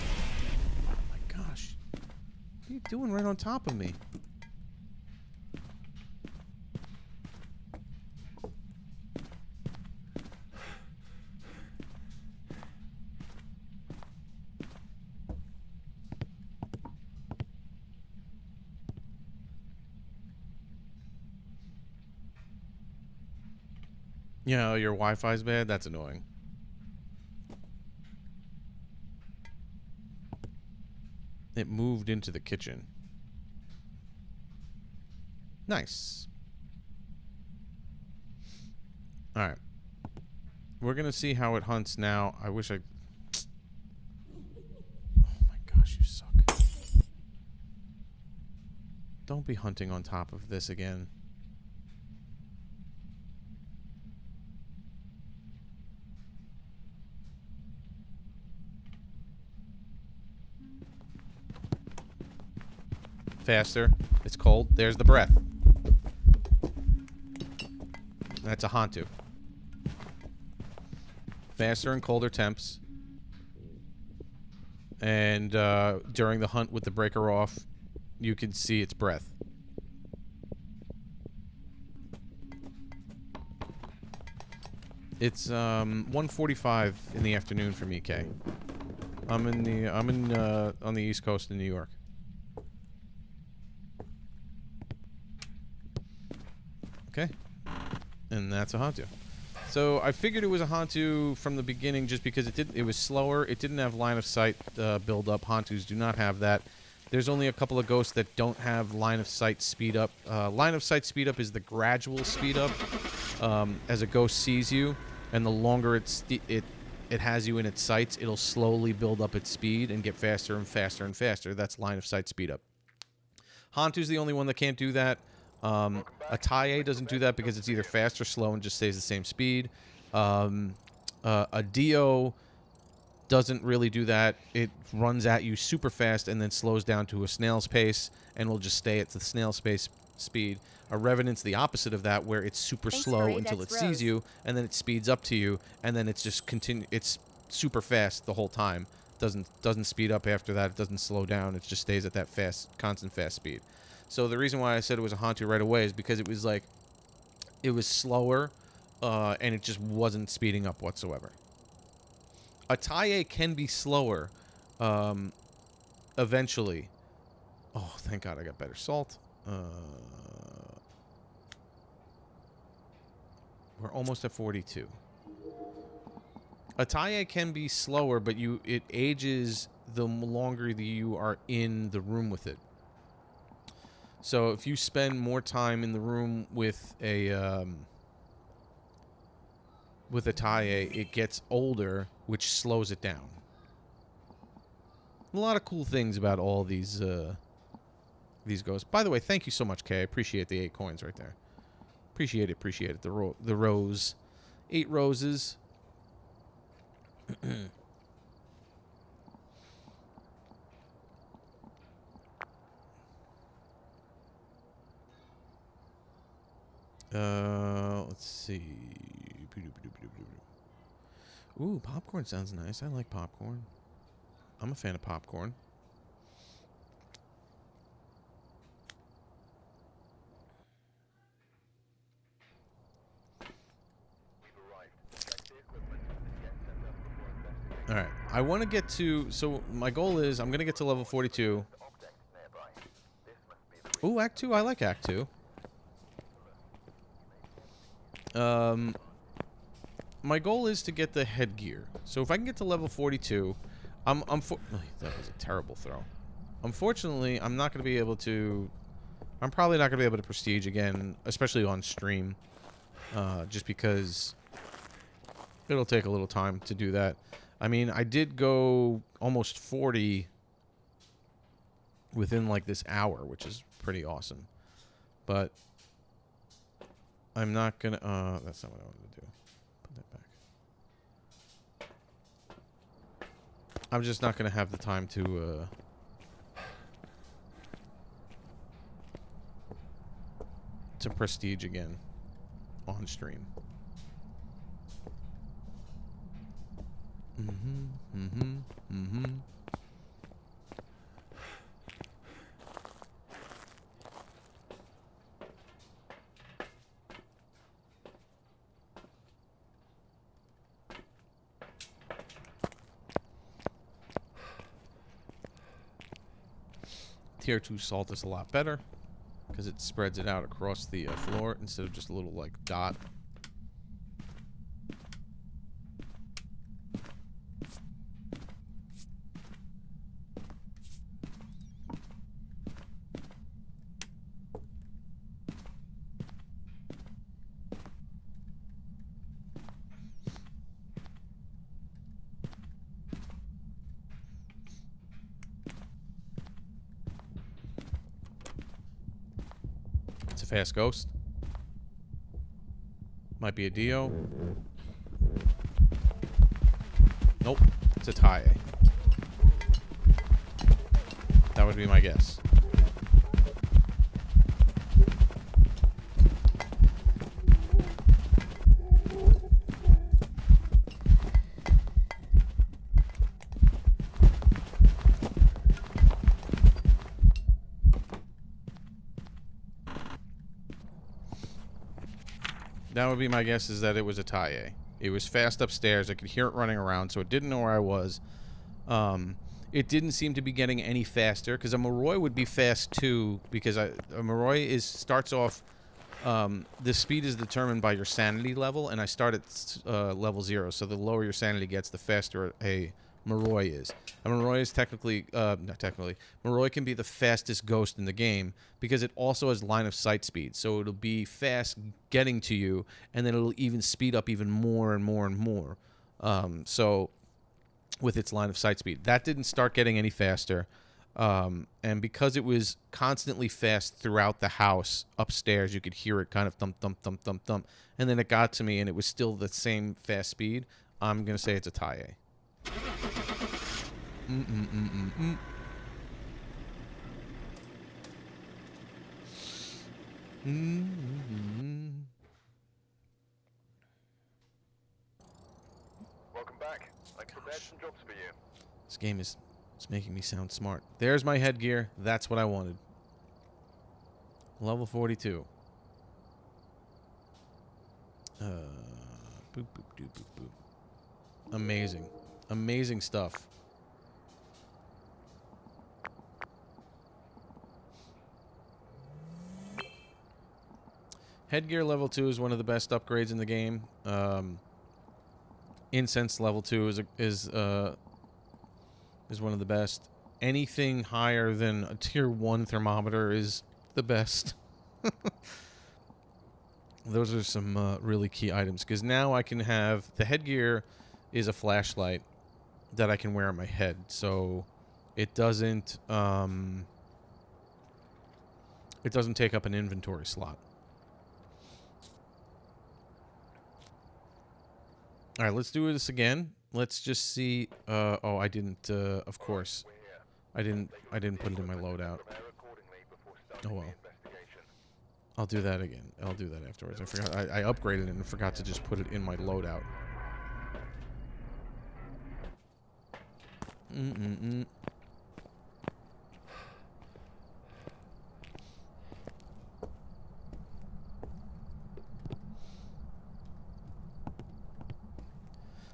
Oh my gosh. What are you doing right on top of me? Yeah, your Wi-Fi's bad? That's annoying. It moved into the kitchen. Nice. Alright. We're gonna see how it hunts now. I wish I... Oh my gosh, you suck. Don't be hunting on top of this again. Faster. It's cold. There's the breath. That's a Hantu. Faster and colder temps. And during the hunt with the breaker off, you can see its breath. It's 1:45 in the afternoon for me, Kay. I'm on the East Coast in New York. Okay, and that's a Hantu. So I figured it was a Hantu from the beginning, just because it was slower. It didn't have line of sight build up. Hantus do not have that. There's only a couple of ghosts that don't have line of sight speed up. Line of sight speed up is the gradual speed up as a ghost sees you, and the longer it has you in its sights, it'll slowly build up its speed and get faster and faster and faster. That's line of sight speed up. Hantu's the only one that can't do that. A Taie doesn't do that because it's either fast or slow and just stays the same speed. A Dio doesn't really do that. It runs at you super fast and then slows down to a snail's pace and will just stay at the snail's pace speed. A Revenant's the opposite of that, where it's super slow until it sees you, and then it speeds up to you, and then it's just it's super fast the whole time. Doesn't speed up after that. It doesn't slow down. It just stays at that constant fast speed. So the reason why I said it was a Hantu right away is because it was like, it was slower, and it just wasn't speeding up whatsoever. A Taie can be slower eventually. Oh, thank God I got better salt. We're almost at 42. A Taie can be slower, but it ages the longer that you are in the room with it. So if you spend more time in the room with a Taie, it gets older, which slows it down. A lot of cool things about all these ghosts. By the way, thank you so much, Kay. I appreciate the 8 coins right there. Appreciate it. Appreciate it. The rose, 8 roses. Let's see. Ooh, popcorn sounds nice. I like popcorn. I'm a fan of popcorn. All right. I want to get to... So, my goal is I'm going to get to level 42. Ooh, Act 2. I like Act 2. My goal is to get the headgear. So, if I can get to level 42... that was a terrible throw. Unfortunately, I'm not going to be able to... I'm probably not going to be able to prestige again, especially on stream. Just because it'll take a little time to do that. I mean, I did go almost 40 within, like, this hour, which is pretty awesome. But I'm not going to... that's not what I wanted to do. Put that back. I'm just not going to have the time to prestige again on stream. Tier 2 salt is a lot better because it spreads it out across the floor instead of just a little, like, dot. Fast ghost. Might be a Dio. Nope. It's a Taie. That would be my guess. That would be my guess, is that it was a Taie. It was fast upstairs. I could hear it running around, so it didn't know where I was. It didn't seem to be getting any faster, because a Moroi would be fast too, because a Moroi starts off... the speed is determined by your sanity level, and I start at level 0, so the lower your sanity gets, the faster a Moroi is. A Moroi is technically... not technically. Moroi can be the fastest ghost in the game, because it also has line of sight speed, so it'll be fast getting to you, and then it'll even speed up even more and more and more. So... with its line of sight speed. That didn't start getting any faster. And because it was constantly fast throughout the house upstairs, you could hear it kind of thump, thump, thump, thump, thump. And then it got to me and it was still the same fast speed. I'm going to say it's a Taie. Welcome back. I prepared some jobs for you. This game is making me sound smart. There's my headgear. That's what I wanted. Level 42. Boop, boop, doop, boop, boop. Amazing. Amazing stuff. Headgear level 2 is one of the best upgrades in the game. Incense level 2 is one of the best. Anything higher than a tier 1 thermometer is the best. Those are some really key items, because now I can have the headgear is a flashlight that I can wear on my head, so it doesn't take up an inventory slot. All right, let's do this again. Let's just see. Oh, I didn't. Of course, I didn't put it in my loadout. Oh well. I'll do that again. I'll do that afterwards. I forgot. I upgraded it and forgot to just put it in my loadout.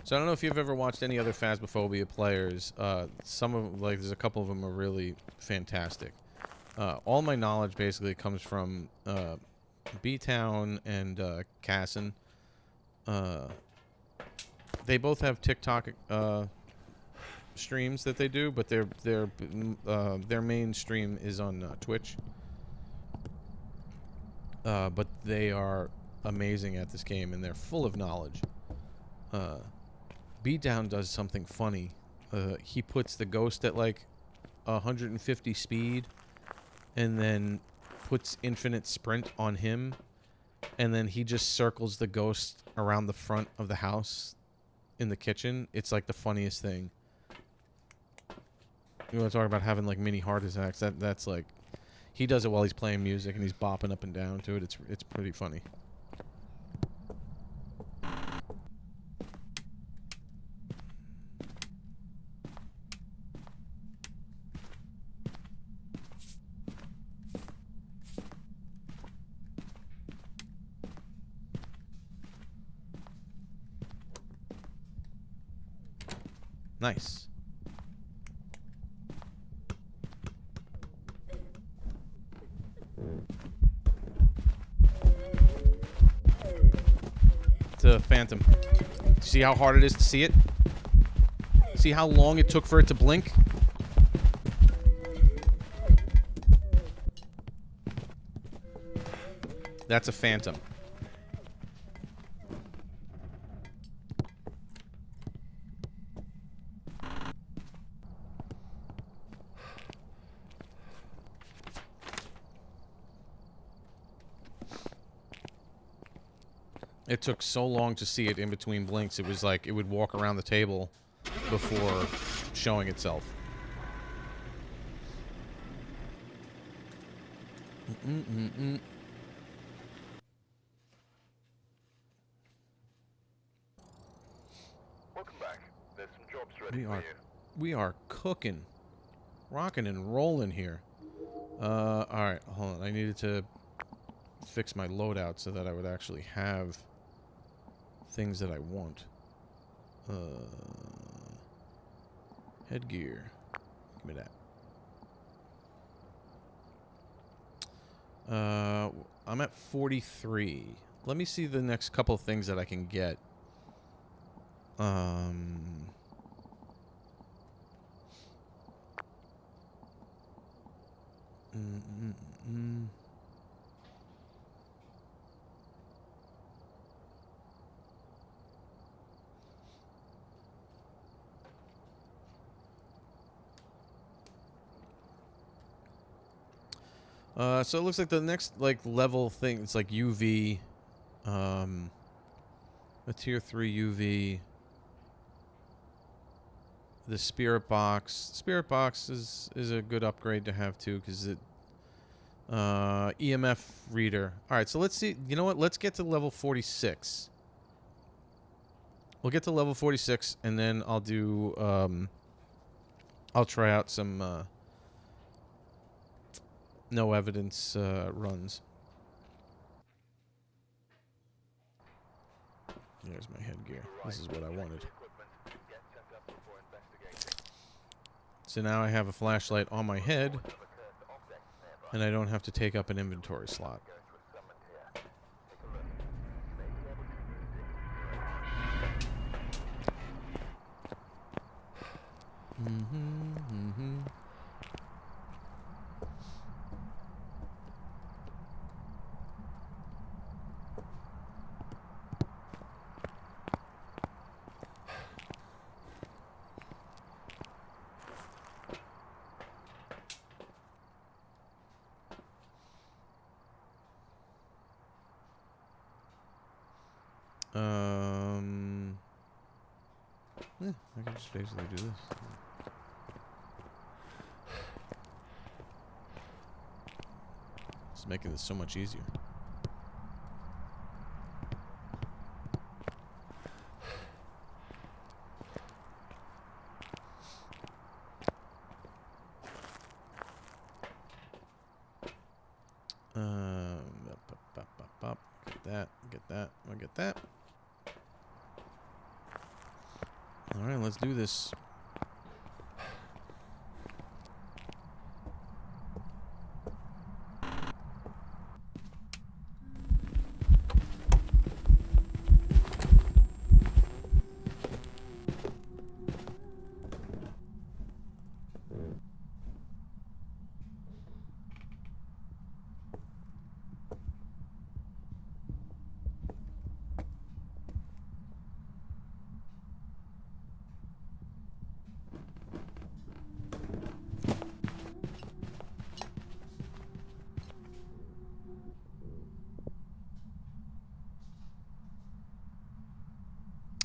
So I don't know if you've ever watched any other Phasmophobia players. Some of there's a couple of them are really fantastic. All my knowledge basically comes from B-Town and Casson. They both have TikTok streams that they do, but their main stream is on Twitch. But they are amazing at this game, and they're full of knowledge. B-Down does something funny. He puts the ghost at like 150 speed, and then puts infinite sprint on him, and then he just circles the ghost around the front of the house in the kitchen. It's like the funniest thing. You want to talk about having like mini heart attacks? That's like, he does it while he's playing music and he's bopping up and down to it. It's pretty funny. Nice. It's a phantom. See how hard it is to see it? See how long it took for it to blink? That's a phantom. It took so long to see it in between blinks. It was like it would walk around the table before showing itself. Welcome back. There's some jobs ready for you. We are cooking, rocking and rolling here. All right, hold on. I needed to fix my loadout so that I would actually have things that I want. Headgear. Give me that. I'm at 43. Let me see the next couple of things that I can get. So it looks like the next like level thing, it's like UV, a tier 3 UV. The spirit box. Spirit box is a good upgrade to have too, because it EMF reader. All right, so let's see. You know what? Let's get to level 46. We'll get to level 46, and then I'll do. I'll try out some no evidence runs. There's my headgear. This is what I wanted. So now I have a flashlight on my head, and I don't have to take up an inventory slot. Yeah, I can just basically do this. It's making this so much easier. Get that, I'll get that. Alright, let's do this.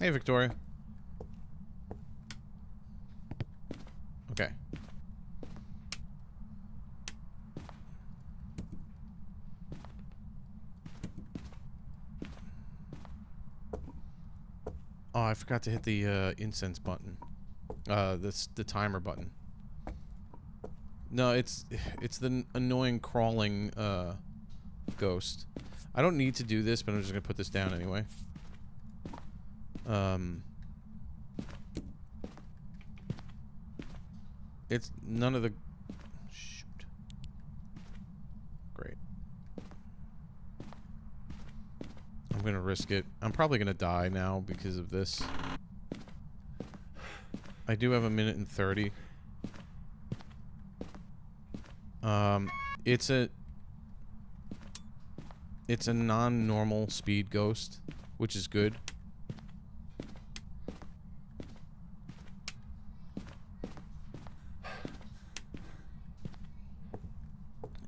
Hey, Victoria. Okay. Oh, I forgot to hit the incense button. The timer button. No, it's the annoying crawling ghost. I don't need to do this, but I'm just gonna put this down anyway. It's none of the... Shoot. Great. I'm gonna risk it. I'm probably gonna die now because of this. I do have 1:30. It's a non-normal speed ghost, which is good.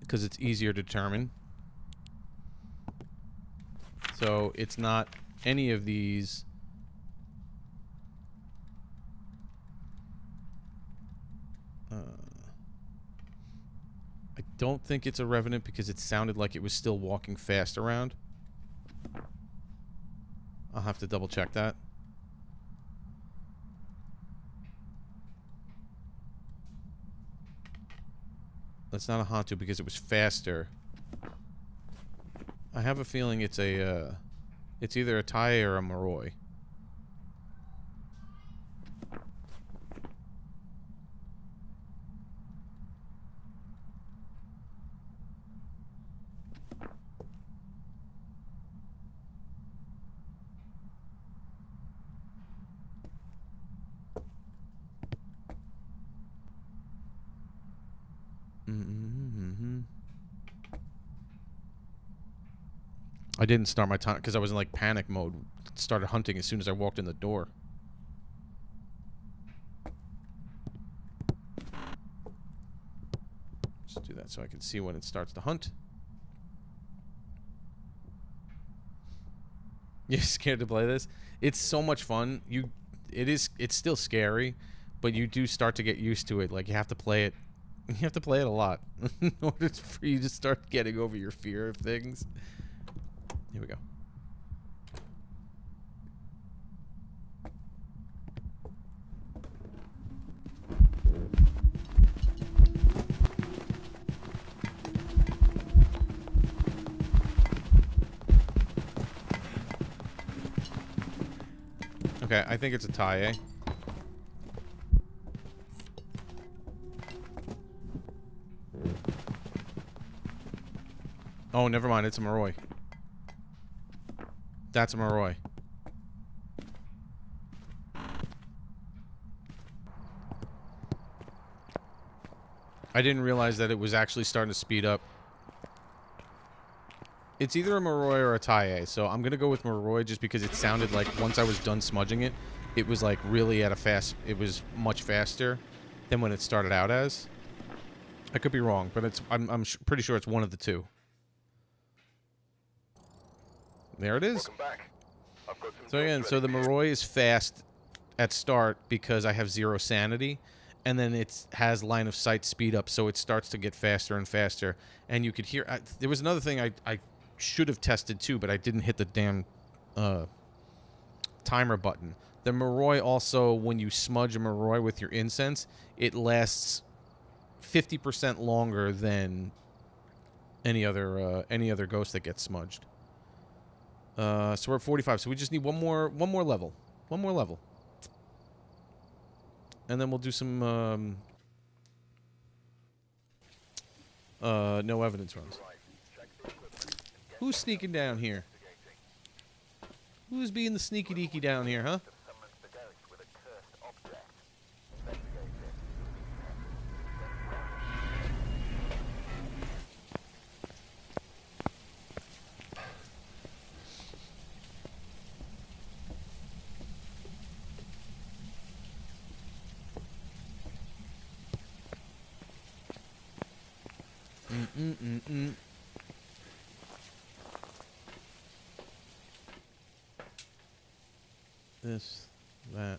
Because it's easier to determine. So it's not any of these. I don't think it's a revenant because it sounded like it was still walking fast around. I'll have to double check that. That's not a Hantu because it was faster. I have a feeling it's a, it's either a Tai or a Moroi. I didn't start my time because I was in like panic mode. Started hunting as soon as I walked in the door. Just do that so I can see when it starts to hunt. You're scared to play this? It's so much fun. It's still scary, but you do start to get used to it. Like you have to play it. You have to play it a lot in order for you to start getting over your fear of things. Here we go. Okay, I think it's a Tai. Oh, never mind. It's a Moroi. That's a Moroi. I didn't realize that it was actually starting to speed up. It's either a Moroi or a Taie, so I'm gonna go with Moroi just because it sounded like once I was done smudging it, it was like really at a fast. It was much faster than when it started out as. I could be wrong, but it's I'm pretty sure it's one of the two. There it is. Welcome back. I've got some So again, jobs so the ready for you. Moroi is fast at start because I have 0 sanity, and then it has line of sight speed up, so it starts to get faster and faster. And you could hear. There was another thing I should have tested too, but I didn't hit the damn timer button. The Moroi also, when you smudge a Moroi with your incense, it lasts 50% longer than any other ghost that gets smudged. So we're at 45. So we just need one more level. One more level. And then we'll do some no evidence runs. Who's sneaking down here? Who's being the sneaky deaky down here, huh? Summons the garage with a cursed object. This, that.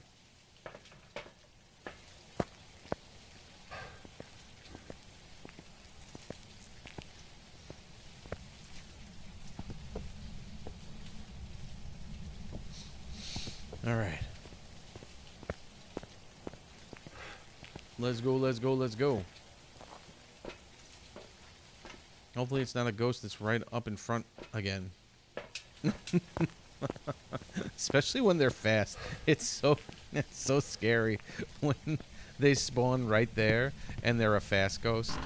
All right. Let's go, let's go, let's go. Hopefully it's not a ghost that's right up in front again. Especially when they're fast. It's so scary when they spawn right there and they're a fast ghost.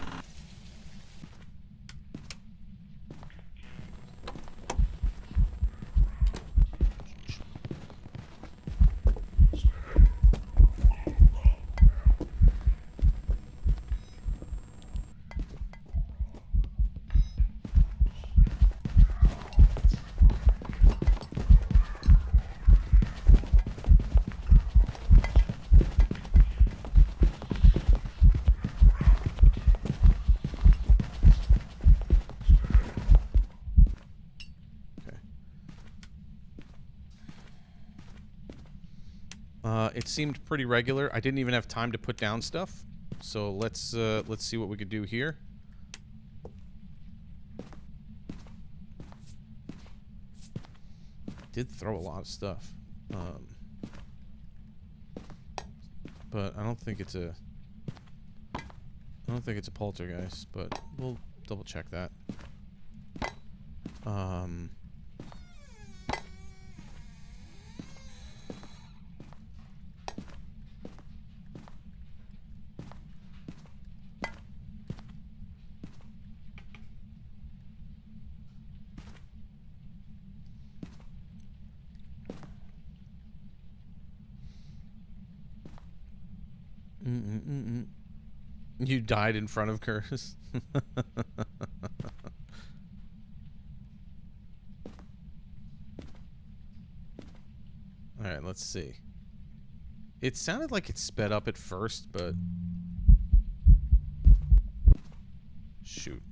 It seemed pretty regular. I didn't even have time to put down stuff. So let's see what we could do here. Did throw a lot of stuff. But I don't think it's a poltergeist, but we'll double check that. You died in front of Curtis. Alright, let's see. It sounded like it sped up at first, but... Shoot.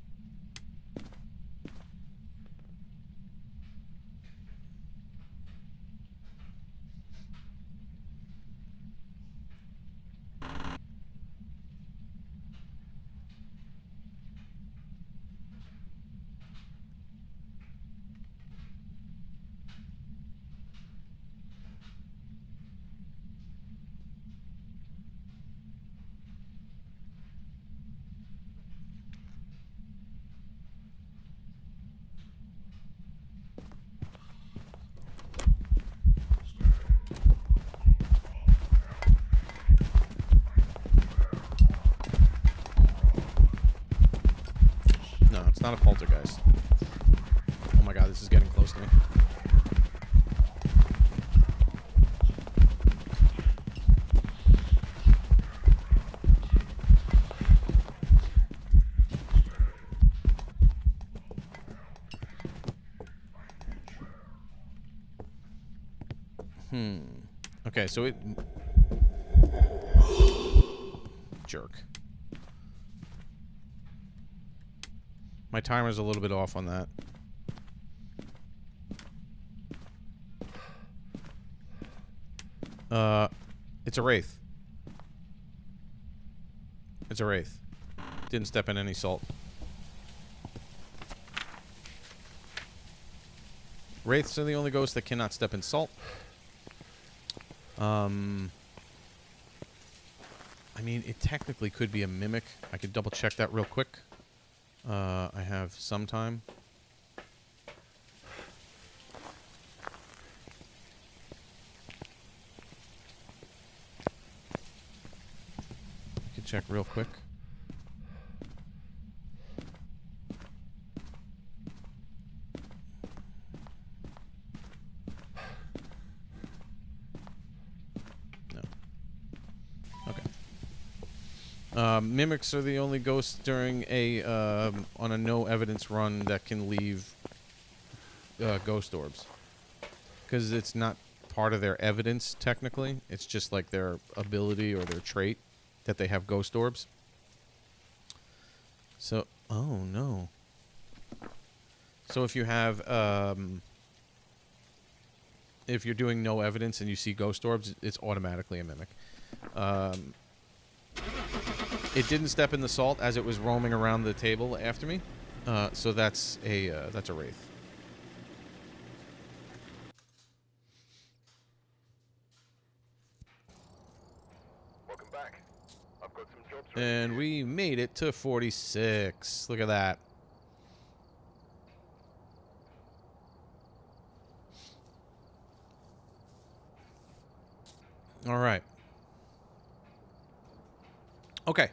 No, it's not a poltergeist. god, this is getting close to me. Okay, so it... Jerk. My timer's a little bit off on that. It's a wraith. It's a wraith. Didn't step in any salt. Wraiths are the only ghosts that cannot step in salt. I mean, it technically could be a mimic. I could double check that real quick. I have some time. I could check real quick. Mimics are the only ghosts during a on a no evidence run that can leave ghost orbs, because it's not part of their evidence technically. It's just like their ability or their trait that they have ghost orbs. So, oh no. So if you have if you're doing no evidence and you see ghost orbs, it's automatically a mimic. It didn't step in the salt as it was roaming around the table after me, so that's a wraith. Welcome back. I've got some jobs And we made it to 46. Look at that. All right. Okay.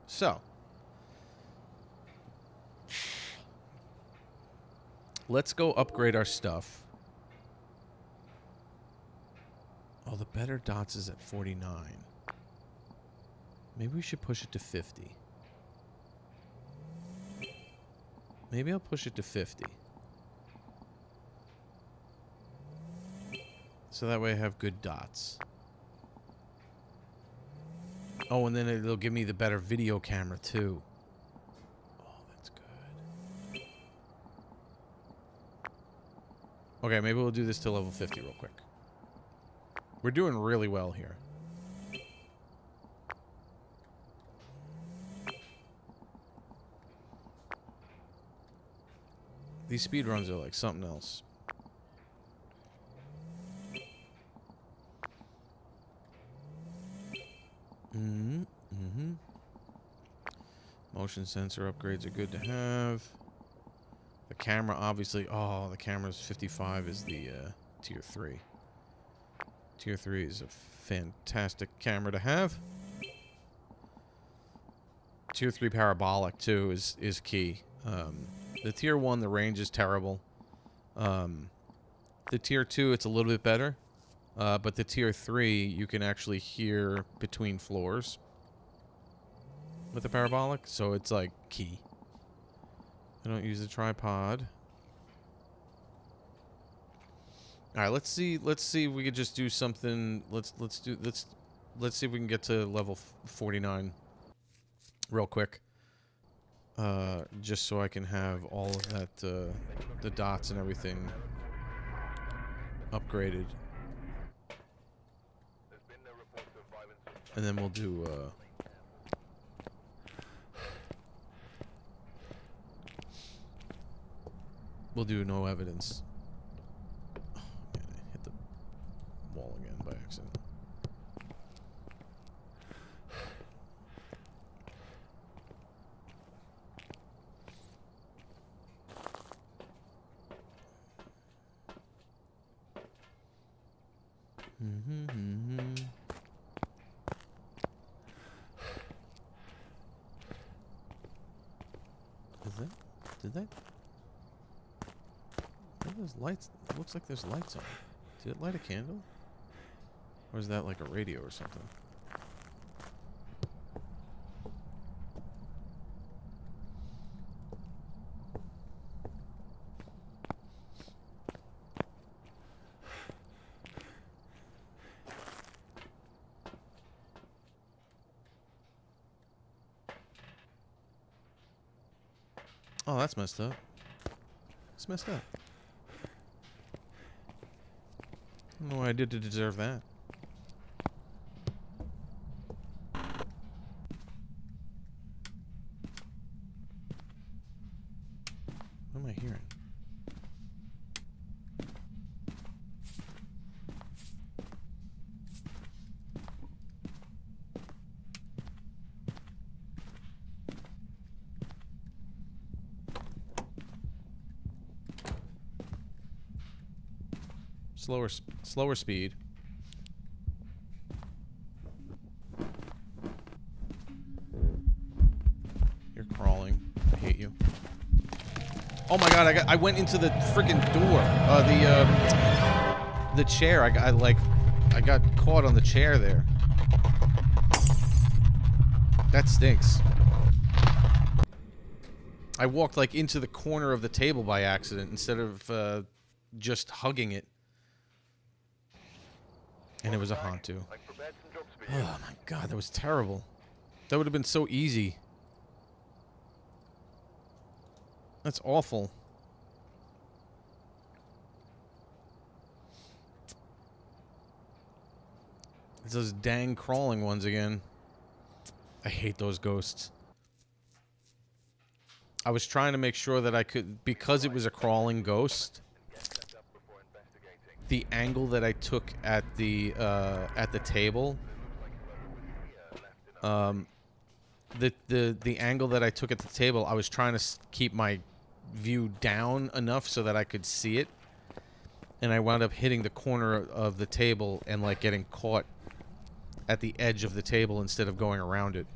So, let's go upgrade our stuff. Oh, the better dots is at 49. Maybe we should push it to 50. Maybe I'll push it to 50. So that way I have good dots. Oh, and then it'll give me the better video camera, too. Oh, that's good. Okay, maybe we'll do this to level 50 real quick. We're doing really well here. These speed runs are like something else. Motion sensor upgrades are good to have. The camera, obviously. Oh, the camera's 55 is the tier 3. Tier 3 is a fantastic camera to have. Tier 3 parabolic, too, is key. The tier 1, the range is terrible. The tier 2, it's a little bit better. But the tier 3, you can actually hear between floors with the parabolic, so it's like key. I don't use the tripod. All right, let's see if we could just do something. Let's see if we can get to level 49 real quick. Just so I can have all of that the dots and everything upgraded. And then we'll do no evidence. Oh, man, I hit the wall again by accident. Is that? Did that? there's lights. It looks like there's lights on. Did it light a candle? Or is that like a radio or something? Oh, that's messed up. It's messed up. I don't know what I did to deserve that. What am I hearing? Slower speed. You're crawling. I hate you. Oh my god! I went into the freaking door. The chair. I got caught on the chair there. That stinks. I walked like into the corner of the table by accident instead of just hugging it. And it was a Hantu. Oh my god, that was terrible. That would have been so easy. That's awful. It's those dang crawling ones again. I hate those ghosts. I was trying to make sure that I could, because it was a crawling ghost, the angle that I took at the table, the angle that I took at the table, I was trying to keep my view down enough so that I could see it, and I wound up hitting the corner of the table and like getting caught at the edge of the table instead of going around it.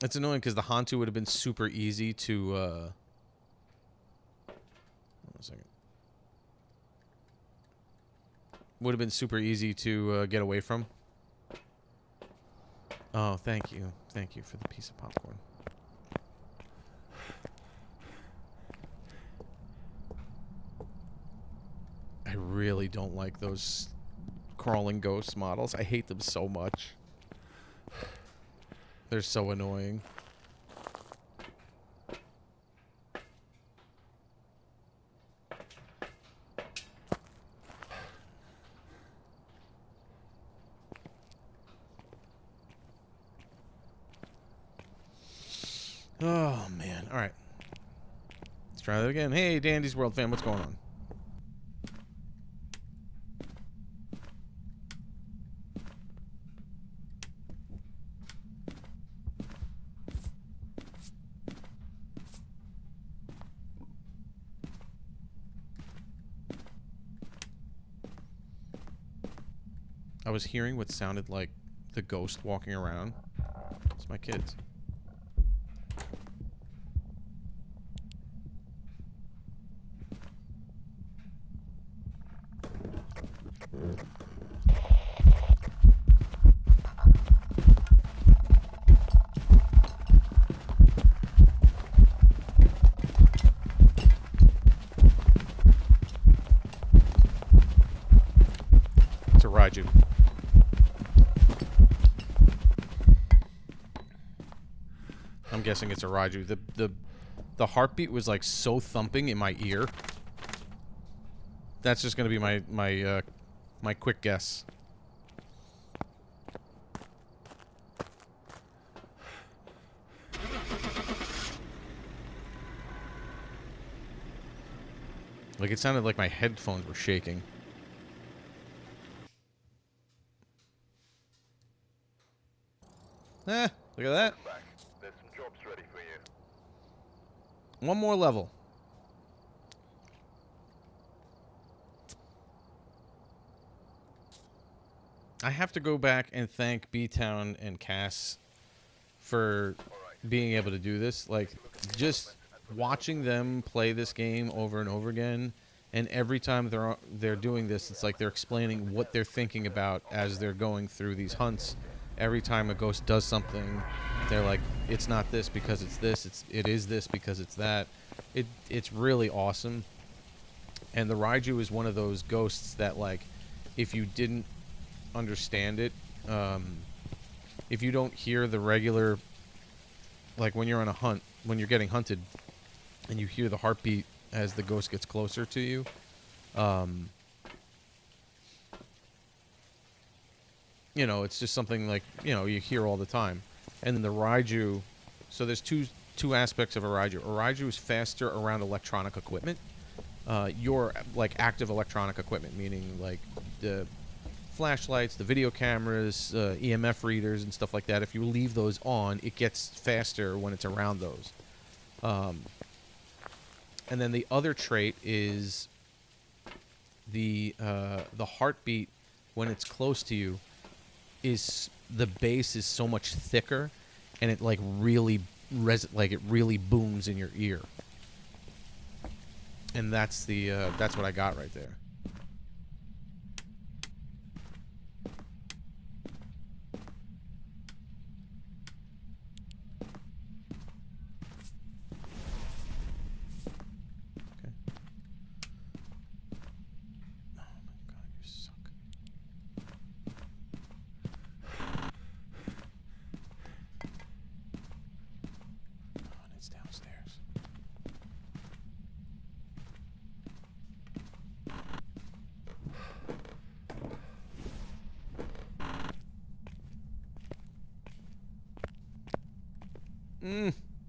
It's annoying because the Hantu would have been super easy to, hold on a second. Would have been super easy to get away from. Oh, thank you. Thank you for the piece of popcorn. I really don't like those crawling ghost models. I hate them so much. They're so annoying. Oh, man. All right. Let's try that again. Hey, Dandy's World fam, what's going on? I was hearing what sounded like the ghost walking around. It's my kids. It's a Raiju. I'm guessing it's a Raiju. The heartbeat was like so thumping in my ear. That's just gonna be my quick guess. Like it sounded like my headphones were shaking. Eh, look at that. There's some jobs ready for you. One more level. I have to go back and thank B-Town and Cass for being able to do this. Like, just watching them play this game over and over again, and every time they're doing this, it's like they're explaining what they're thinking about as they're going through these hunts. Every time a ghost does something, they're like, it's not this because it's this, it is this because it's that. It's really awesome. And the Raiju is one of those ghosts that, like, if you didn't understand it, if you don't hear the regular, like when you're on a hunt, when you're getting hunted, and you hear the heartbeat as the ghost gets closer to you, you know, it's just something like, you know, you hear all the time. And then the Raiju, so there's two aspects of a Raiju. A Raiju is faster around electronic equipment. Your, like, active electronic equipment, meaning, like, the flashlights, the video cameras, EMF readers, and stuff like that. If you leave those on, it gets faster when it's around those. And then the other trait is the heartbeat when it's close to you is the bass is so much thicker, and it like really it really booms in your ear. And that's what I got right there.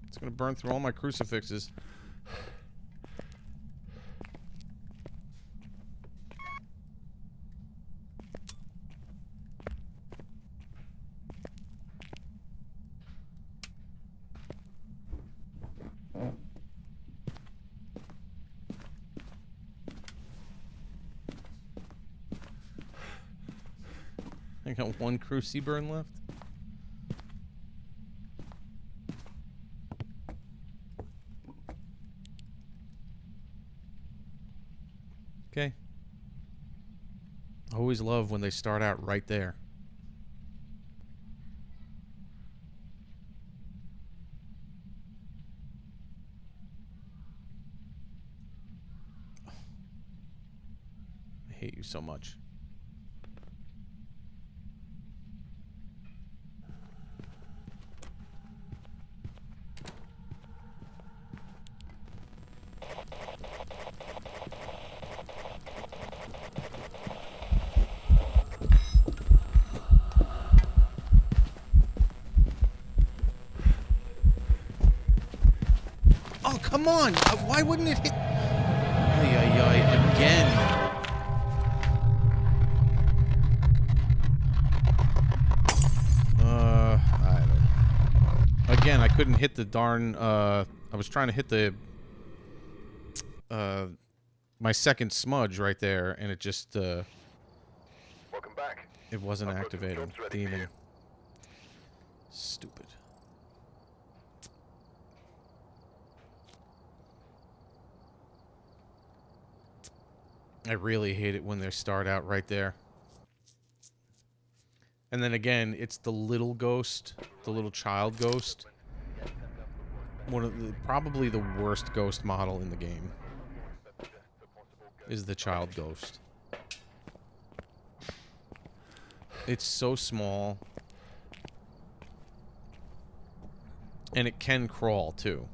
It's gonna burn through all my crucifixes. I got one cruci burn left. Okay. I always love when they start out right there. I hate you so much. Oh, come on! Why wouldn't it hit? Ay, ay, ay, again. I don't. Again, I couldn't hit the darn. I was trying to hit the. My second smudge right there, and it just. Welcome back. It wasn't I've got some activating. jobs ready for Demon. you. Stupid. I really hate it when they start out right there. And then again, it's the little ghost, the little child ghost. One of the, probably the worst ghost model in the game is the child ghost. It's so small. And it can crawl too.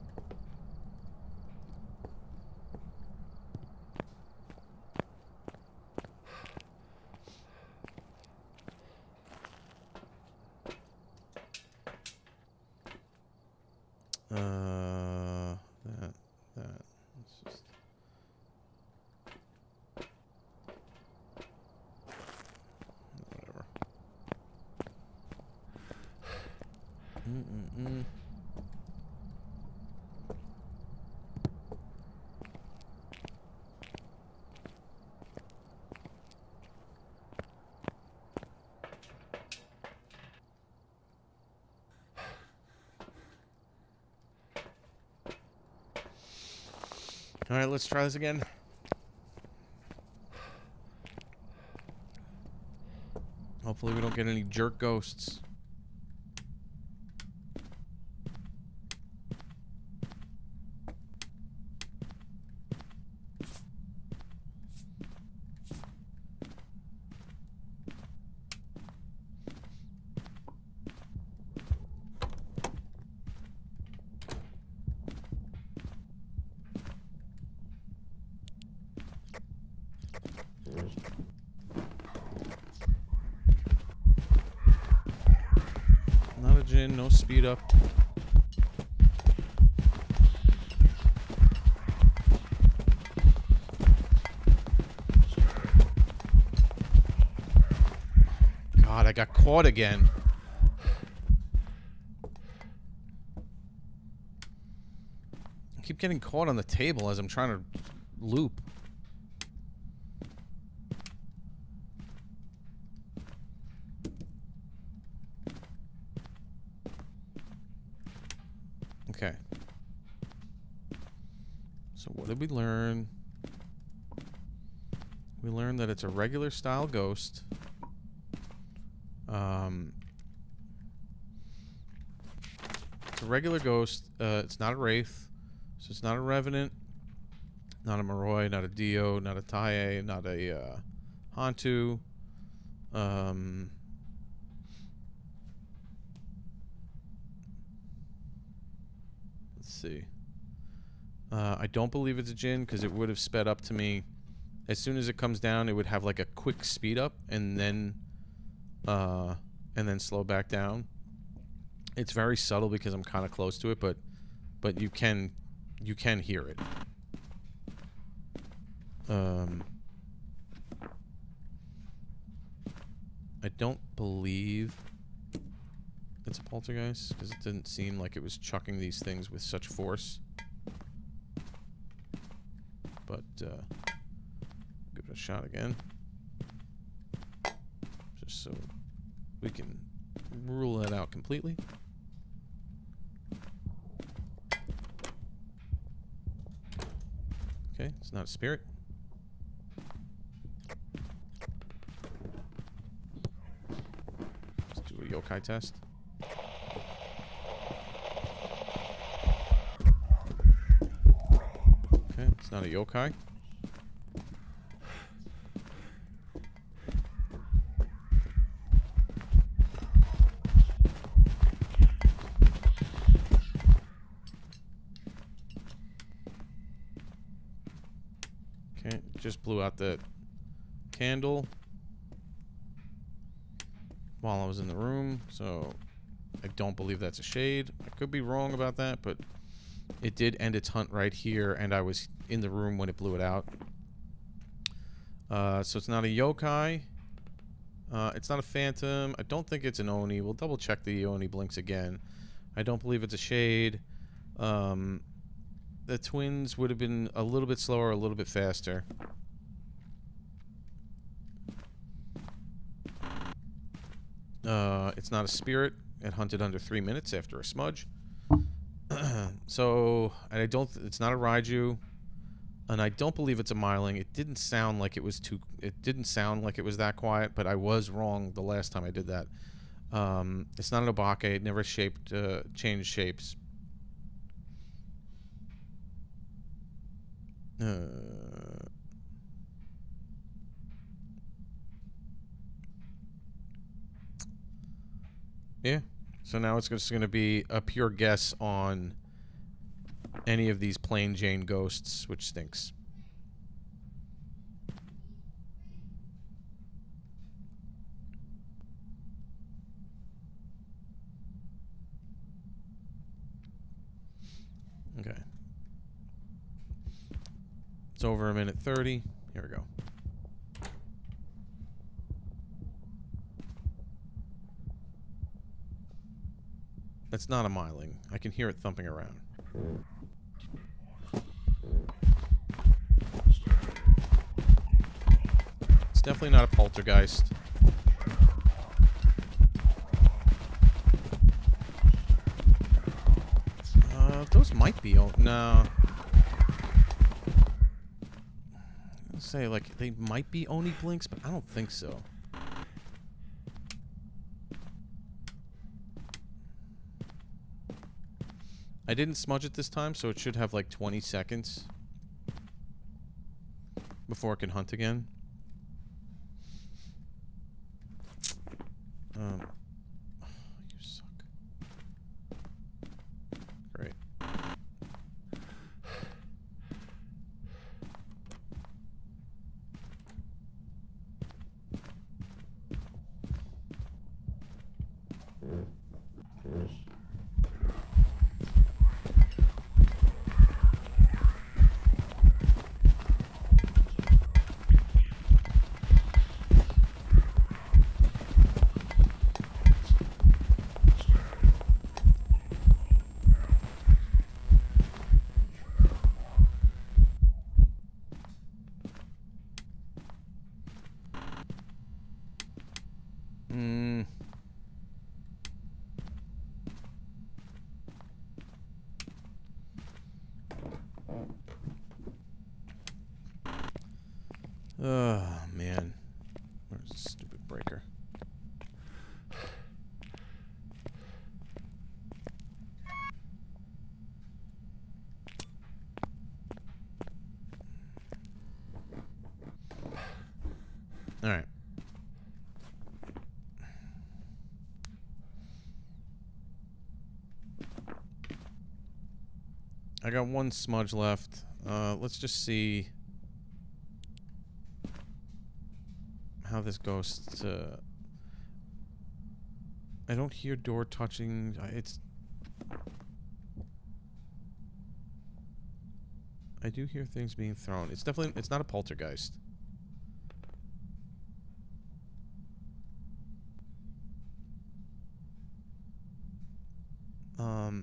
Let's just... Whatever. Alright, let's try this again. Hopefully we don't get any jerk ghosts. Not a gin, no speed up. God, I got caught again. I keep getting caught on the table as I'm trying to loop. Okay. So what did we learn? We learned that it's a regular style ghost. It's a regular ghost. It's not a wraith. So it's not a revenant. Not a Moroi, not a Dio, not a Tae, not a Hantu. Let's see. I don't believe it's a Jinn because it would have sped up to me. As soon as it comes down, it would have like a quick speed up and then slow back down. It's very subtle because I'm kind of close to it, but you can hear it. I don't believe it's a poltergeist because it didn't seem like it was chucking these things with such force. But give it a shot again, just so we can rule that out completely. Okay, it's not a spirit. Let's do a yokai test. Okay, it's not a yokai. Okay, just blew out the candle while I was in the room, so I don't believe that's a shade. I could be wrong about that, but it did end its hunt right here, and I was in the room when it blew it out. So it's not a yokai. It's not a phantom. I don't think it's an Oni. We'll double check the Oni blinks again. I don't believe it's a shade. The twins would have been a little bit slower, a little bit faster. It's not a spirit. It hunted under 3 minutes after a smudge. So, and I don't. It's not a Raiju, and I don't believe it's a Myling. It didn't sound like it was too. It didn't sound like it was that quiet, but I was wrong the last time I did that. It's not an Obake. It never changed shapes. Yeah. So now it's just going to be a pure guess on any of these plain Jane ghosts, which stinks. Okay. It's over a minute 30. Here we go. That's not a Myling. I can hear it thumping around. It's definitely not a poltergeist. Those might be. Oh, no. say, like, they might be Oni blinks, but I don't think so. I didn't smudge it this time, so it should have like 20 seconds before it can hunt again. You suck. Great. Oh, man. Where's the stupid breaker? All right. I got one smudge left. Let's just see how this ghost. I don't hear door touching. I do hear things being thrown. It's definitely. It's not a poltergeist.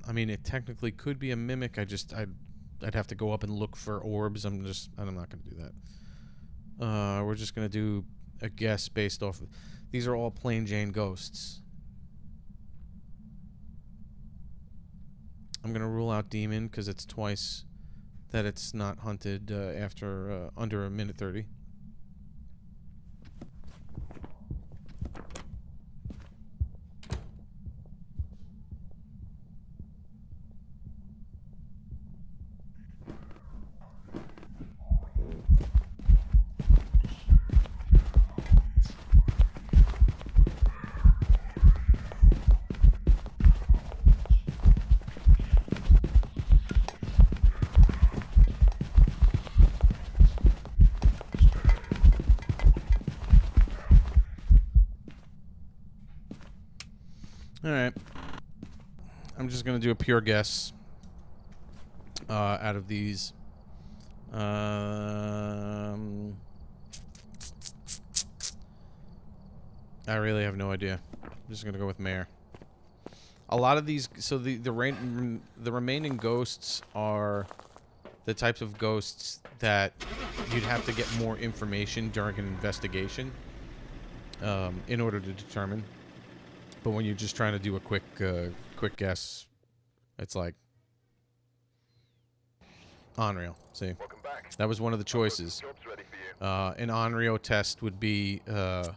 I mean, it technically could be a mimic. I'd have to go up and look for orbs. I'm not gonna do that. We're just gonna do a guess based off of, these are all plain Jane ghosts. I'm gonna rule out demon because it's twice that it's not hunted after under a minute 30. Alright. I'm just going to do a pure guess out of these. I really have no idea. I'm just going to go with Mare. A lot of these... So the remaining ghosts are the types of ghosts that you'd have to get more information during an investigation in order to determine. But when you're just trying to do a quick guess, it's like Onryo. See, that was one of the choices. An Onryo test would be the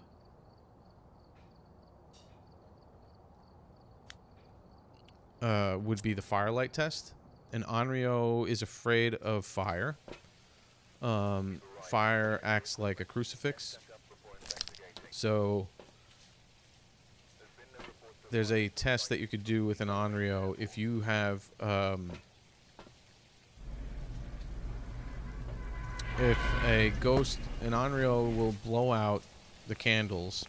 firelight test. An Onryo is afraid of fire. Fire acts like a crucifix. So there's a test that you could do with an Onryo if you have if a ghost, an Onryo will blow out the candles,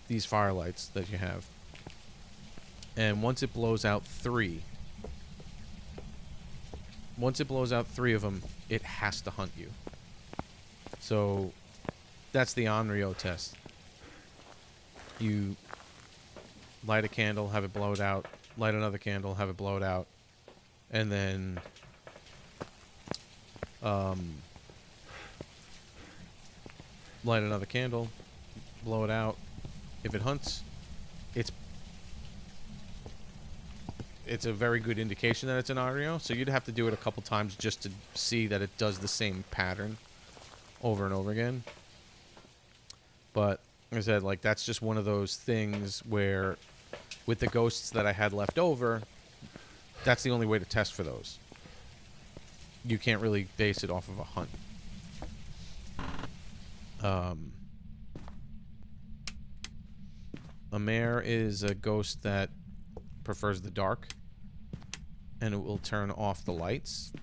these firelights that you have, and once it blows out three of them, it has to hunt you. So that's the Onryo test. You light a candle, have it blow it out, light another candle, have it blow it out, and then light another candle, blow it out. If it hunts, it's a very good indication that it's an Onryo, so you'd have to do it a couple times just to see that it does the same pattern. over and over again. But like I said, like, that's just one of those things where with the ghosts that I had left over, that's the only way to test for those. You can't really base it off of a hunt. A mare is a ghost that prefers the dark, and it will turn off the lights.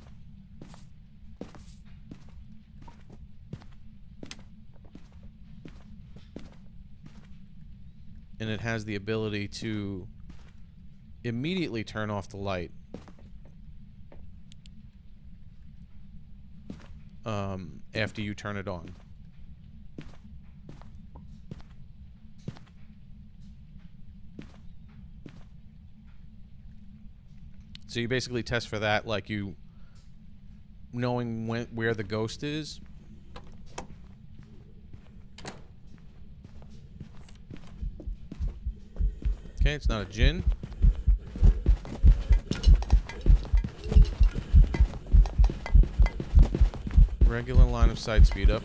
And it has the ability to immediately turn off the light after you turn it on. So you basically test for that, like you knowing where the ghost is. Okay, it's not a djinn. Regular line of sight speed up.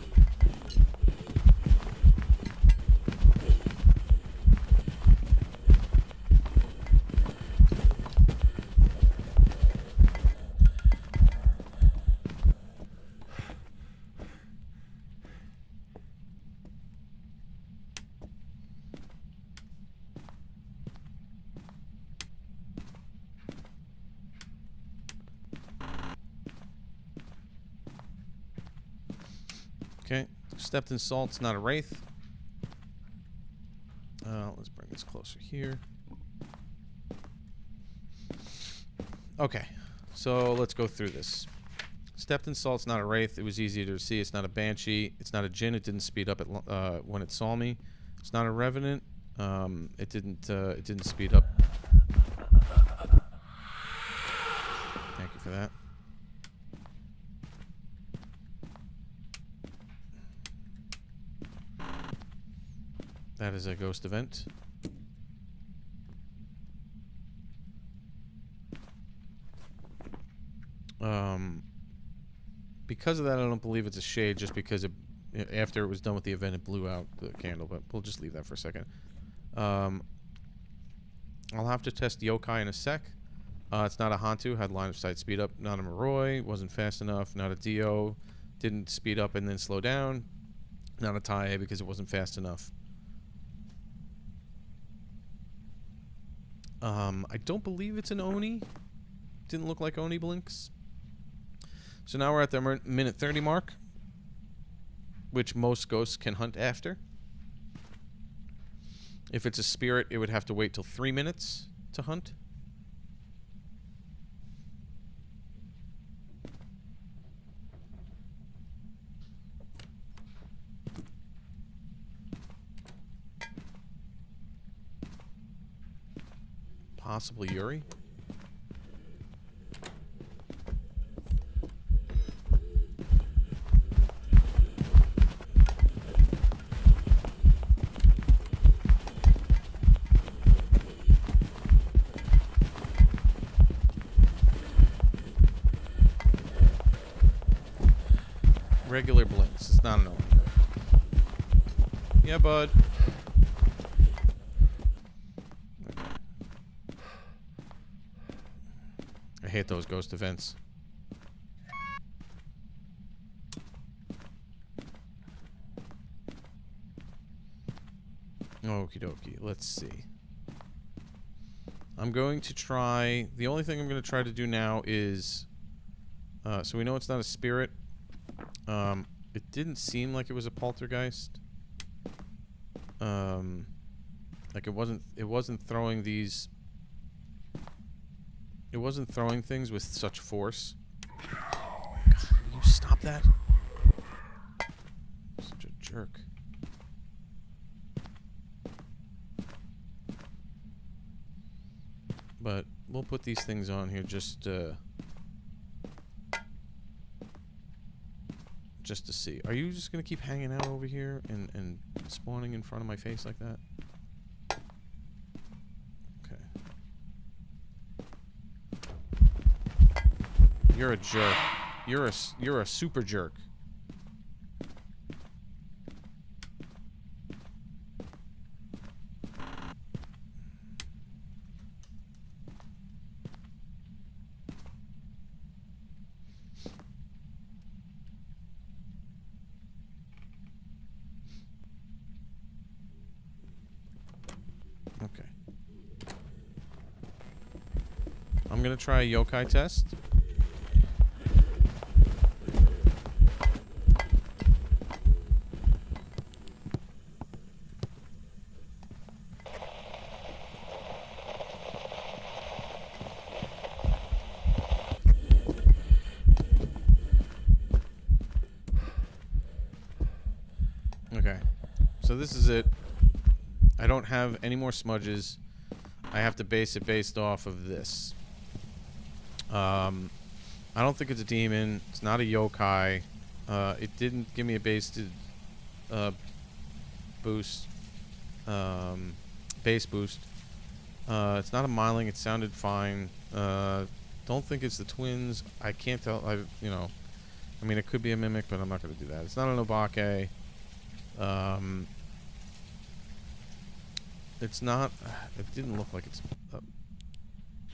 Okay, stepped in salt's not a wraith. Let's bring this closer here. Okay, so let's go through this. Stepped in salt's not a wraith. It was easy to see. It's not a banshee. It's not a djinn. It didn't speed up when it saw me. It's not a revenant. It didn't speed up. Thank you for that. That is a ghost event. Because of that, I don't believe it's a shade, just because after it was done with the event, it blew out the candle, but we'll just leave that for a second. I'll have to test yokai in a sec. It's not a Hantu, had line of sight speed up. Not a Moroi, wasn't fast enough. Not a Dio, didn't speed up and then slow down. Not a Tae, because it wasn't fast enough. I don't believe it's an Oni. Didn't look like Oni blinks. So now we're at the minute 30 mark, which most ghosts can hunt after. If it's a spirit, it would have to wait till 3 minutes to hunt. Possibly Yuri. Regular blinks. It's not an Oni. Yeah, bud. I hate those ghost events. Okie dokie. Let's see. I'm going to try... The only thing I'm going to try to do now is... so we know it's not a spirit. It didn't seem like it was a poltergeist. Like it wasn't throwing these... It wasn't throwing things with such force. God, will you stop that? Such a jerk. But we'll put these things on here just to see. Are you just gonna keep hanging out over here and spawning in front of my face like that? Okay. You're a jerk. You're a super jerk. I'm gonna try a yokai test. Okay, so this is it. I don't have any more smudges. I have to base it based off of this. I don't think it's a demon. It's not a yokai. It didn't give me a base boost. Base boost. It's not a miling. It sounded fine. Don't think it's the twins. I can't tell. I mean, it could be a mimic, but I'm not going to do that. It's not an obake. It's not. It didn't look like it's.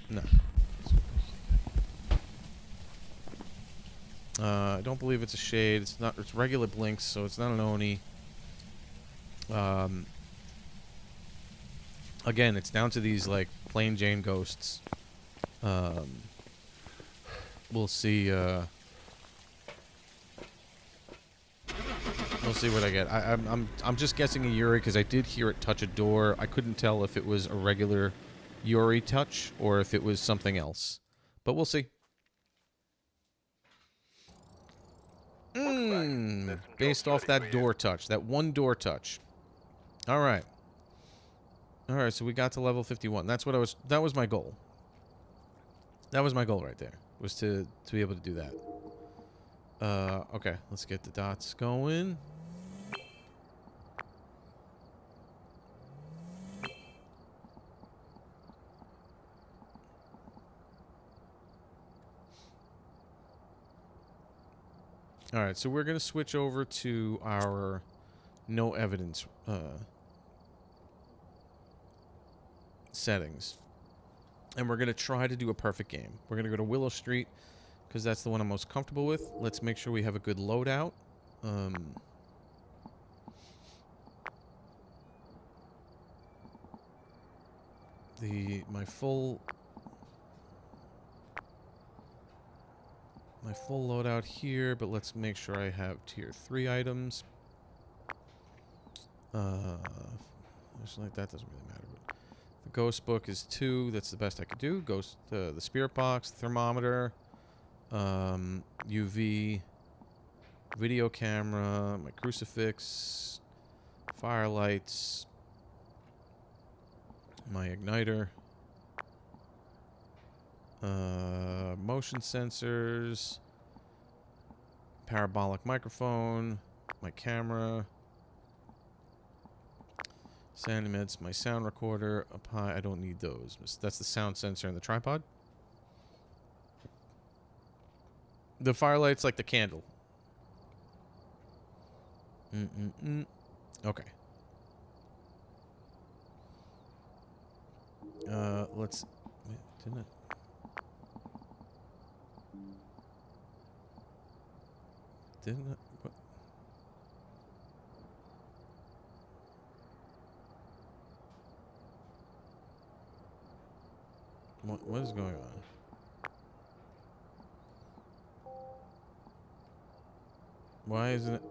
No. I don't believe it's a shade. It's not. It's regular blinks, so it's not an oni. Again, it's down to these like plain Jane ghosts. We'll see. We'll see what I get. I'm just guessing a Yuri because I did hear it touch a door. I couldn't tell if it was a regular Yuri touch or if it was something else. But we'll see. Based off that door touch. That one door touch. Alright. Alright, so we got to level 51. That was my goal. That was my goal right there. Was to be able to do that. Okay, let's get the dots going. Alright, so we're going to switch over to our no evidence settings. And we're going to try to do a perfect game. We're going to go to Willow Street because that's the one I'm most comfortable with. Let's make sure we have a good loadout. My full loadout here, but let's make sure I have tier 3 items. Actually, like that doesn't really matter. But the ghost book is 2. That's the best I could do. Ghost, the spirit box, thermometer, UV, video camera, my crucifix, firelights, my igniter. Motion sensors, parabolic microphone, my camera, sound emits, my sound recorder, up high. I don't need those. That's the sound sensor and the tripod. The firelight's like the candle. Okay. Let's. Wait, didn't it? Didn't it? What is going on? Why isn't it?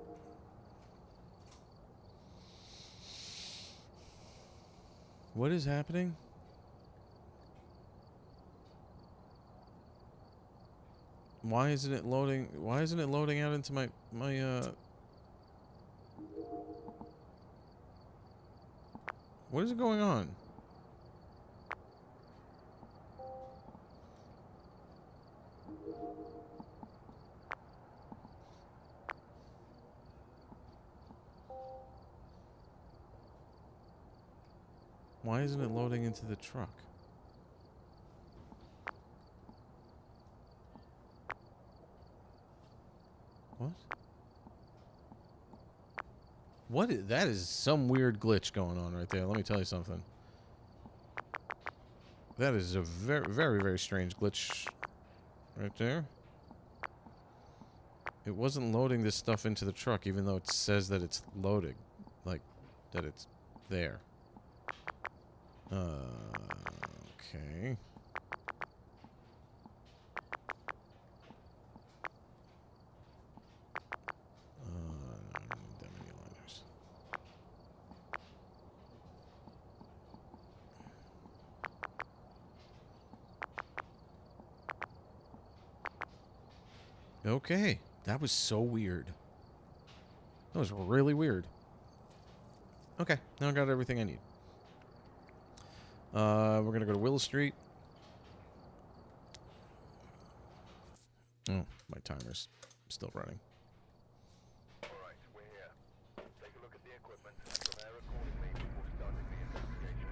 What is happening? Why isn't it loading? Why isn't it loading out into my What is going on? Why isn't it loading into the truck? What? That is some weird glitch going on right there. Let me tell you something. That is a very, very, very strange glitch right there. It wasn't loading this stuff into the truck, even though it says that it's loading. Like, that it's there. Okay. Okay. That was so weird. That was really weird. Okay. Now I got everything I need. We're going to go to Willow Street. Oh, my timer's still running. Alright, we're here. Take a look at the equipment and prepare accordingly before starting the investigation.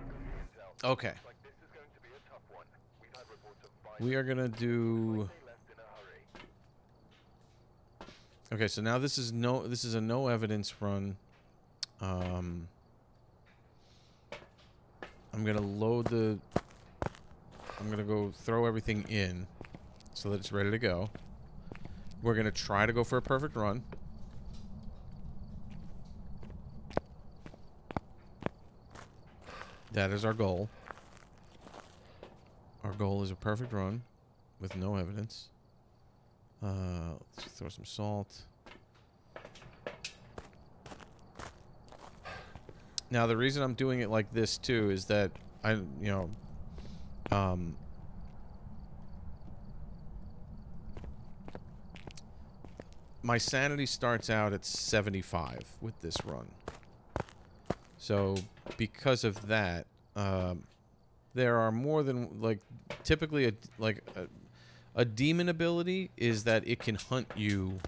Good intel. Okay. Looks like this is going to be a tough one. We've had reports of We are going to do... they left in a hurry. Okay, so now this is a no evidence run. I'm going to load the... I'm going to go throw everything in so that it's ready to go. We're going to try to go for a perfect run. That is our goal. Our goal is a perfect run with no evidence. Let's throw some salt. Now, the reason I'm doing it like this, too, is that my sanity starts out at 75 with this run. So, because of that, there are more than, like, typically, a demon ability is that it can hunt you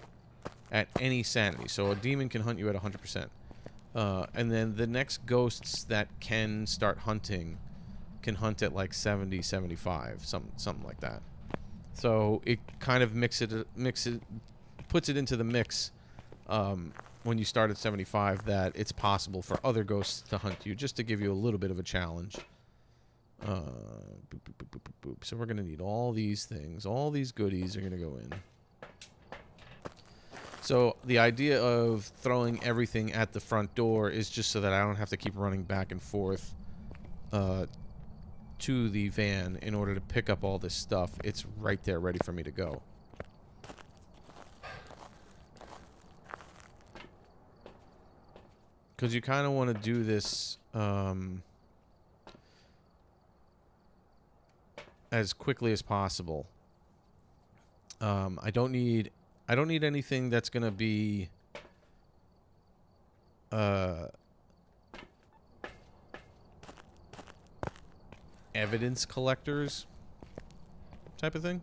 at any sanity. So, a demon can hunt you at 100%. And then the next ghosts that can start hunting can hunt at like 70, 75, something like that. So it kind of puts it into the mix when you start at 75 that it's possible for other ghosts to hunt you, just to give you a little bit of a challenge. Boop, boop, boop, boop, boop, boop. So we're going to need all these things. All these goodies are going to go in. So the idea of throwing everything at the front door is just so that I don't have to keep running back and forth to the van in order to pick up all this stuff. It's right there ready for me to go. Because you kind of want to do this as quickly as possible. I don't need anything that's going to be evidence collectors type of thing.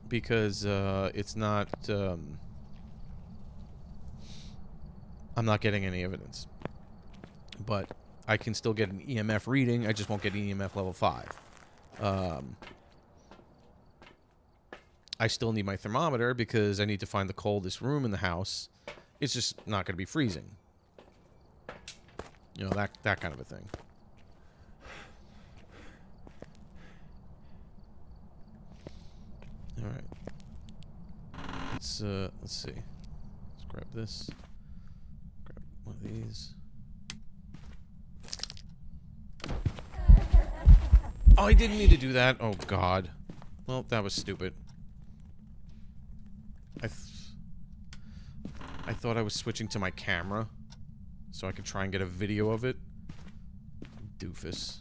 Because it's not I'm not getting any evidence. But I can still get an EMF reading, I just won't get an EMF level 5. I still need my thermometer because I need to find the coldest room in the house. It's just not going to be freezing. You know, that kind of a thing. All right. Let's see. Let's grab this. Grab one of these. Oh, I didn't need to do that. Oh God. Well, that was stupid. I thought I was switching to my camera so I could try and get a video of it. Doofus.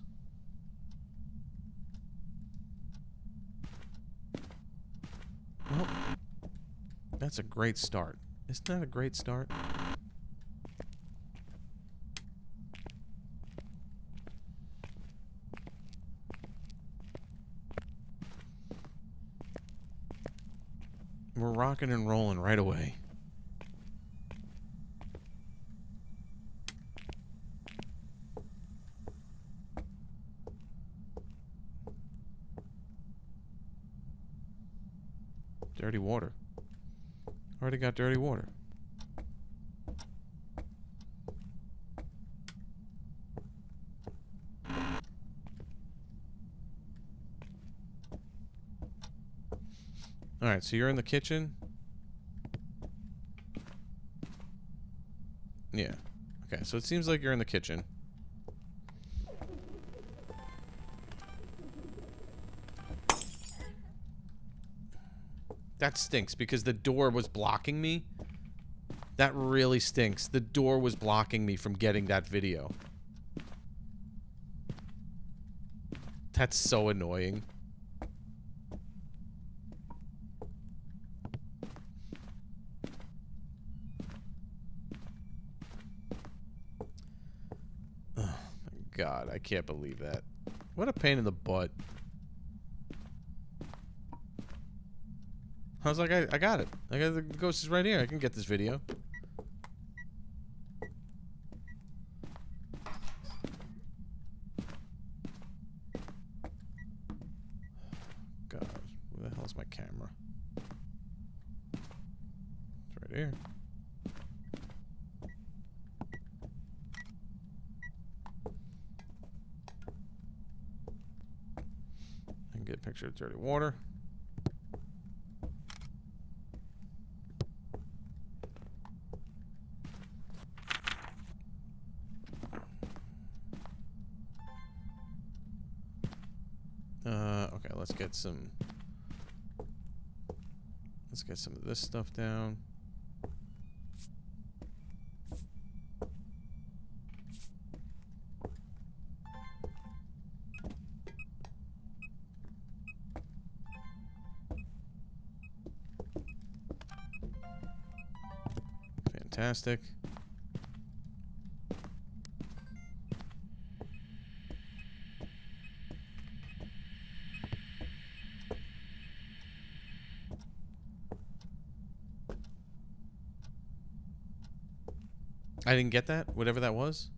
Well, that's a great start. Isn't that a great start? We're rocking and rolling right away. Dirty water. Already got dirty water. Alright, so you're in the kitchen? Yeah. Okay, so it seems like you're in the kitchen. That stinks because the door was blocking me. That really stinks. The door was blocking me from getting that video. That's so annoying. Oh my god, I can't believe that. What a pain in the butt. I was like, I got it. I got the ghost is right here. I can get this video. God, where the hell's my camera? It's right here. I can get a picture of dirty water. Okay, let's get some of this stuff down. Fantastic. I didn't get that, whatever that was.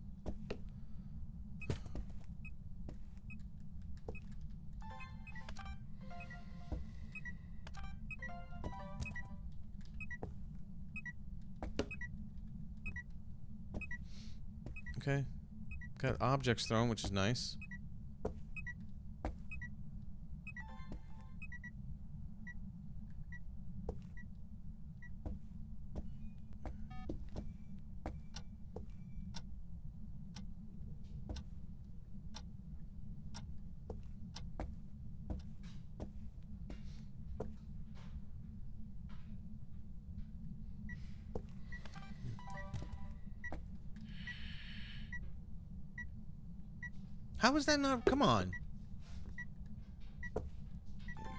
Okay. Got objects thrown, which is nice. How is that not? Come on.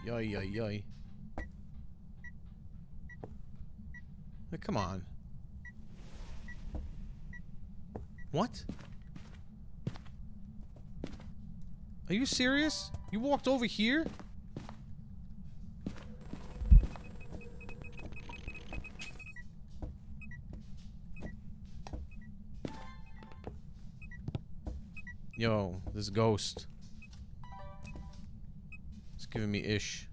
Yoy, yoy, yoy. Like, come on. What? Are you serious? You walked over here? Yo, this ghost. It's giving me ish.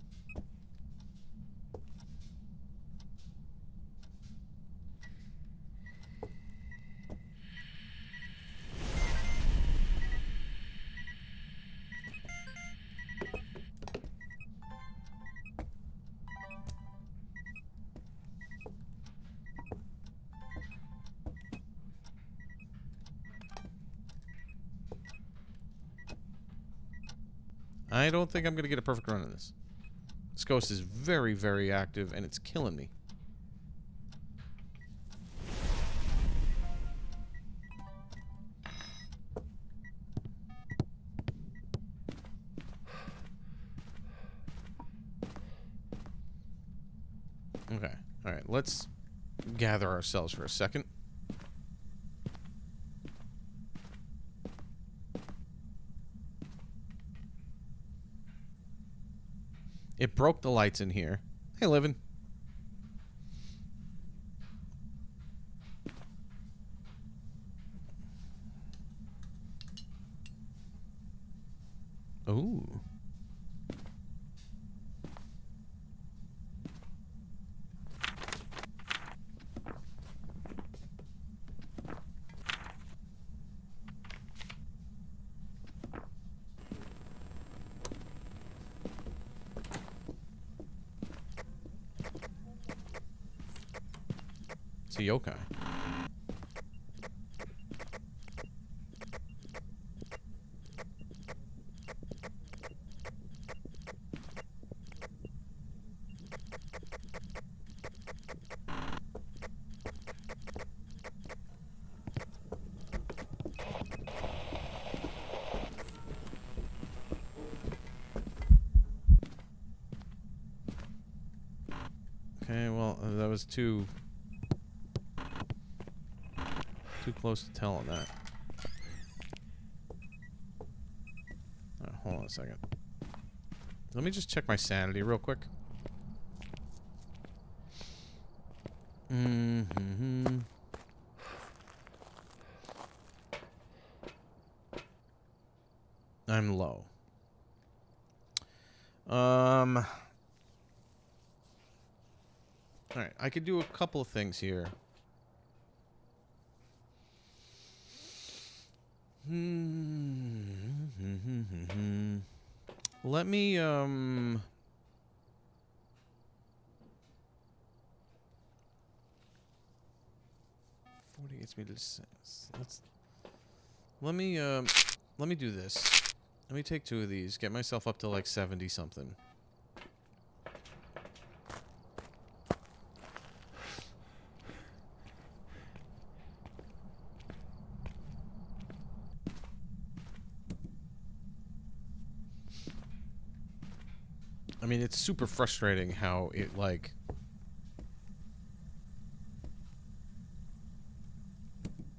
I don't think I'm going to get a perfect run on this. This ghost is very, very active, and it's killing me. Okay. Alright, let's gather ourselves for a second. It broke the lights in here. Hey, Livin. Ooh. It's a yokai. was too close to tell on that. Alright, hold on a second. Let me just check my sanity real quick. Mm-hmm. I'm low. Alright, I could do a couple of things here. Let me, 40 gets me to let me do this. Let me take 2 of these, get myself up to like 70 something. I mean, it's super frustrating how it, like...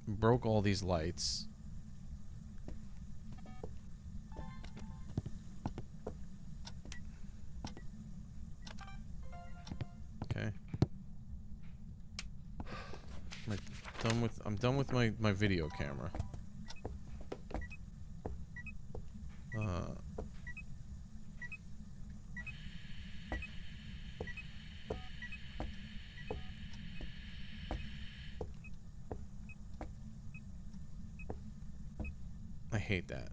broke all these lights. Okay. I'm done with my video camera. I hate that.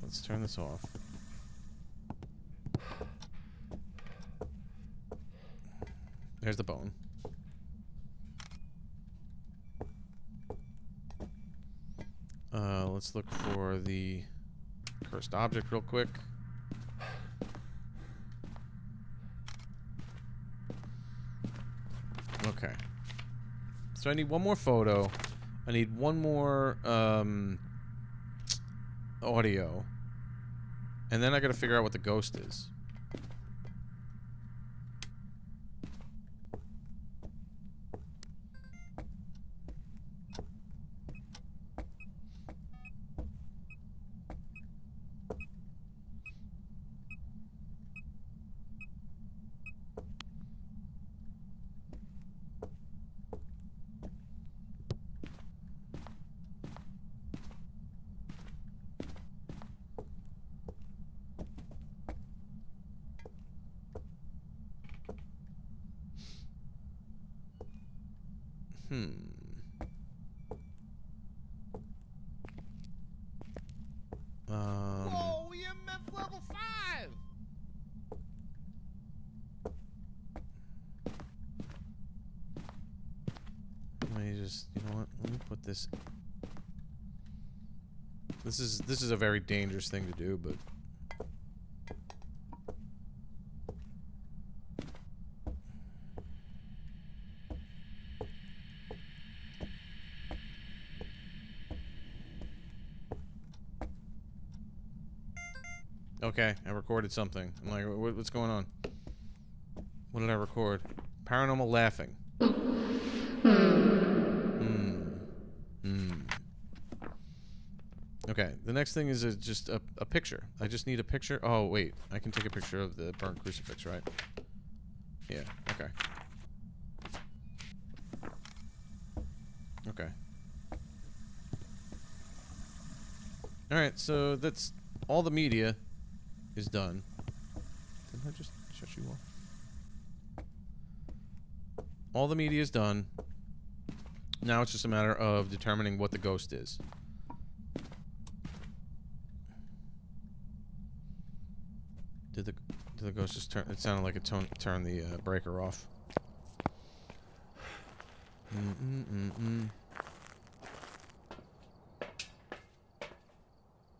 Let's turn this off. There's the bone. Let's look for the cursed object real quick. Okay. So I need one more photo. I need one more audio. And then I gotta figure out what the ghost is. Whoa, EMF level 5! Let me just, you know what? Let me put this. This is a very dangerous thing to do, but okay, I recorded something. I'm like, what's going on? What did I record? Paranormal laughing. Okay, the next thing is just a picture. I just need a picture. Oh, wait. I can take a picture of the burnt crucifix, right? Yeah, okay. Okay. Alright, so that's all the media is done. Didn't I just shut you off? All the media is done. Now it's just a matter of determining what the ghost is. Did the ghost just turn? It sounded like it turned the breaker off.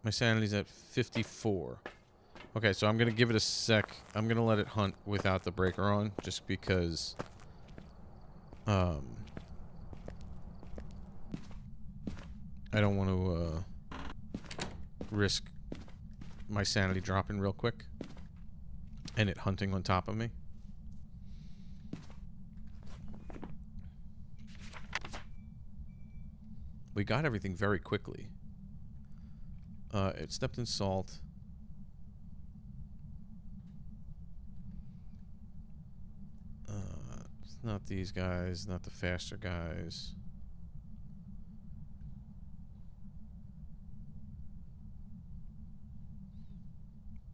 My sanity's at 54. Okay, so I'm gonna give it a sec. I'm gonna let it hunt without the breaker on, just because. I don't want to risk my sanity dropping real quick and it hunting on top of me. We got everything very quickly. It stepped in salt. It's not these guys, not the faster guys.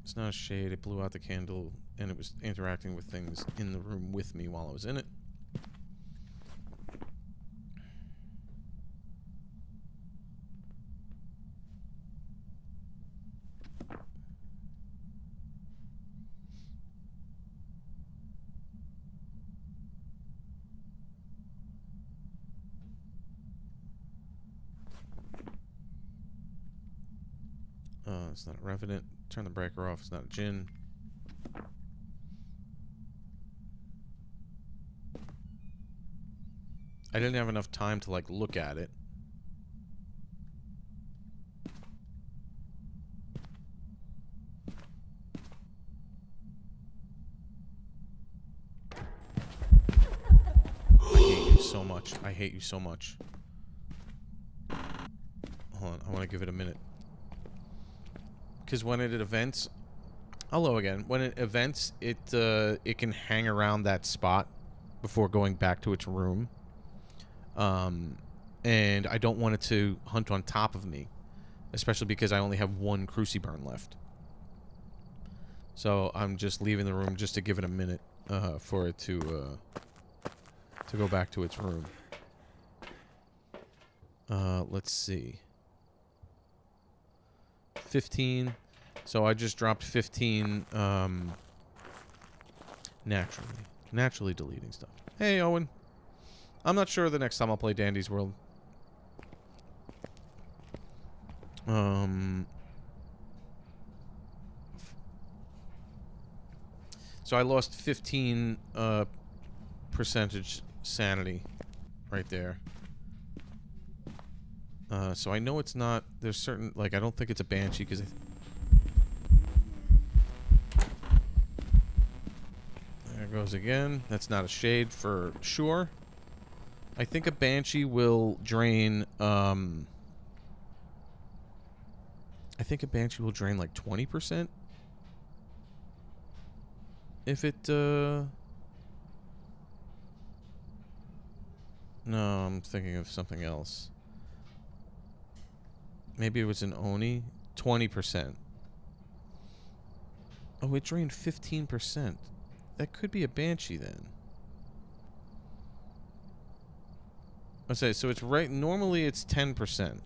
It's not a shade. It blew out the candle, and it was interacting with things in the room with me while I was in it. It's not a revenant. Turn the breaker off. It's not a djinn. I didn't have enough time to, like, look at it. I hate you so much. I hate you so much. Hold on. I want to give it a minute. Because when it events... Hello again. When it events, it can hang around that spot before going back to its room. And I don't want it to hunt on top of me. Especially because I only have one cruciburn left. So I'm just leaving the room just to give it a minute for it to go back to its room. Let's see. 15. So I just dropped 15 naturally deleting stuff. Hey, Owen. I'm not sure the next time I'll play Dandy's World. So I lost 15 percentage sanity right there. So I know it's not... There's certain... Like, I don't think it's a Banshee, because... There it goes again. That's not a shade for sure. I think a Banshee will drain... I think a Banshee will drain, like, 20%. If it, No, I'm thinking of something else. Maybe it was an Oni. 20%. Oh, it drained 15%. That could be a Banshee then. I say, so it's right... Normally it's 10%.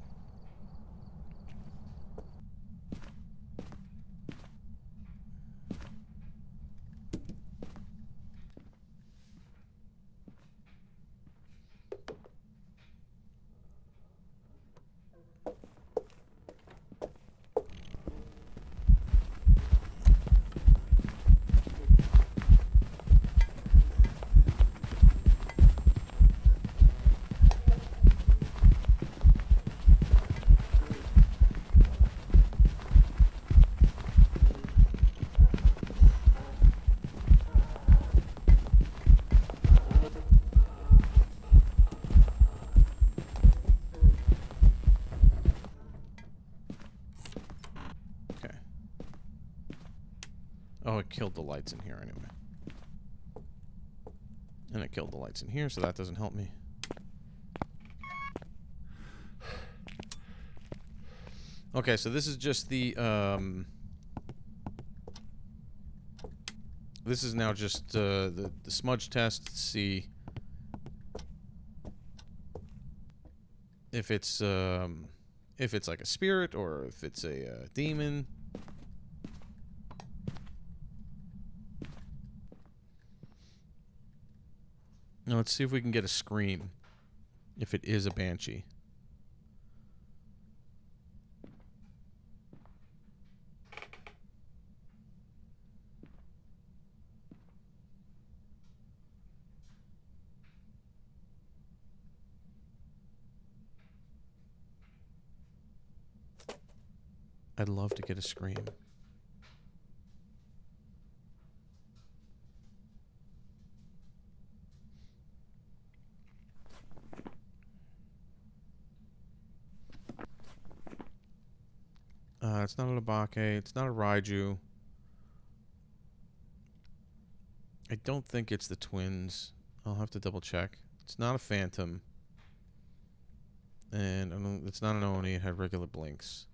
Oh, it killed the lights in here anyway. And it killed the lights in here, so that doesn't help me. Okay, so this is just the, this is now just, the smudge test to see if it's like a spirit or if it's a demon. Now let's see if we can get a scream. If it is a Banshee. I'd love to get a scream. It's not a Labake. It's not a Raiju. I don't think it's the twins. I'll have to double check. It's not a Phantom. And I don't, it's not an Oni. It had regular blinks.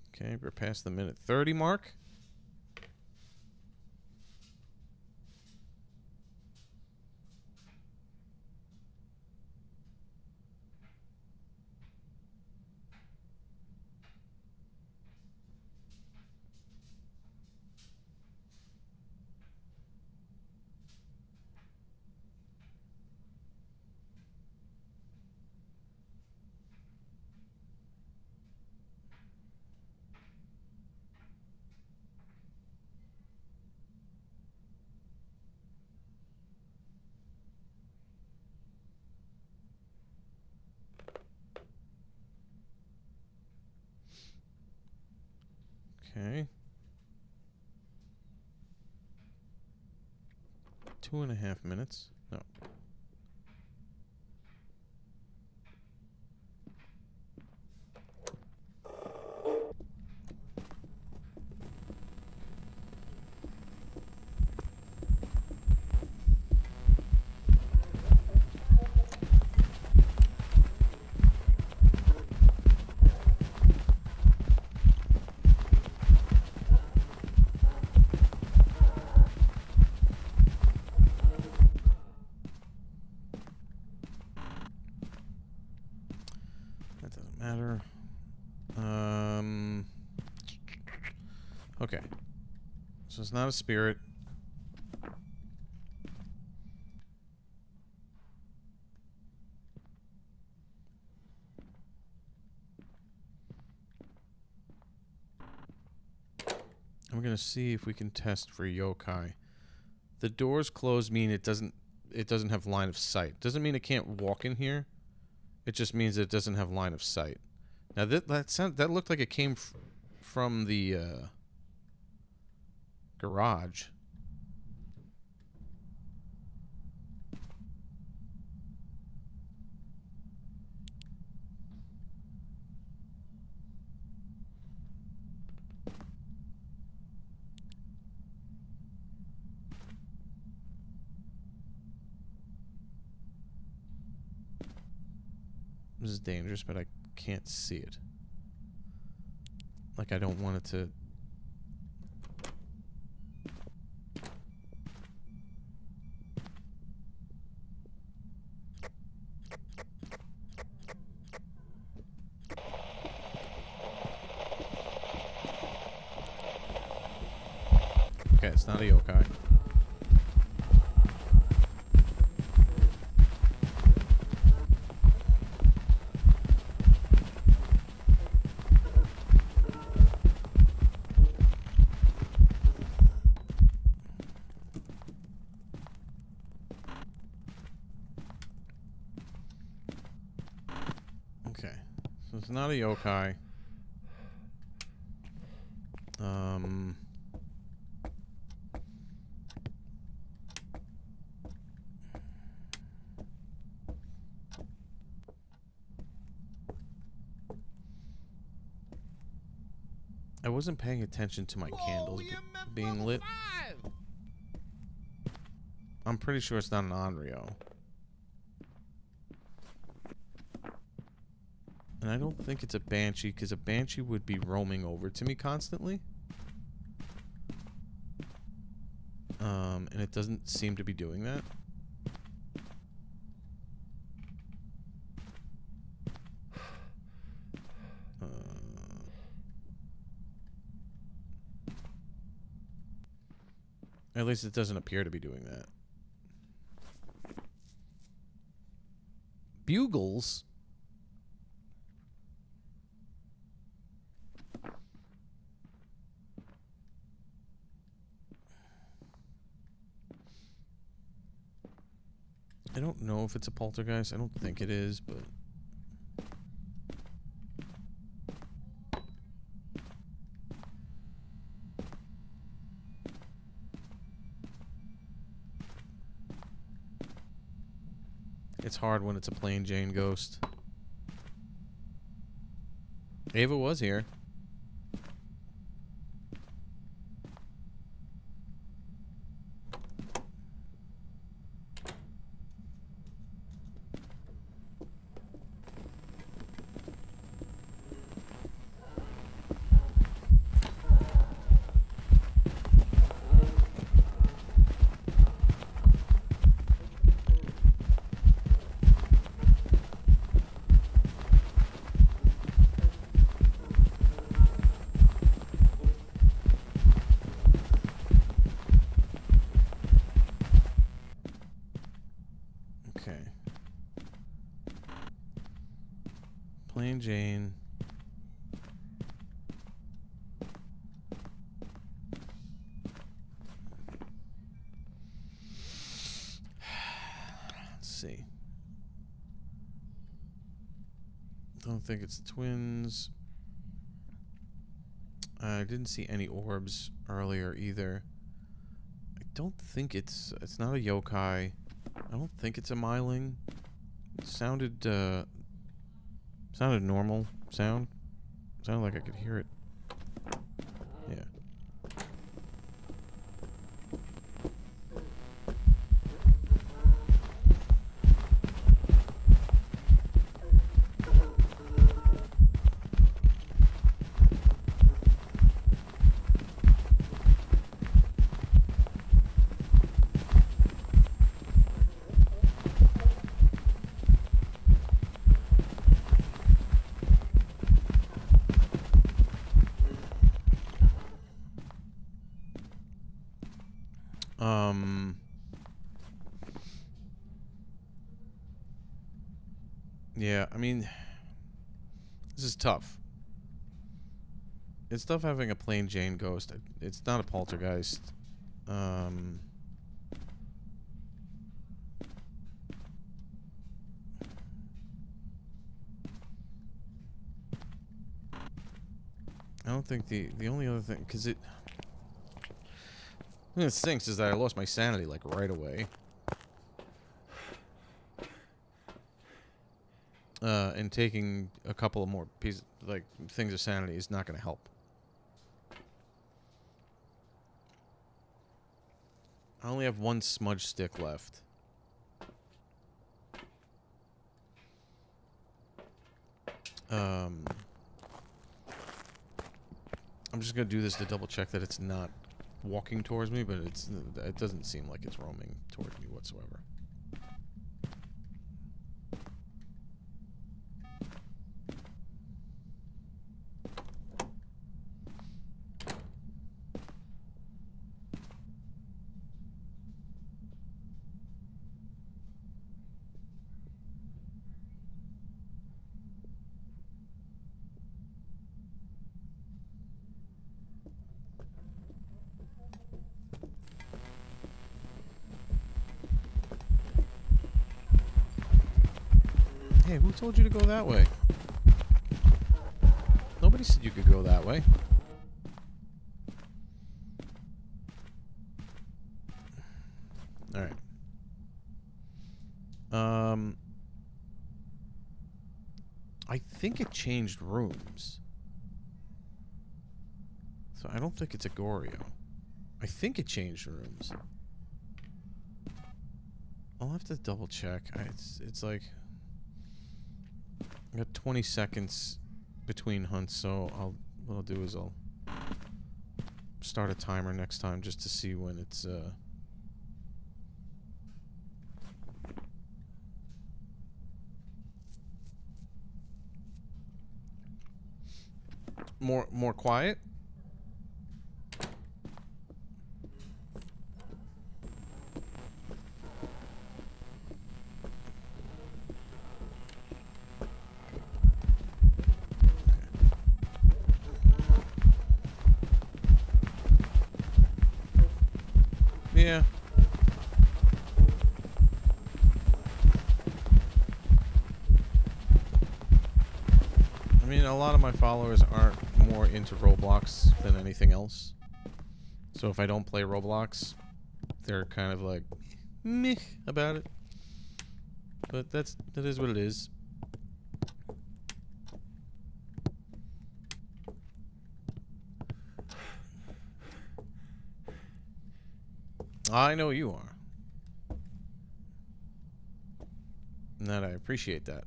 Okay, we're past the minute 30 mark. Okay. 2.5 minutes. No. That doesn't matter. Okay. So it's not a spirit. I'm gonna see if we can test for yokai. The doors closed mean it doesn't have line of sight. Doesn't mean it can't walk in here. It just means it doesn't have line of sight. Now that looked like it came from the garage. This is dangerous, but I can't see it. Like, I don't want it to... Okay, it's not a yokai. Okay, so it's not a yokai. I wasn't paying attention to my candles being lit. I'm pretty sure it's not an Onryo. And I don't think it's a Banshee, because a Banshee would be roaming over to me constantly. And it doesn't seem to be doing that. At least it doesn't appear to be doing that. Bugles? I don't know if it's a poltergeist. I don't think it is, but... It's hard when it's a plain Jane ghost. Ava was here. Okay. Plain Jane. Let's see. Don't think it's twins. I didn't see any orbs earlier either. I don't think it's not a yokai. I don't think it's a myling. It sounded normal sound. Sounded like I could hear it. Yeah. Yeah, I mean, this is tough. It's tough having a plain Jane ghost. It's not a poltergeist. I don't think the only other thing, because it stinks is that I lost my sanity like right away. And taking a couple of more pieces, like things of sanity, is not going to help. I only have one smudge stick left. I'm just going to do this to double check that it's not walking towards me, but it doesn't seem like it's roaming towards me whatsoever. Hey, who told you to go that way? Nobody said you could go that way. Alright. I think it changed rooms. So I don't think it's a Goryo. I think it changed rooms. I'll have to double check. It's like... I got 20 seconds between hunts, so what I'll do is I'll start a timer next time just to see when it's more quiet. Yeah. I mean, a lot of my followers aren't more into Roblox than anything else. So if I don't play Roblox, they're kind of like meh about it. But that is what it is. I know you are. And that I appreciate that.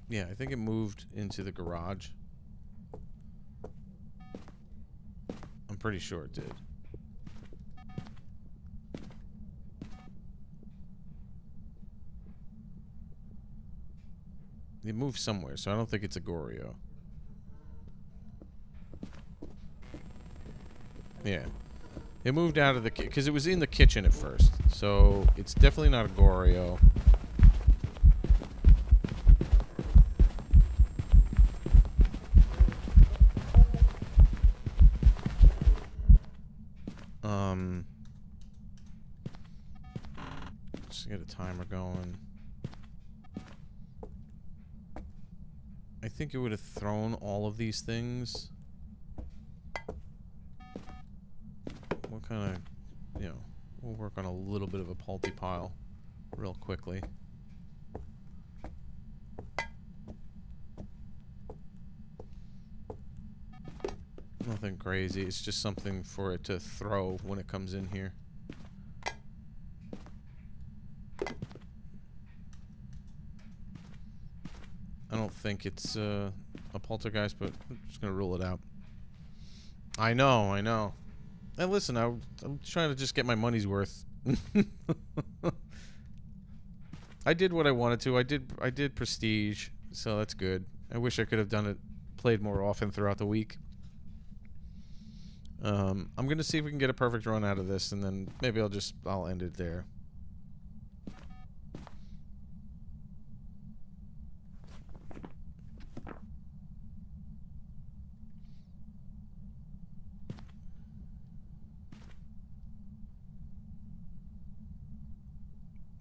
Yeah, I think it moved into the garage. I'm pretty sure it did. It moved somewhere, so I don't think it's a Goryo. Yeah. It moved out of the kitchen, because it was in the kitchen at first. So, it's definitely not a Goryo. Just get a timer going. I think it would have thrown all of these things. What kind of, we'll work on a little bit of a pulty pile real quickly. Nothing crazy. It's just something for it to throw when it comes in here. I don't think it's a poltergeist, but I'm just going to rule it out. I know. And listen, I'm trying to just get my money's worth. I did what I wanted to. I did Prestige, so that's good. I wish I could have played more often throughout the week. I'm going to see if we can get a perfect run out of this, and then maybe I'll end it there.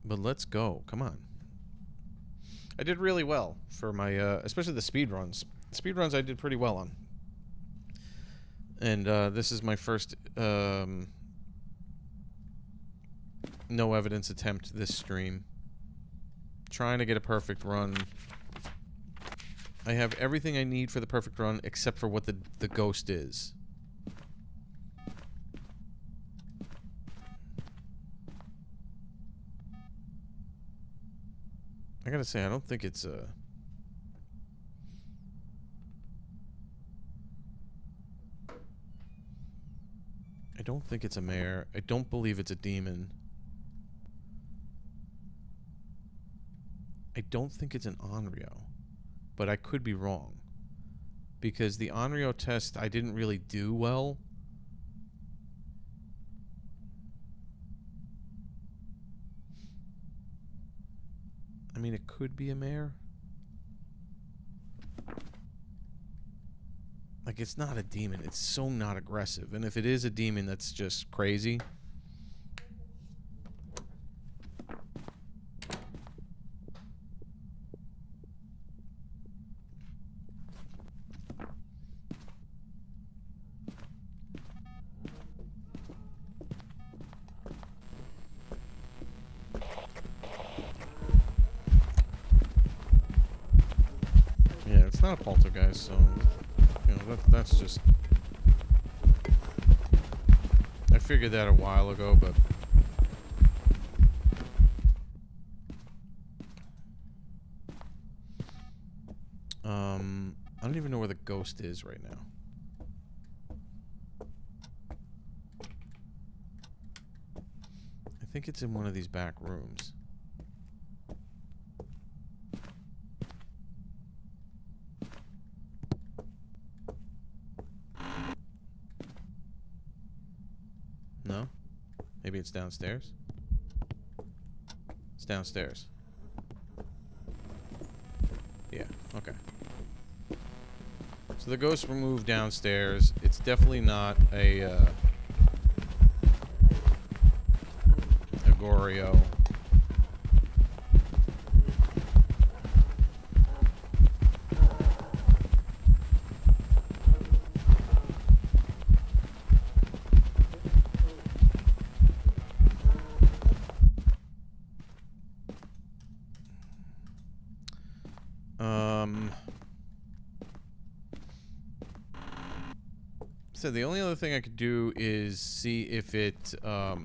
But let's go. Come on. I did really well for my, especially the speed runs. Speed runs I did pretty well on. And this is my first no evidence attempt this stream. Trying to get a perfect run. I have everything I need for the perfect run except for what the ghost is. I gotta say, I don't think it's a... I don't think it's a mare. I don't believe it's a demon. I don't think it's an Onryo. But I could be wrong. Because the Onryo test, I didn't really do well. I mean, it could be a mare. Like, it's not a demon. It's so not aggressive. And if it is a demon, that's just crazy. Yeah, it's not a poltergeist, so... that's just... I figured that a while ago, but... I don't even know where the ghost is right now. I think it's in one of these back rooms. No? Maybe it's downstairs? It's downstairs. Yeah, okay. So the ghost will move downstairs. It's definitely not a Goryo. So the only other thing I could do is see if it, I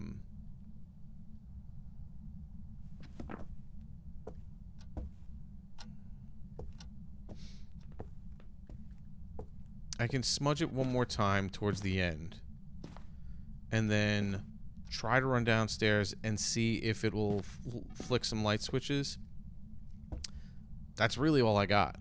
can smudge it one more time towards the end. And then try to run downstairs and see if it will flick some light switches. That's really all I got.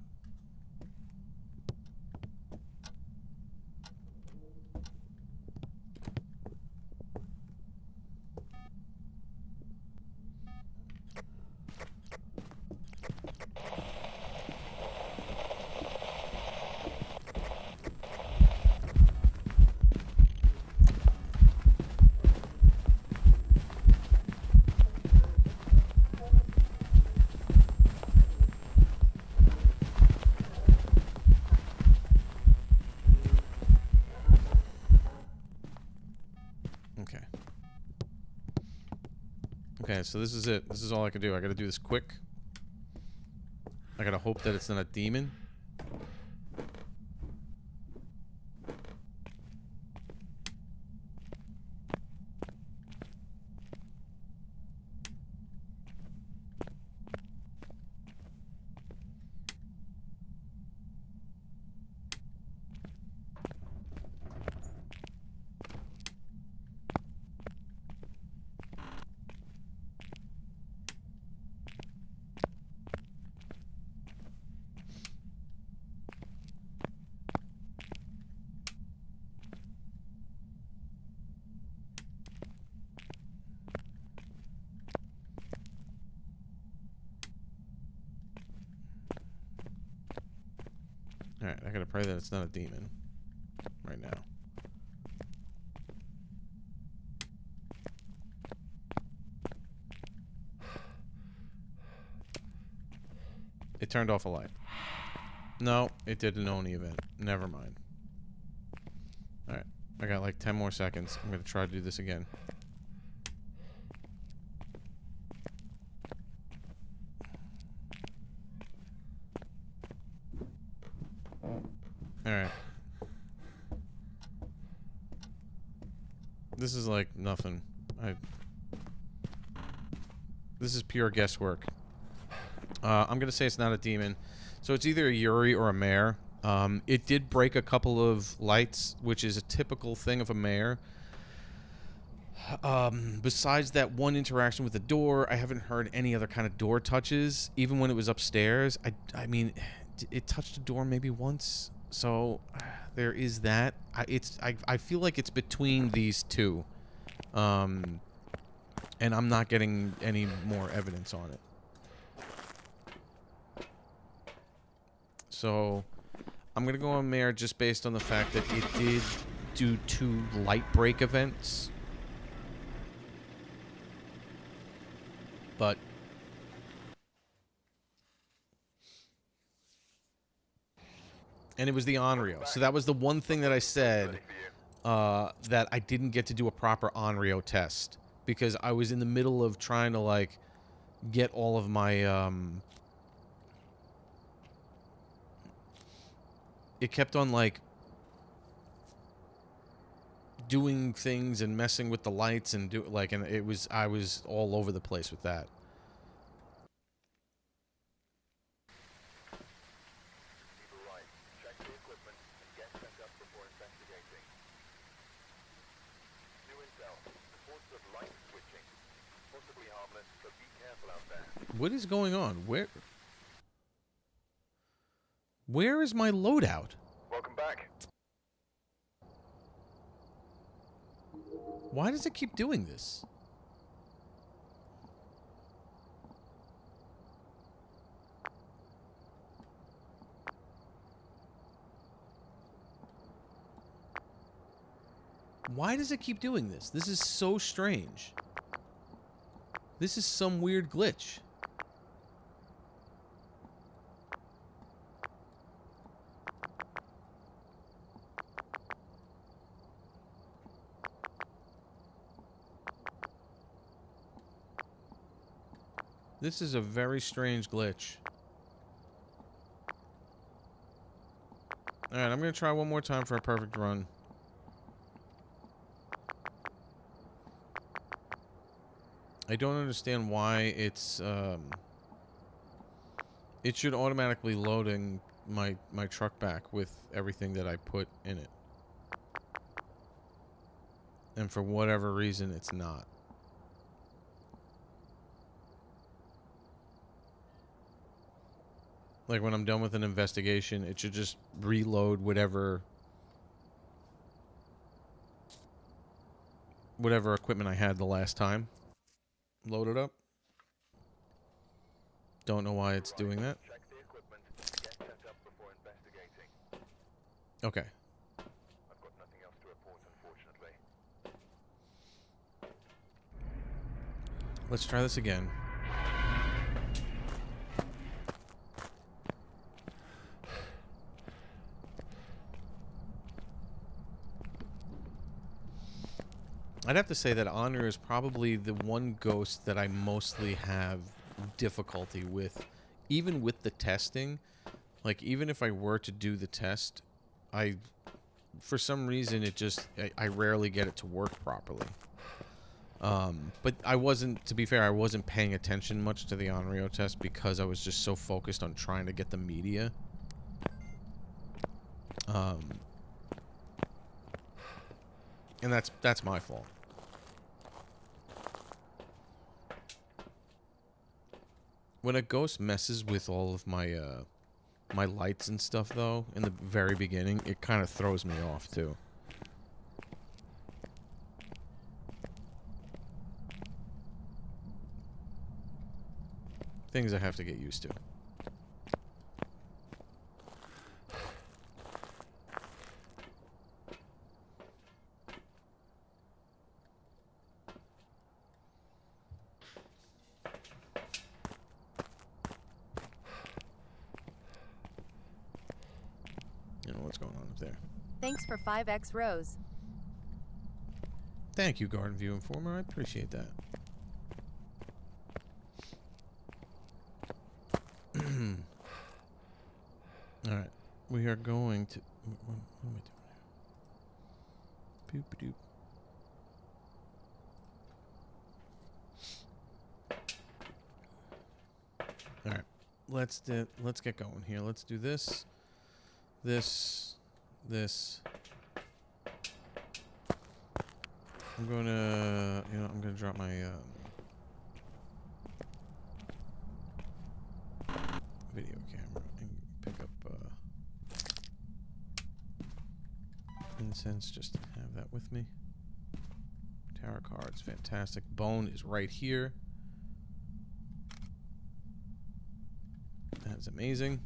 Okay. Okay, so this is it. This is all I can do. I gotta do this quick. I gotta hope that it's not a demon. Alright, I gotta pray that it's not a demon right now. It turned off a light. No, it did an Oni event. Never mind. Alright, I got like 10 more seconds. I'm gonna try to do this again. Alright. This is like nothing. This is pure guesswork. I'm gonna say it's not a demon. So it's either a Yuri or a mare. It did break a couple of lights, which is a typical thing of a mare. Besides that one interaction with the door, I haven't heard any other kind of door touches. Even when it was upstairs, I mean, it touched the door maybe once. So there is that. I feel like it's between these two, and I'm not getting any more evidence on it. So I'm gonna go on Mare just based on the fact that it did do 2 light break events. But and it was the Onryo. So that was the one thing that I said that I didn't get to do a proper Onryo test because I was in the middle of trying to like get all of my it kept on like doing things and messing with the lights and and I was all over the place with that. Check the equipment and get set up before investigating. New intel. Reports of light switching. Possibly harmless, so be careful out there. What is going on? Where is my loadout? Welcome back. Why does it keep doing this? Why does it keep doing this? This is so strange. This is some weird glitch. This is a very strange glitch. Alright, I'm going to try one more time for a perfect run. I don't understand why it's it should automatically loading my truck back with everything that I put in it. And for whatever reason, it's not. Like when I'm done with an investigation, it should just reload whatever equipment I had the last time. Load it up. Don't know why it's doing that. Check the equipment. Get set up before investigating. Okay. I've got nothing else to report, unfortunately. Let's try this again. I'd have to say that Honor is probably the one ghost that I mostly have difficulty with. Even with the testing, like even if I were to do the test, for some reason it just, I rarely get it to work properly. But I wasn't, to be fair, I wasn't paying attention much to the Onryo test because I was just so focused on trying to get the media. And that's my fault. When a ghost messes with all of my my lights and stuff, though, in the very beginning, it kind of throws me off too. Things I have to get used to. You know what's going on up there. Thanks for 5x Rose. Thank you, Garden View Informer. I appreciate that. Alright. We are going to... What am I doing here? Boop-a-doop. Alright. Let's get going here. Let's do this. This. I'm gonna... You know, I'm gonna drop my... video camera and pick up incense just to have that with me. Tarot cards, fantastic. Bone is right here. That's amazing.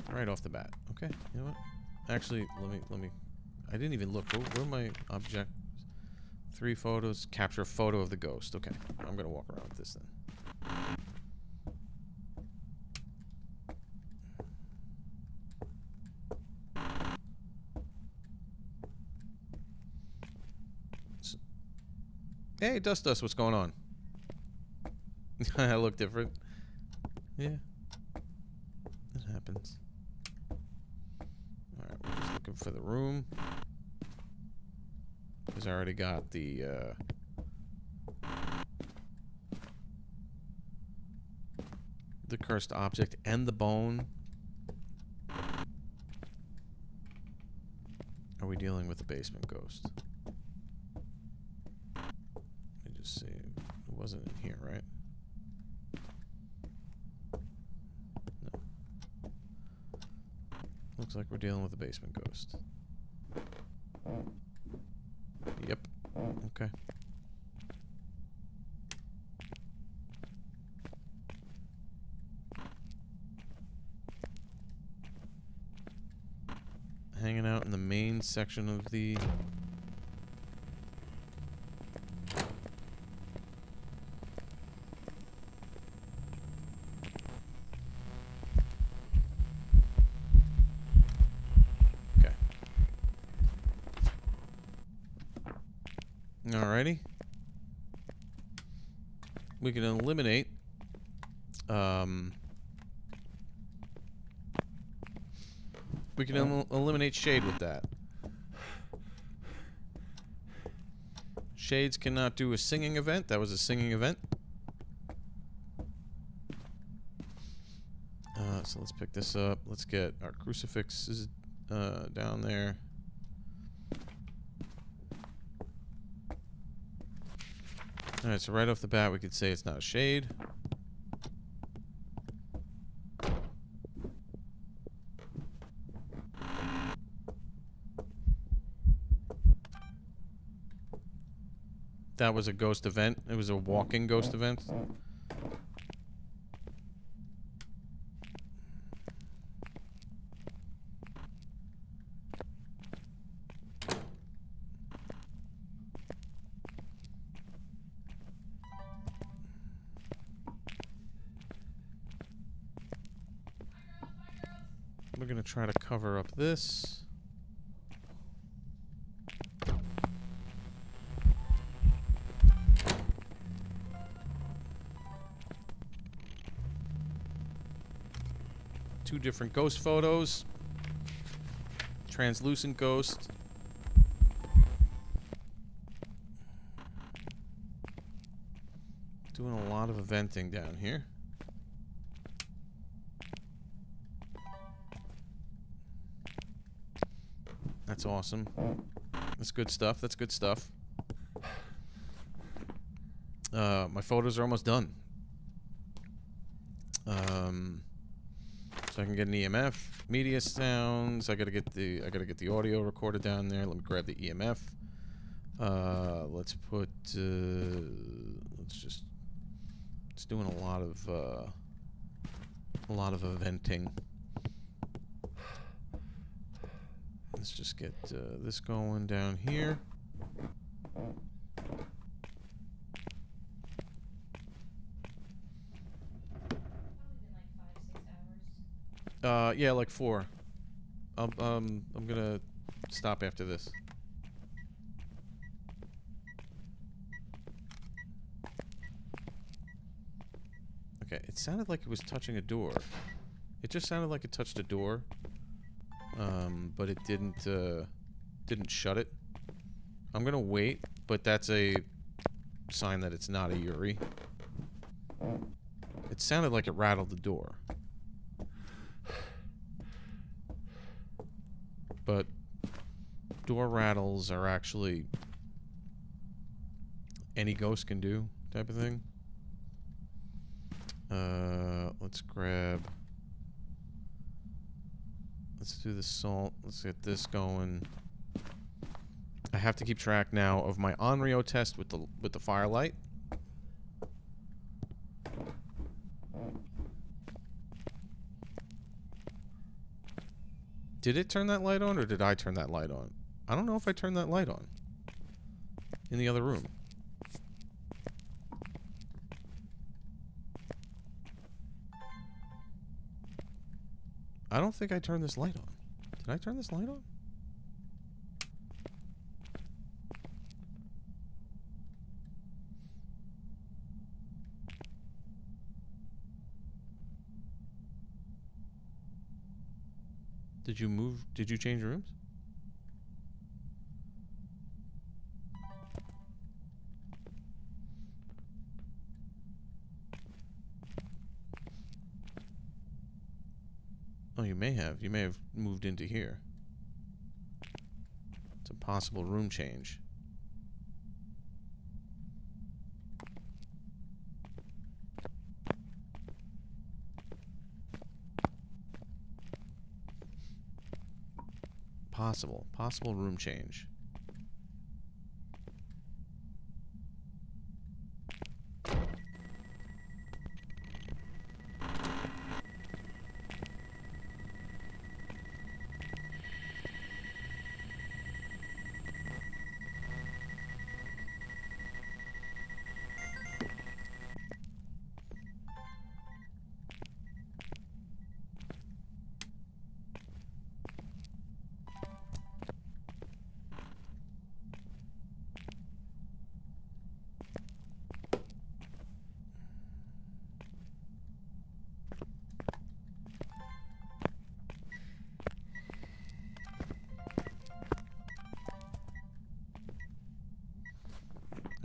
Right off the bat. Okay, you know what? Actually, let me. I didn't even look. Where are my objects? 3 photos. Capture a photo of the ghost. Okay, I'm gonna walk around with this then. Hey, Dust, what's going on? I look different. Yeah. That happens. Alright, we're just looking for the room. Because I already got the, cursed object and the bone. Are we dealing with a basement ghost? Let me just see. It wasn't in here, right? No. Looks like we're dealing with a basement ghost. Yep. Okay. Hanging out in the main section of the... Okay. Alrighty. We can eliminate... we can eliminate shade with that. Shades cannot do a singing event. That was a singing event. So let's pick this up. Let's get our crucifixes down there. Alright, so right off the bat we could say it's not a shade. That was a ghost event. It was a walking ghost event. We're gonna try to cover up this. Two different ghost photos. Translucent ghost. Doing a lot of eventing down here. That's awesome. That's good stuff. That's good stuff. My photos are almost done. So I can get an EMF, media sounds. I gotta get the audio recorded down there. Let me grab the EMF. Let's put. It's doing a lot of eventing. Let's just get this going down here. Yeah, like 4. I'm gonna stop after this. Okay, it sounded like it was touching a door. It just sounded like it touched a door. But it didn't shut it. I'm gonna wait, but that's a sign that it's not a Yuri. It sounded like it rattled the door. But door rattles are actually any ghost can do type of thing. Let's grab. Let's do the salt. Let's get this going. I have to keep track now of my Onryo test with the firelight. Did it turn that light on, or did I turn that light on? I don't know if I turned that light on in the other room. I don't think I turned this light on. Did I turn this light on? Did you move? Did you change rooms? Oh, you may have. You may have moved into here. It's a possible room change. Possible room change.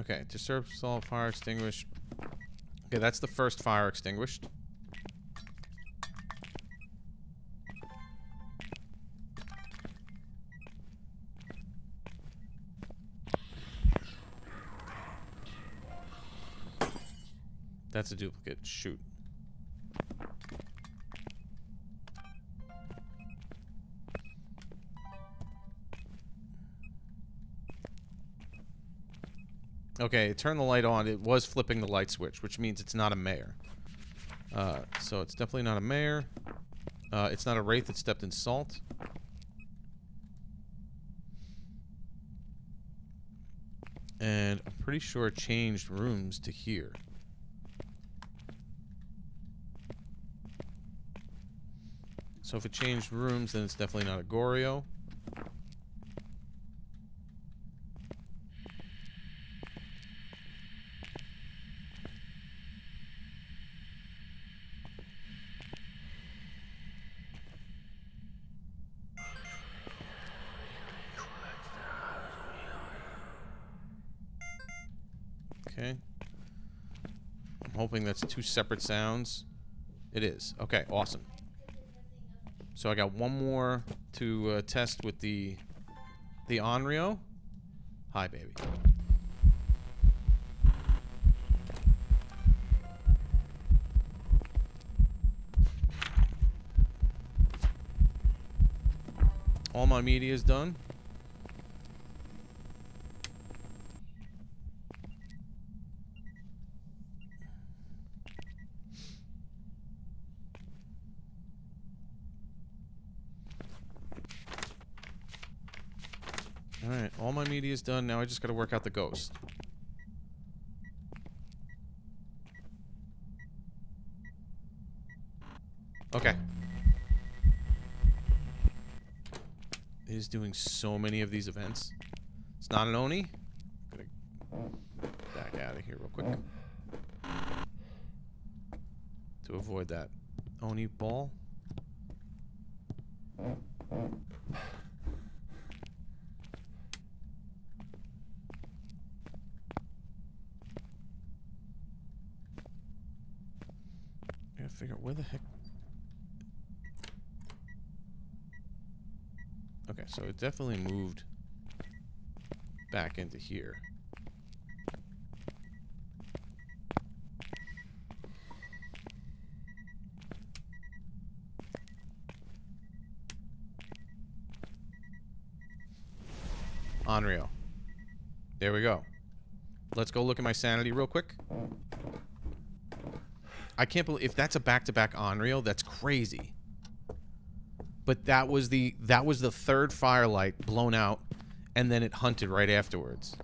Okay, disturb salt, fire extinguished. Okay, that's the first fire extinguished. That's a duplicate. Shoot. Okay, turn the light on. It was flipping the light switch, which means it's not a mayor. So it's definitely not a mayor. It's not a wraith that stepped in salt. And I'm pretty sure it changed rooms to here. So if it changed rooms, then it's definitely not a Goryo. Okay. I'm hoping that's two separate sounds. It is. Okay, awesome. So I got one more to test with the Onryo. Hi, baby. All my media is done. Alright, all my media is done. Now I just gotta work out the ghost. Okay. It is doing so many of these events. It's not an Oni. I'm gonna back out of here real quick. To avoid that Oni ball. I gotta figure out where the heck. Okay, so it definitely moved back into here. Onryo. There we go. Let's go look at my sanity real quick. I can't believe if that's a back-to-back Onryo, that's crazy. But that was the third firelight blown out, and then it hunted right afterwards.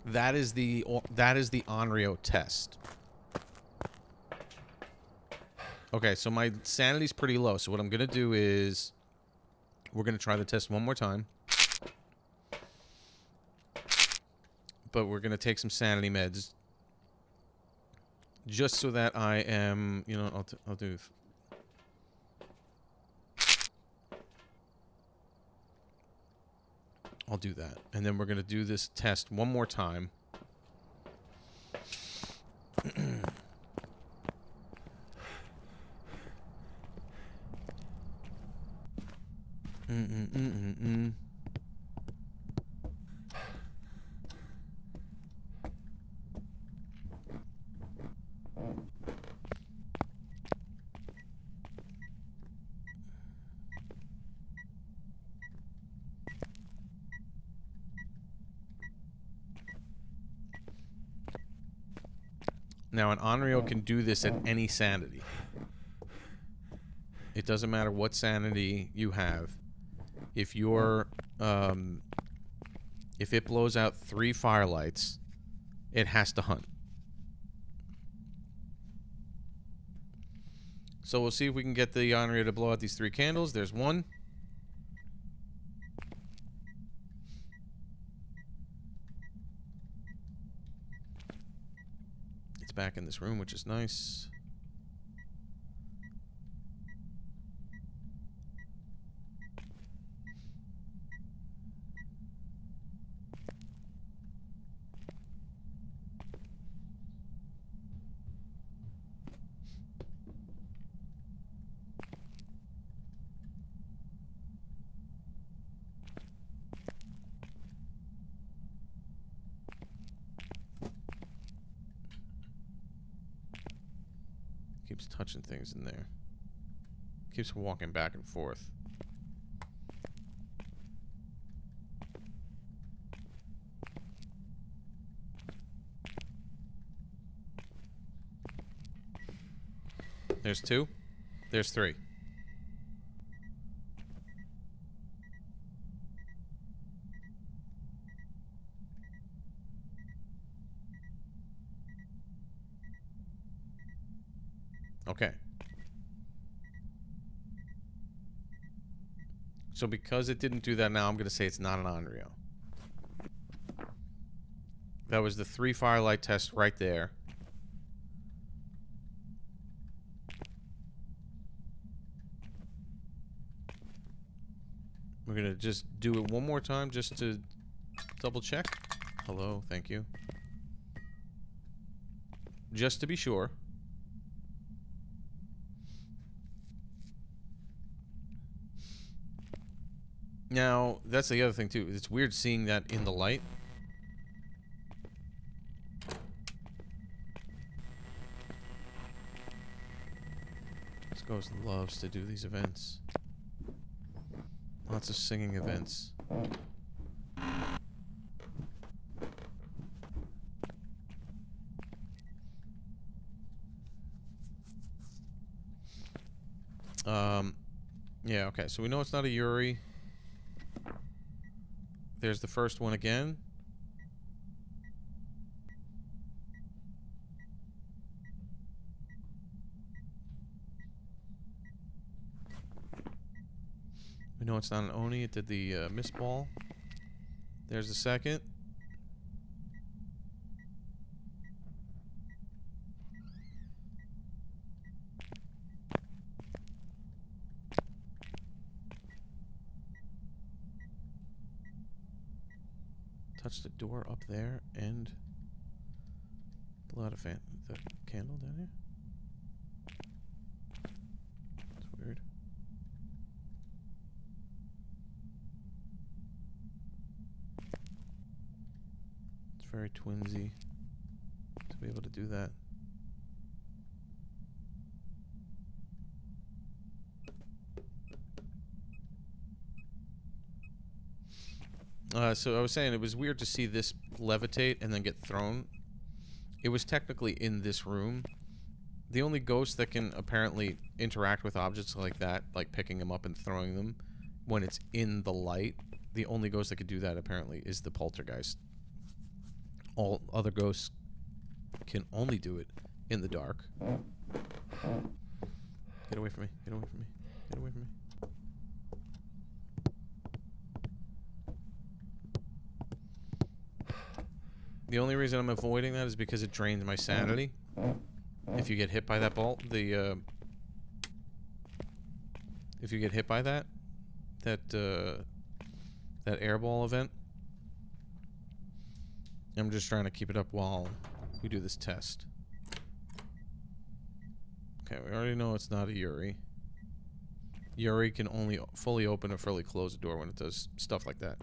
That is the Onryo test. Okay, so my sanity's pretty low. So what I'm gonna do is we're gonna try the test one more time, but we're gonna take some sanity meds just so that I am, you know, I'll do. I'll do that. And then we're going to do this test one more time. Now, an Onryo can do this at any sanity. It doesn't matter what sanity you have. If you're, if it blows out 3 firelights, it has to hunt. So we'll see if we can get the Onryo to blow out these 3 candles. There's one. Back in this room, which is nice. Keeps touching things in there. Keeps walking back and forth. There's 2. There's 3. Okay. So because it didn't do that now, I'm going to say it's not an Onryo. That was the 3 firelight test right there. We're going to just do it one more time just to double check. Hello, thank you. Just to be sure. Now, that's the other thing, too. It's weird seeing that in the light. This ghost loves to do these events. Lots of singing events. Yeah, okay. So we know it's not a Yuri. There's the first one again. We know it's not an Oni. It did the mist ball. There's the second. Touch the door up there and blow out the candle down here. That's weird. It's very twinsy to be able to do that. So I was saying it was weird to see this levitate and then get thrown. It was technically in this room. The only ghost that can apparently interact with objects like that, like picking them up and throwing them when it's in the light, the only ghost that could do that apparently is the poltergeist. All other ghosts can only do it in the dark. Get away from me. Get away from me. Get away from me. The only reason I'm avoiding that is because it drains my sanity. If you get hit by that ball, if you get hit by that airball event, I'm just trying to keep it up while we do this test. Okay, we already know it's not a Yuri. Yuri can only fully open or fully close a door when it does stuff like that.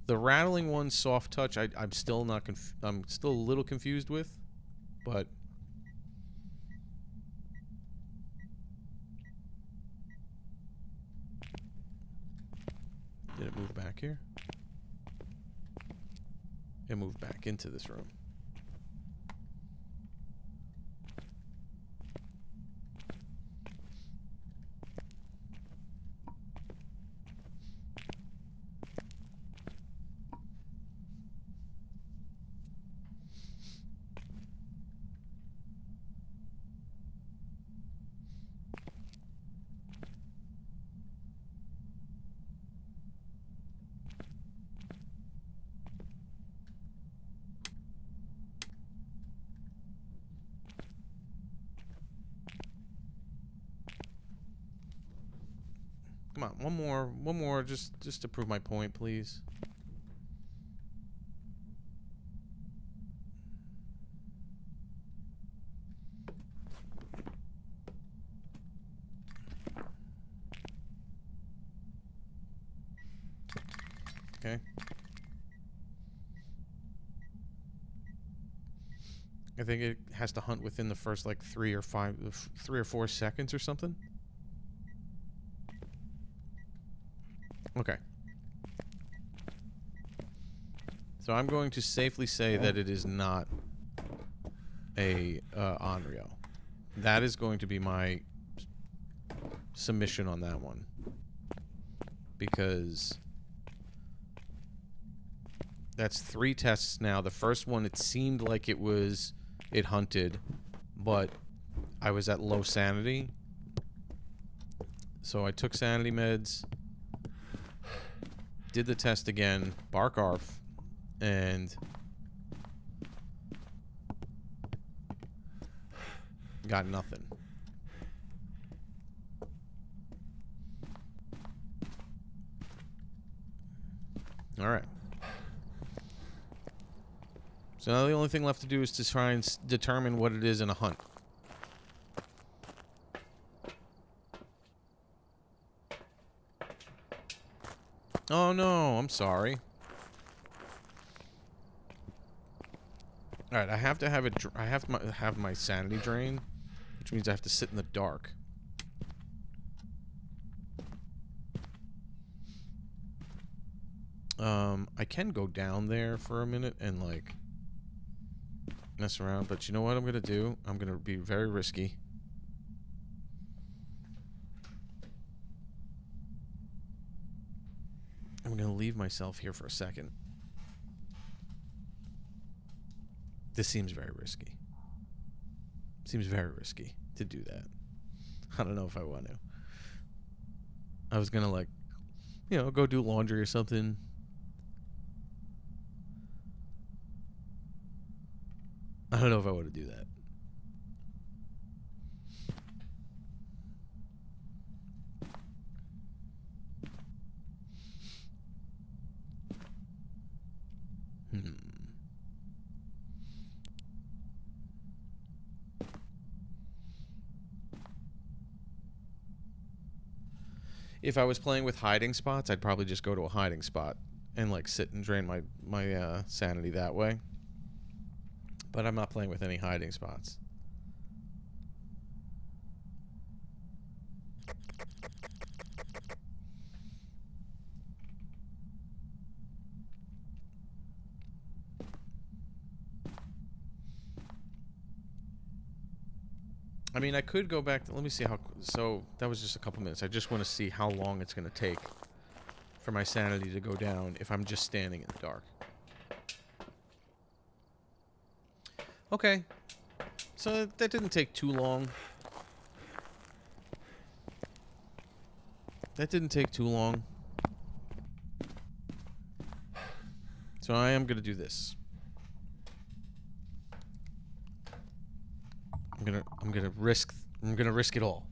The rattling one, soft touch, I'm still not I'm still a little confused with, but did it move back here? It moved back into this room. Come on, one more, just to prove my point, please. Okay. I think it has to hunt within the first like 3 or 4 seconds or something. Okay. So I'm going to safely say that it is not a Onryo. That is going to be my submission on that one. Because that's 3 tests now. The first one, it seemed like it hunted, but I was at low sanity. So I took sanity meds, did the test again, bark arf, and got nothing. Alright. So now the only thing left to do is to try and determine what it is in a hunt. Oh no, I'm sorry. Alright, I have to have it. I have to have my sanity drain, which means I have to sit in the dark. I can go down there for a minute and like mess around, but you know what I'm gonna do? I'm gonna be very risky. I'm gonna leave myself here for a second. This seems very risky. Seems very risky to do that. I don't know if I want to. I was gonna like, you know, go do laundry or something. I don't know if I want to do that. If I was playing with hiding spots, I'd probably just go to a hiding spot and like sit and drain my sanity that way. But I'm not playing with any hiding spots. I mean, I could go back to, let me see how, so that was just a couple minutes. I just want to see how long it's going to take for my sanity to go down if I'm just standing in the dark. Okay. So that didn't take too long. That didn't take too long. So I am going to do this. I'm gonna risk it all.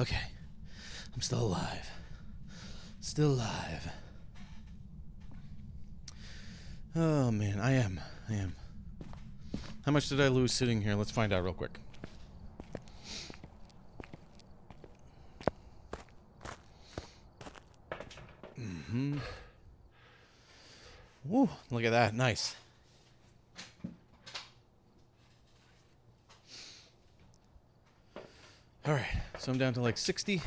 Okay. I'm still alive. Still alive. Oh, man. I am. How much did I lose sitting here? Let's find out real quick. Woo, look at that. Nice. All right. So I'm down to like 60. Which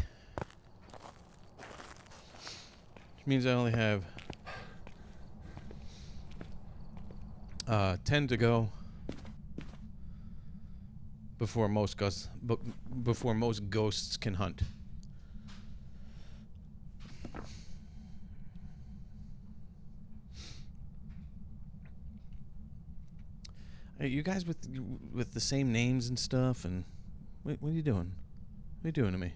means I only have 10 to go before most ghosts can hunt. Hey, you guys with the same names and stuff, and what are you doing? What are you doing to me?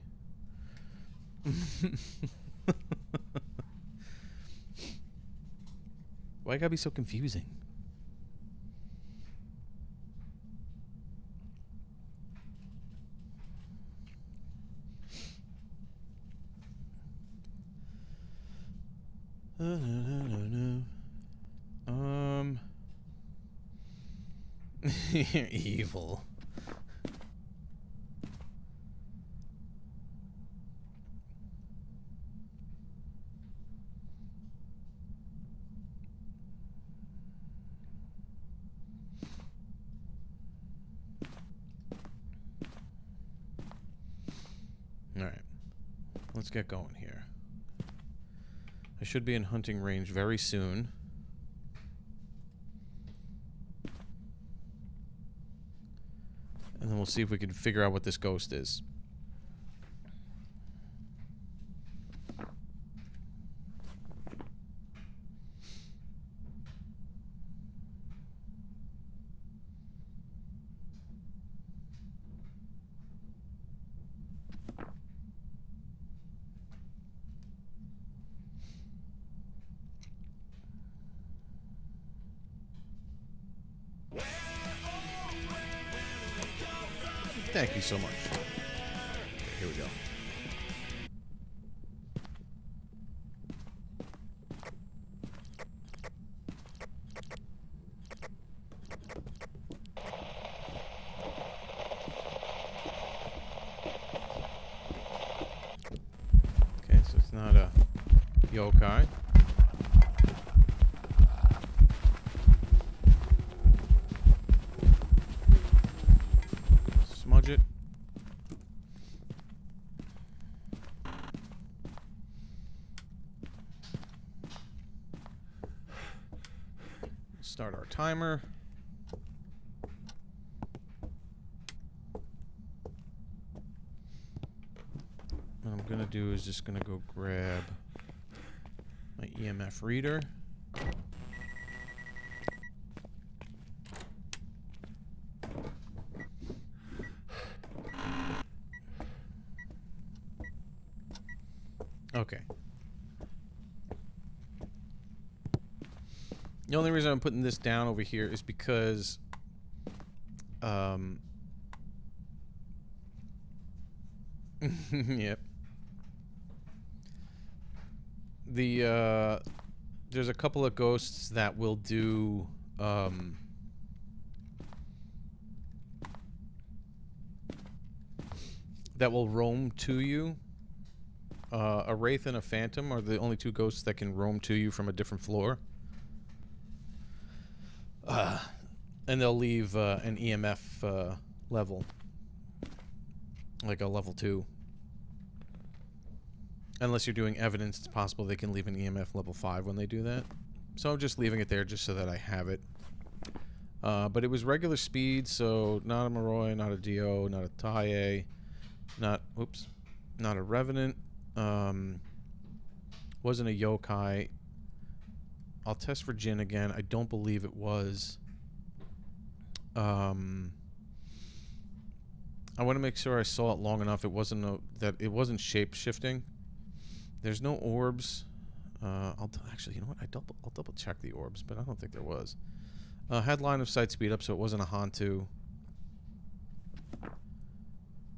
Why you gotta be so confusing? You're evil. All right, let's get going here. I should be in hunting range very soon. And then we'll see if we can figure out what this ghost is. Thank you so much. Okay, here we go. Okay, so it's not a yokai. Smudge it. Start our timer. What I'm gonna do is just gonna go grab my EMF reader. Okay. The only reason I'm putting this down over here is because yep. There's a couple of ghosts that will do that will roam to you. A wraith and a phantom are the only two ghosts that can roam to you from a different floor. And they'll leave an EMF level, like a level 2. Unless you're doing evidence, it's possible they can leave an EMF level 5 when they do that. So I'm just leaving it there just so that I have it. But it was regular speed, so not a Moroi, not a Dio, not a Taie, not a Revenant. Wasn't a yokai. I'll test for Jin again. I don't believe it was. I want to make sure I saw it long enough. It wasn't shape shifting. There's no orbs. Actually, you know what? I'll double check the orbs, but I don't think there was. Had line of sight speed up, so it wasn't a Hantu.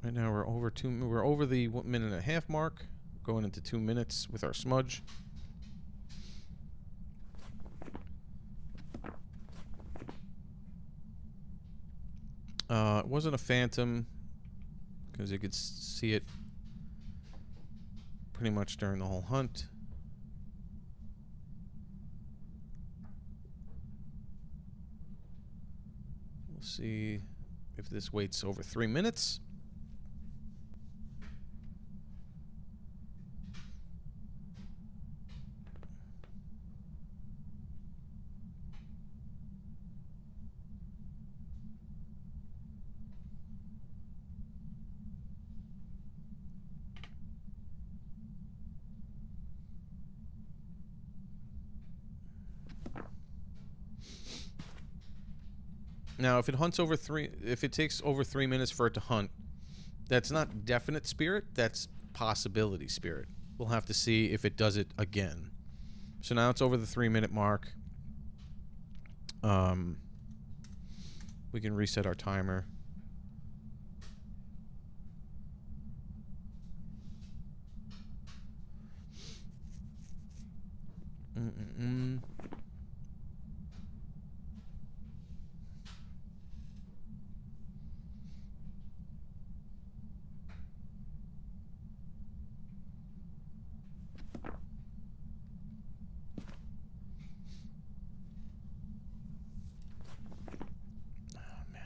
Right now we're over we're over the 1.5 minute mark, going into 2 minutes with our smudge. It wasn't a phantom because you could see it pretty much during the whole hunt. We'll see if this waits over 3 minutes. Now, if it hunts over if it takes over 3 minutes for it to hunt, that's not definite spirit, that's possibility spirit. We'll have to see if it does it again. So now it's over the 3 minute mark. We can reset our timer.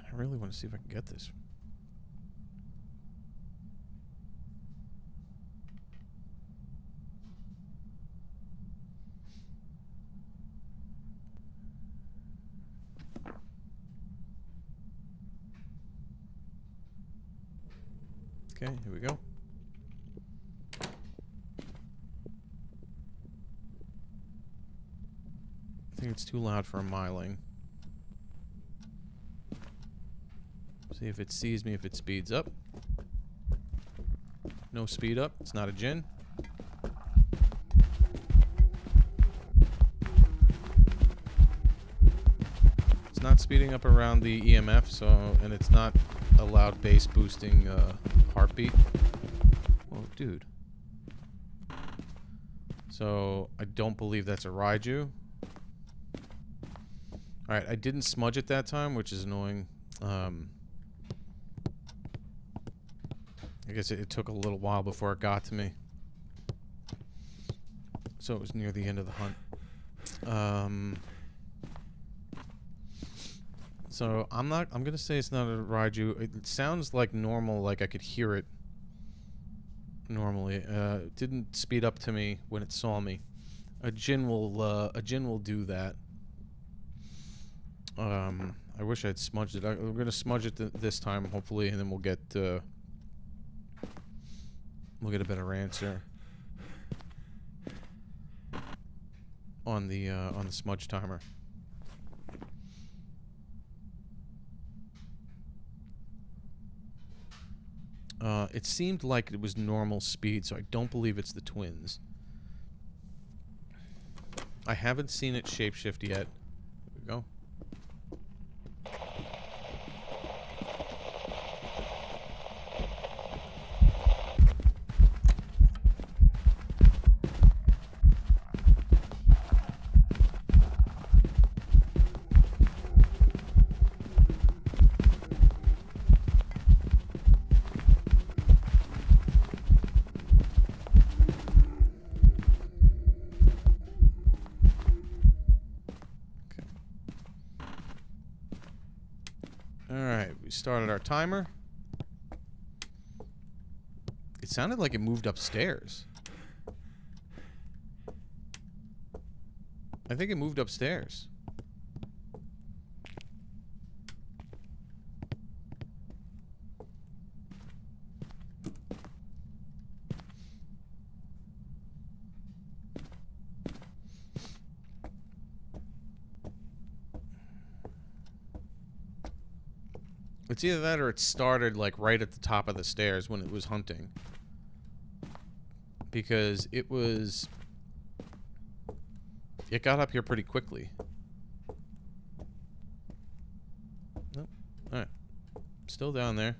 I really want to see if I can get this. Okay, here we go. I think it's too loud for a miling. See if it sees me, if it speeds up. No speed up. It's not a gin. It's not speeding up around the EMF, so, and it's not a loud bass boosting heartbeat. Oh, dude. So I don't believe that's a Raiju. Alright, I didn't smudge it that time, which is annoying. I guess it took a little while before it got to me. So it was near the end of the hunt. So I'm gonna say it's not a Raiju. It sounds like normal, like I could hear it normally. It didn't speed up to me when it saw me. A Jin will do that. I wish I'd smudged it. We're gonna smudge it this time, hopefully, and then we'll get a better answer on the smudge timer. It seemed like it was normal speed, so I don't believe it's the twins. I haven't seen it shapeshift yet. Here we go. We started our timer. It sounded like it moved upstairs. I think it moved upstairs. It's either that or it started like right at the top of the stairs when it was hunting. Because it got up here pretty quickly. Nope. Alright. Still down there.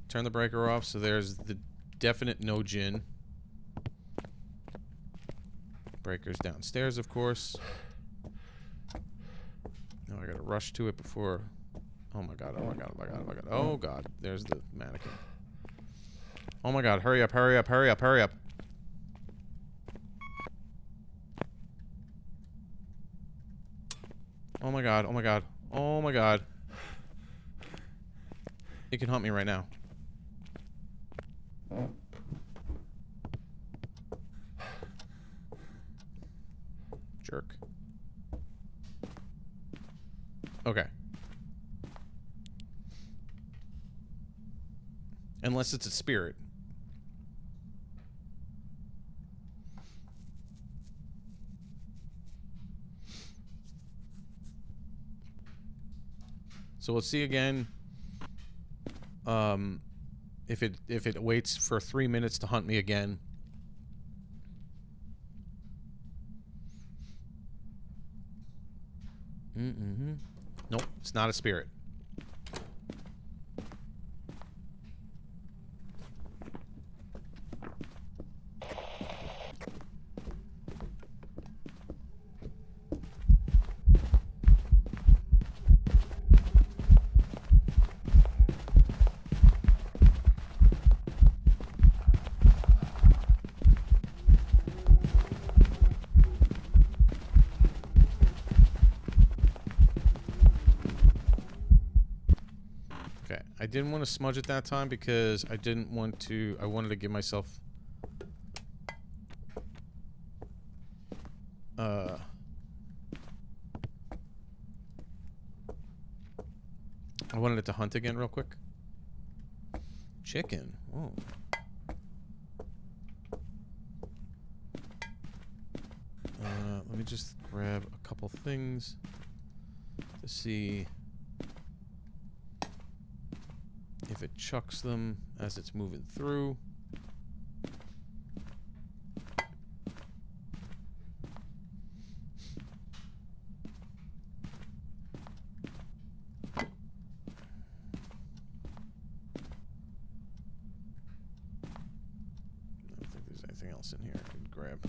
Turn the breaker off, so there's the definite no gin. Breaker's downstairs, of course. Now I gotta rush to it before... Oh my god, oh my god, oh my god, oh my god. Oh god, there's the mannequin. Oh my god, hurry up, hurry up, hurry up, hurry up. Oh my god, oh my god, oh my god. It can hunt me right now. Jerk. Okay. Unless it's a spirit. So we'll see again. If it waits for 3 minutes to hunt me again. Nope, it's not a spirit. I didn't want to smudge it that time because I didn't want to... I wanted to give myself... I wanted it to hunt again real quick. Chicken. Oh. Let me just grab a couple things to see... if it chucks them as it's moving through. I don't think there's anything else in here I can grab.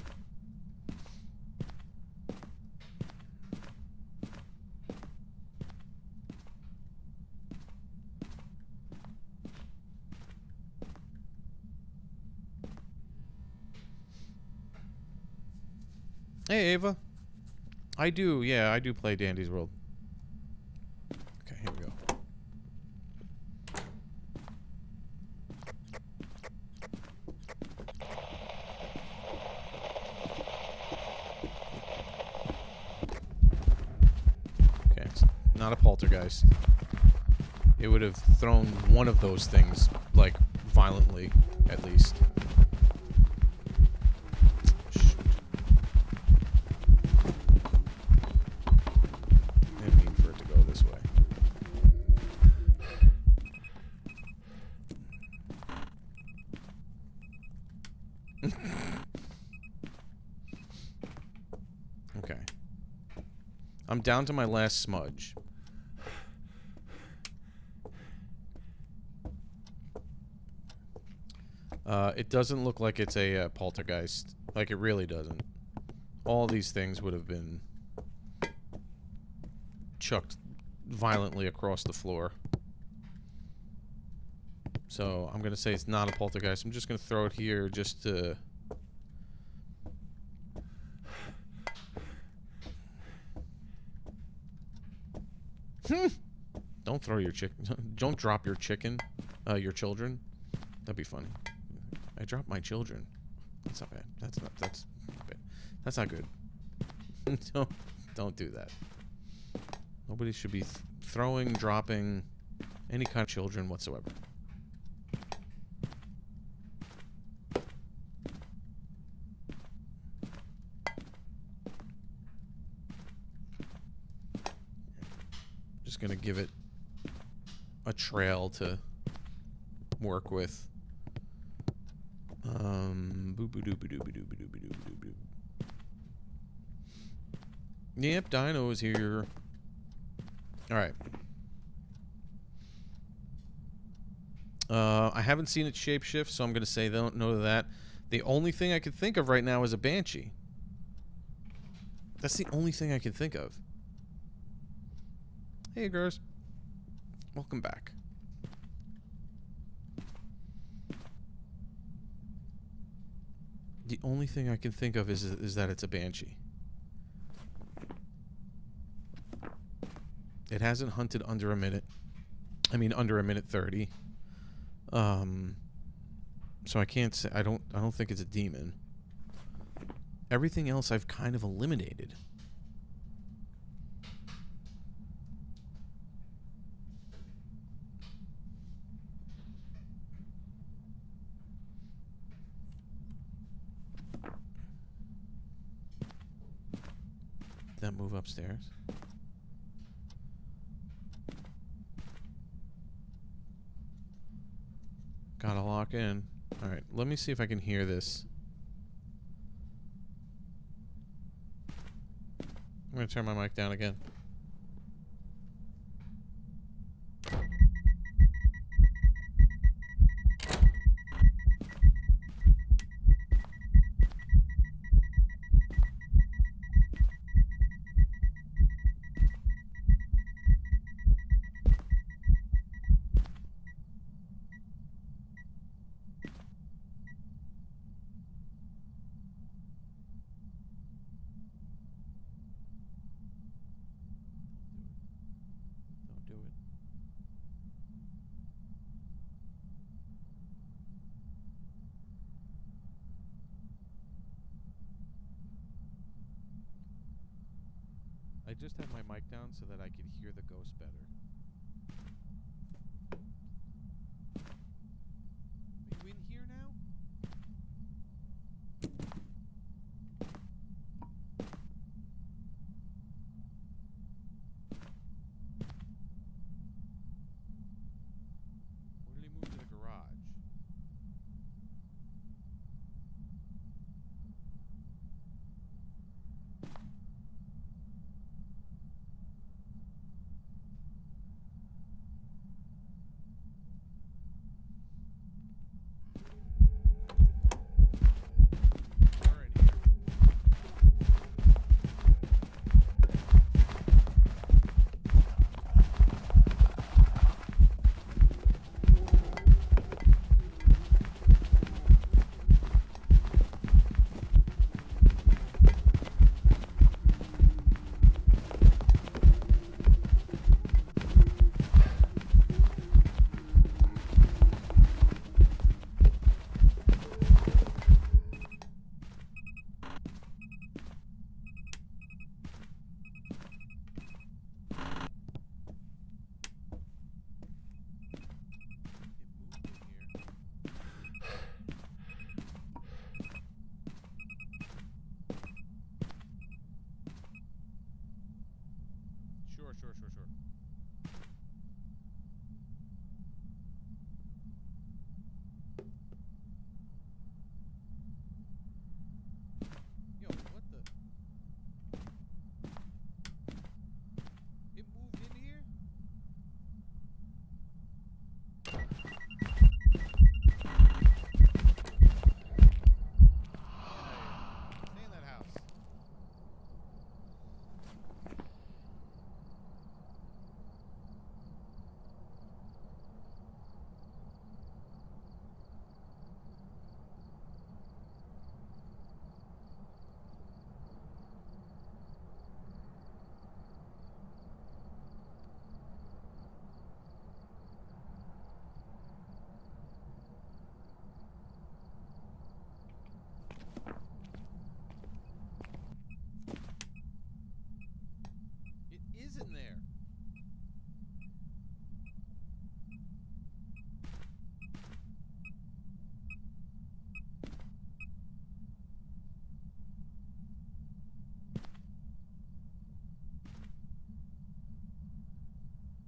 Hey, Ava. I do, yeah, I do play Dandy's World. Okay, here we go. Okay, it's not a poltergeist. It would have thrown one of those things, like, violently, at least. Okay. I'm down to my last smudge. It doesn't look like it's a poltergeist. Like, it really doesn't. All these things would have been chucked violently across the floor. So, I'm going to say it's not a poltergeist. I'm just going to throw it here just to... Don't throw your chicken. Don't drop your chicken. Your children. That'd be funny. I dropped my children. That's not bad. That's not bad. That's not good. Don't do that. Nobody should be throwing, dropping any kind of children whatsoever. Just gonna give it a trail to work with. Yep, Dino is here. Alright. I haven't seen it shapeshift, so I'm going to say don't know that. The only thing I could think of right now is a banshee. That's the only thing I can think of. Hey, girls. Welcome back. The only thing I can think of is that it's a banshee. It hasn't hunted under a minute. I mean, under a minute 30. So I can't say. I don't think it's a demon. Everything else I've kind of eliminated. That move upstairs. Gotta lock in. Alright, let me see if I can hear this. I'm gonna turn my mic down again. Don't do it. I just have my mic down so that I could hear the ghost better. Are you in here now? Or did he move to the garage? Alright, here. It moved in here. Sure. Yo, what the? It moved in here? Stay in that house. It is in there.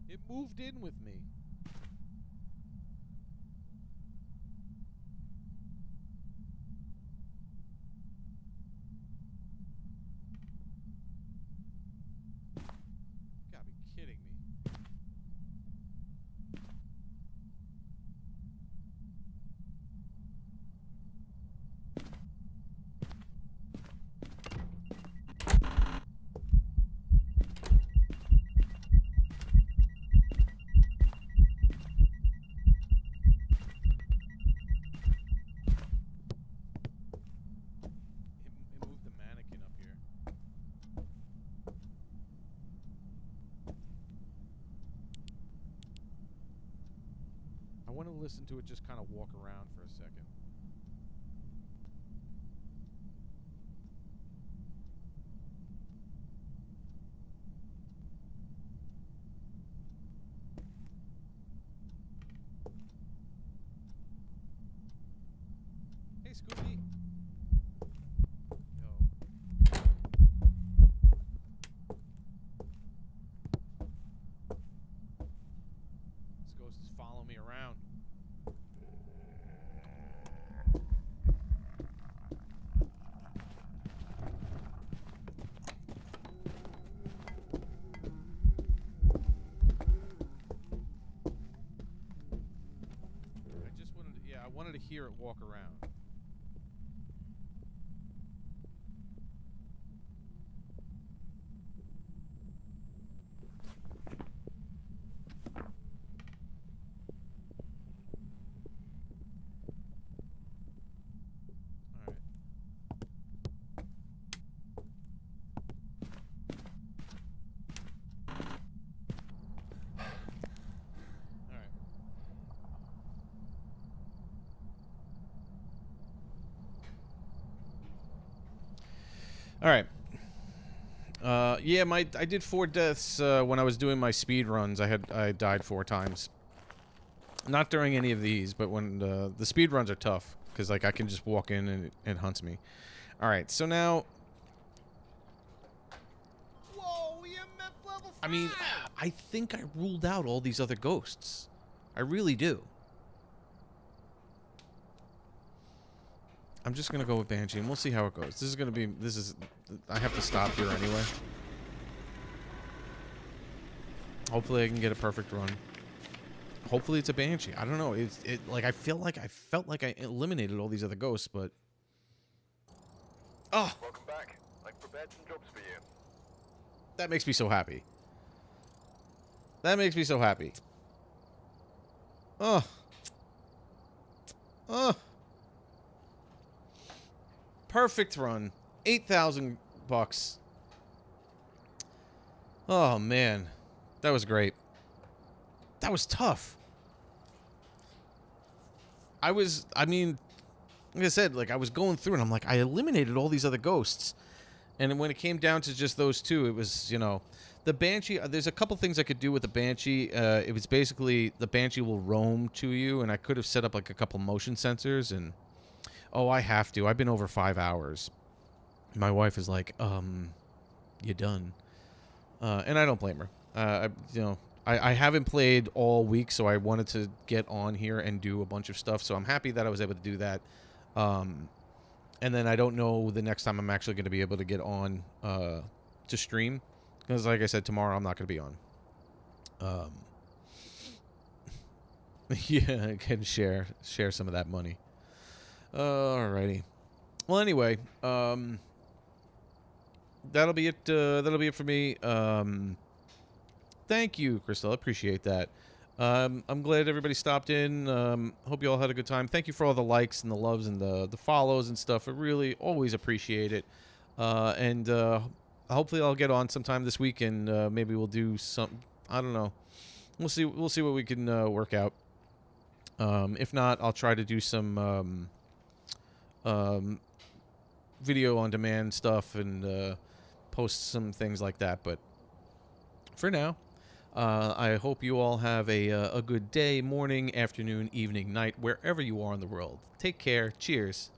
It moved in with me. Gotta be kidding me. want to listen to it just kind of walk around for a second. Hey, Scooby. Yo. This ghost is following me around. I wanted to hear it walk around. All right. Yeah, I did 4 deaths when I was doing my speed runs. I died 4 times. Not during any of these, but when the speed runs are tough because like I can just walk in and it hunts me. All right, so now. Whoa, EMF level 5! I mean, I think I ruled out all these other ghosts. I really do. I'm just gonna go with Banshee, and we'll see how it goes. This is gonna be. I have to stop here anyway. Hopefully, I can get a perfect run. Hopefully, it's a Banshee. I don't know. Like I felt like I eliminated all these other ghosts, but. Oh, Welcome back. I've prepared some jobs for you. that makes me so happy. That makes me so happy. Oh. Oh. Perfect run. 8,000 bucks. Oh, man. That was great. That was tough. I mean, like I said, like I was going through and I'm like, I eliminated all these other ghosts. And when it came down to just those 2, it was, you know, the Banshee, there's a couple things I could do with the Banshee. It was basically, the Banshee will roam to you, and I could have set up like a couple motion sensors and... Oh, I have to. I've been over 5 hours. My wife is like, you done? And I don't blame her. I haven't played all week, so I wanted to get on here and do a bunch of stuff. So I'm happy that I was able to do that. And then I don't know the next time I'm actually going to be able to get on to stream. Because like I said, tomorrow I'm not going to be on. Yeah, I can share some of that money. Alrighty. Well, anyway, that'll be it. That'll be it for me. Thank you, Crystal. I appreciate that. I'm glad everybody stopped in. Hope you all had a good time. Thank you for all the likes and the loves and the follows and stuff. I really always appreciate it. And hopefully I'll get on sometime this week and maybe we'll do some. I don't know. We'll see. We'll see what we can work out. If not, I'll try to do some. Video on demand stuff and post some things like that. But for now, I hope you all have a good day, morning, afternoon, evening, night, wherever you are in the world. Take care. Cheers.